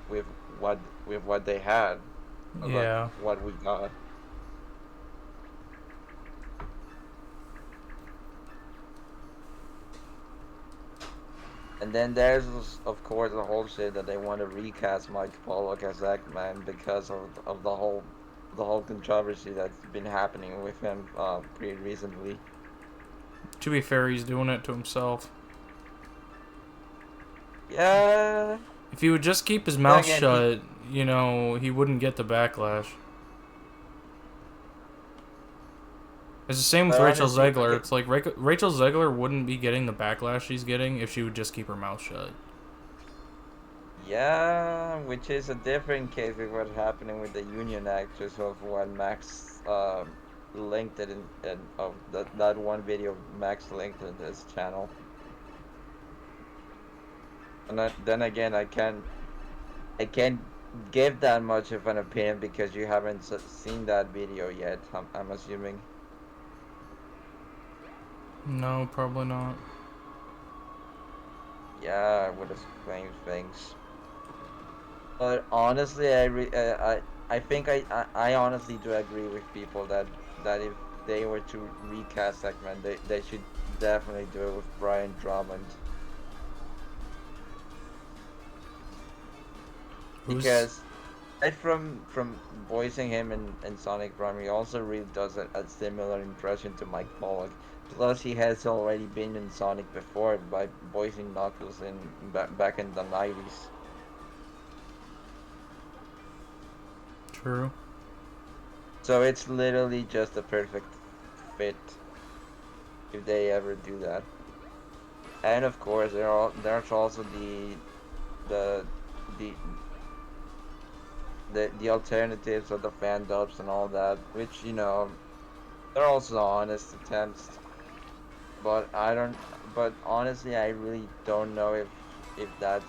Speaker 2: with what they had, like
Speaker 1: Yeah.
Speaker 2: what we got. And then there's, of course, the whole shit that they want to recast Mike Pollock as Eggman because of the whole controversy that's been happening with him pretty recently.
Speaker 1: To be fair, he's doing it to himself.
Speaker 2: Yeah.
Speaker 1: If he would just keep his
Speaker 2: Then
Speaker 1: mouth
Speaker 2: again,
Speaker 1: shut, he wouldn't get the backlash. It's the same with
Speaker 2: but
Speaker 1: Rachel
Speaker 2: honestly,
Speaker 1: Zegler. It's like Rachel Zegler wouldn't be getting the backlash she's getting if she would just keep her mouth shut.
Speaker 2: yeah, which is a different case with what's happening with the union actress of what Max linked it in of that one video Max linked in his channel. And then again, I can't give that much of an opinion because you haven't seen that video yet. I'm assuming.
Speaker 1: No, probably not.
Speaker 2: Yeah, I would explain things. But honestly, I think I honestly do agree with people that if they were to recast Eggman, they should definitely do it with Brian Drummond.
Speaker 1: Who's
Speaker 2: Because from voicing him in Sonic Prime, he also really does a similar impression to Mike Pollock. Plus, he has already been in Sonic before by voicing Knuckles back in the 90s.
Speaker 1: true?
Speaker 2: So it's literally just a perfect fit if they ever do that. And of course, there's also the the the alternatives of the fan dubs and all that, which they're also honest attempts. But I don't. But honestly, I really don't know if that's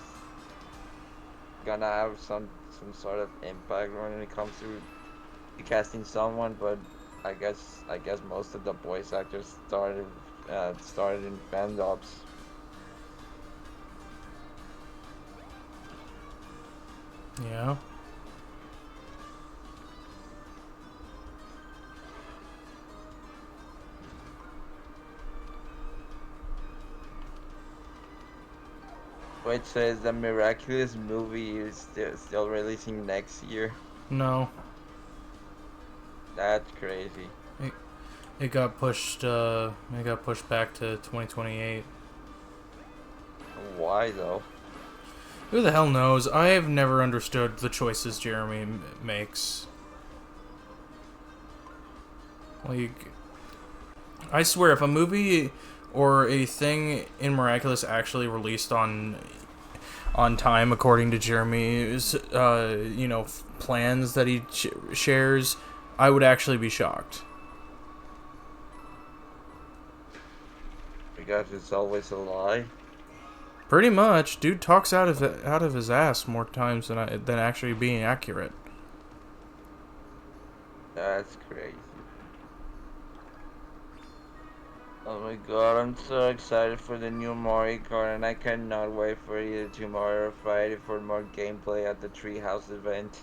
Speaker 2: gonna have some sort of impact when it comes to casting someone. But I guess most of the voice actors started in fan dubs.
Speaker 1: Yeah.
Speaker 2: Which says the miraculous movie is still releasing next year.
Speaker 1: No.
Speaker 2: That's crazy.
Speaker 1: It, it got pushed. It got pushed back to 2028.
Speaker 2: Why though?
Speaker 1: Who the hell knows? I have never understood the choices Jeremy makes. Like, I swear, if a movie or a thing in Miraculous actually released on time according to Jeremy's plans that he shares, I would actually be shocked.
Speaker 2: Because it's always a lie.
Speaker 1: Pretty much, dude talks out of his ass more times than actually being accurate.
Speaker 2: That's crazy. Oh my god, I'm so excited for the new Mario Kart and I cannot wait for either tomorrow or Friday for more gameplay at the Treehouse event.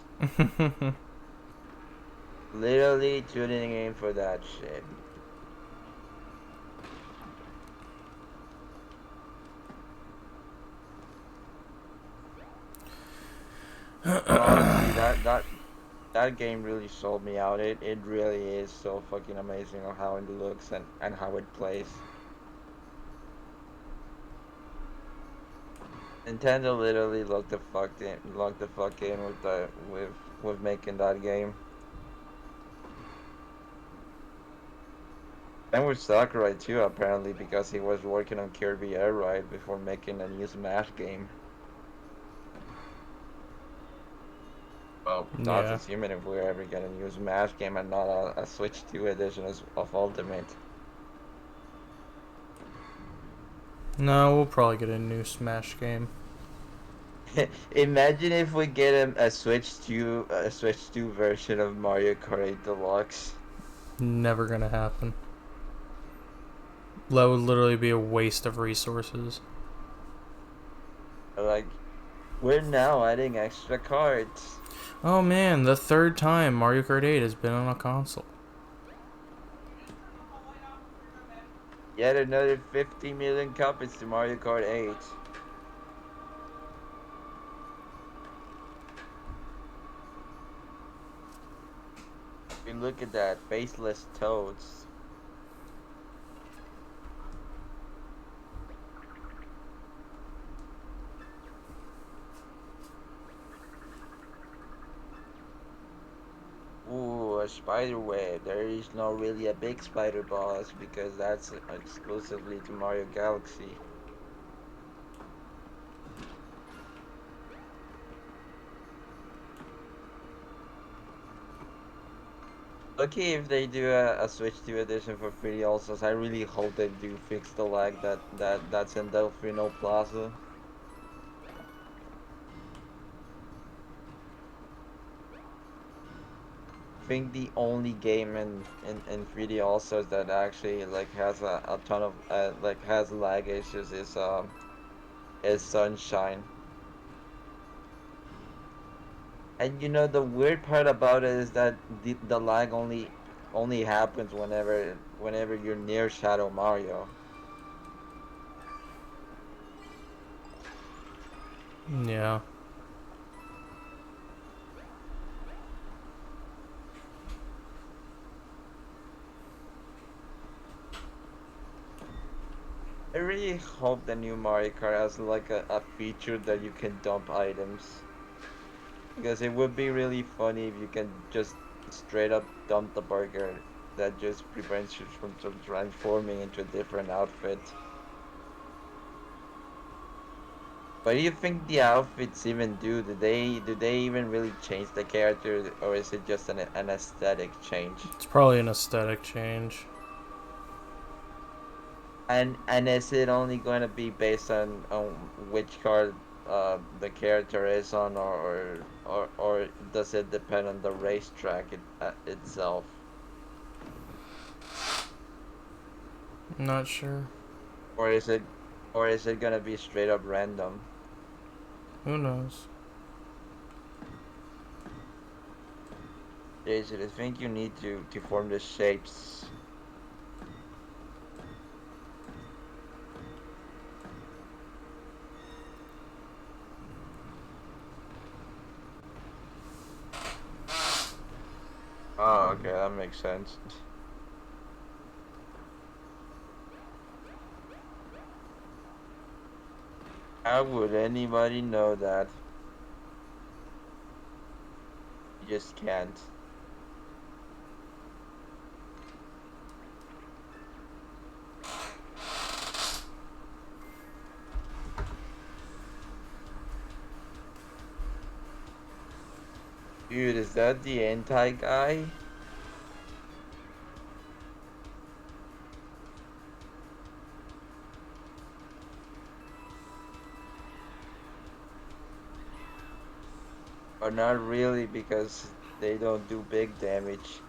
Speaker 2: Literally tuning in for that shit. Honestly, that game really sold me out. It really is so fucking amazing on how it looks and how it plays. Nintendo literally locked the fuck in with with making that game. And with Sakurai too, apparently, because he was working on Kirby Air Ride before making a new Smash game. Well, that's
Speaker 1: Yeah.
Speaker 2: assuming if we're ever gonna use Smash game and not a Switch 2 edition of Ultimate.
Speaker 1: No, we'll probably get a new Smash game.
Speaker 2: Imagine if we get a Switch 2 version of Mario Kart 8 Deluxe.
Speaker 1: Never gonna happen. That would literally be a waste of resources.
Speaker 2: Like, we're now adding extra cards.
Speaker 1: Oh man, the third time Mario Kart 8 has been on a console.
Speaker 2: Yet another 50 million copies to Mario Kart 8. We look at that, faceless toads. Ooh, a spider web. There is not really a big spider boss because that's exclusively to Mario Galaxy. Lucky if they do a Switch 2 edition for 3D also. I really hope they do fix the lag that's in Delfino Plaza. I think the only game in 3D also that actually like has a ton of like has lag issues is Sunshine. And you know the weird part about it is that the lag only happens whenever you're near Shadow Mario.
Speaker 1: Yeah.
Speaker 2: I really hope the new Mario Kart has like a feature that you can dump items. Because it would be really funny if you can just straight up dump the burger that just prevents you from transforming into a different outfit. What do you think the outfits even do? Do they even really change the character, or is it just an aesthetic change?
Speaker 1: It's probably an aesthetic change.
Speaker 2: And is it only going to be based on which card the character is on, or does it depend on the racetrack itself?
Speaker 1: Not sure.
Speaker 2: Or is it or is it gonna be straight up random?
Speaker 1: Who knows?
Speaker 2: Jason, I think you need to form the shapes. Oh, okay, that makes sense. How would anybody know that? You just can't. Dude, is that the anti guy? Or not really, because they don't do big damage.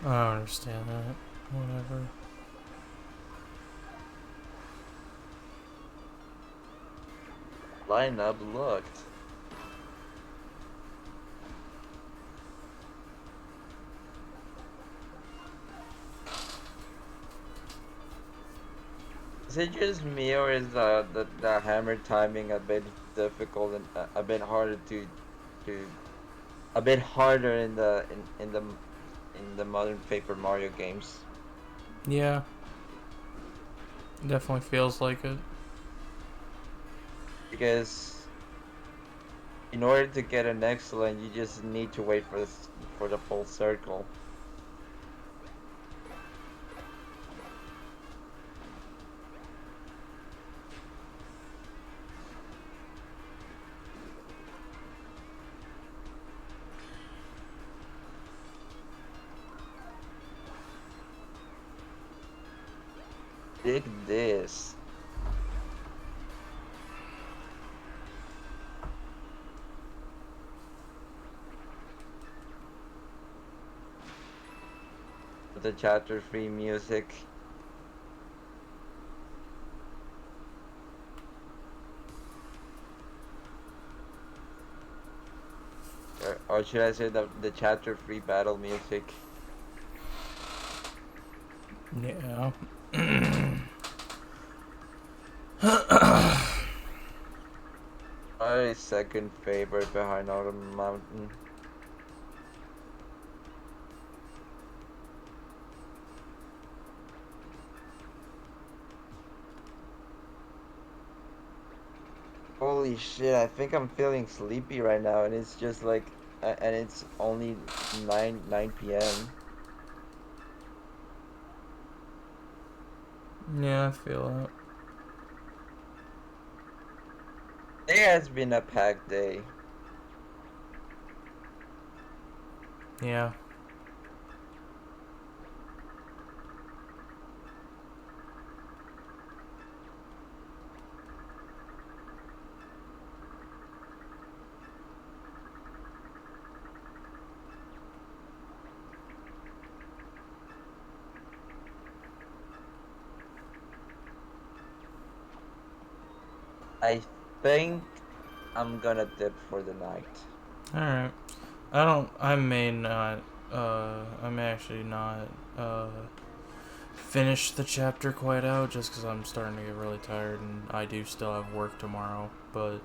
Speaker 1: I don't understand that. Whatever.
Speaker 2: Lineup looked. Is it just me, or is the hammer timing a bit difficult and a bit harder to a bit harder in the modern Paper Mario games?
Speaker 1: Yeah. Definitely feels like it.
Speaker 2: Because in order to get an excellent, you just need to wait for the full circle. Dig this. The chapter 3 music. Or should I say the chapter 3 battle music?
Speaker 1: Yeah.
Speaker 2: My second favorite behind Autumn Mountain. Holy shit, I think I'm feeling sleepy right now, and it's just like, and it's only 9 p.m.
Speaker 1: Yeah, I feel that.
Speaker 2: It has been a packed day.
Speaker 1: Yeah.
Speaker 2: I think I'm gonna dip for the night.
Speaker 1: Alright. I may actually not, finish the chapter quite out just because I'm starting to get really tired and I do still have work tomorrow, but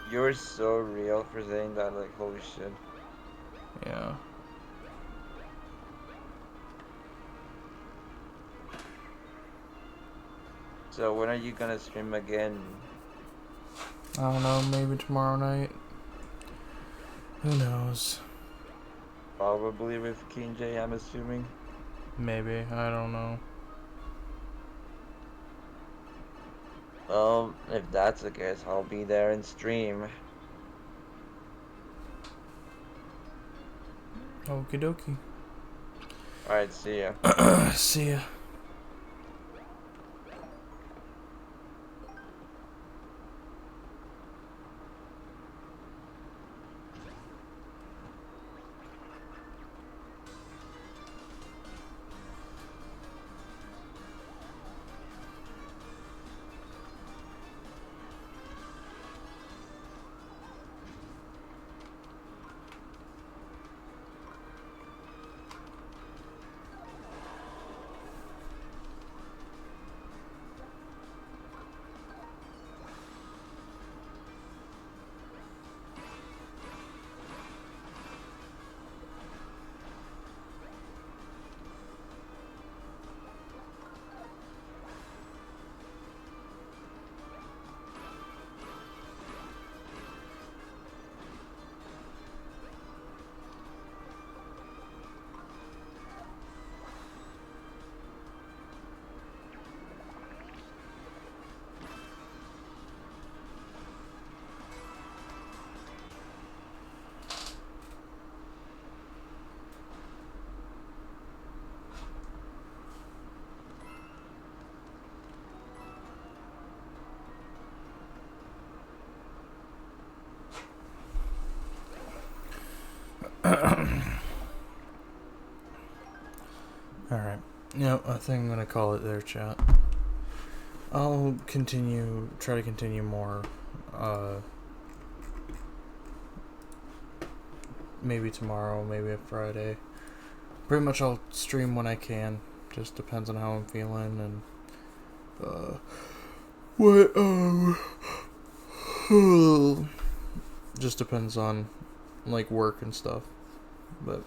Speaker 2: You're so real for saying that, like, holy shit.
Speaker 1: yeah.
Speaker 2: So when are you gonna stream again?
Speaker 1: I don't know, maybe tomorrow night. Who knows?
Speaker 2: Probably with King J, I'm assuming.
Speaker 1: Maybe. I don't know.
Speaker 2: Well, if that's the case, I'll be there and stream.
Speaker 1: Okie dokie.
Speaker 2: Alright, see ya.
Speaker 1: See ya. Yeah, I think I'm gonna call it there, chat. I'll try to continue more, maybe tomorrow, maybe a Friday. Pretty much I'll stream when I can, just depends on how I'm feeling, and, what, just depends on, like, work and stuff, but,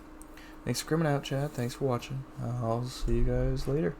Speaker 1: thanks for coming out, chat, thanks for watching, I'll see you guys later.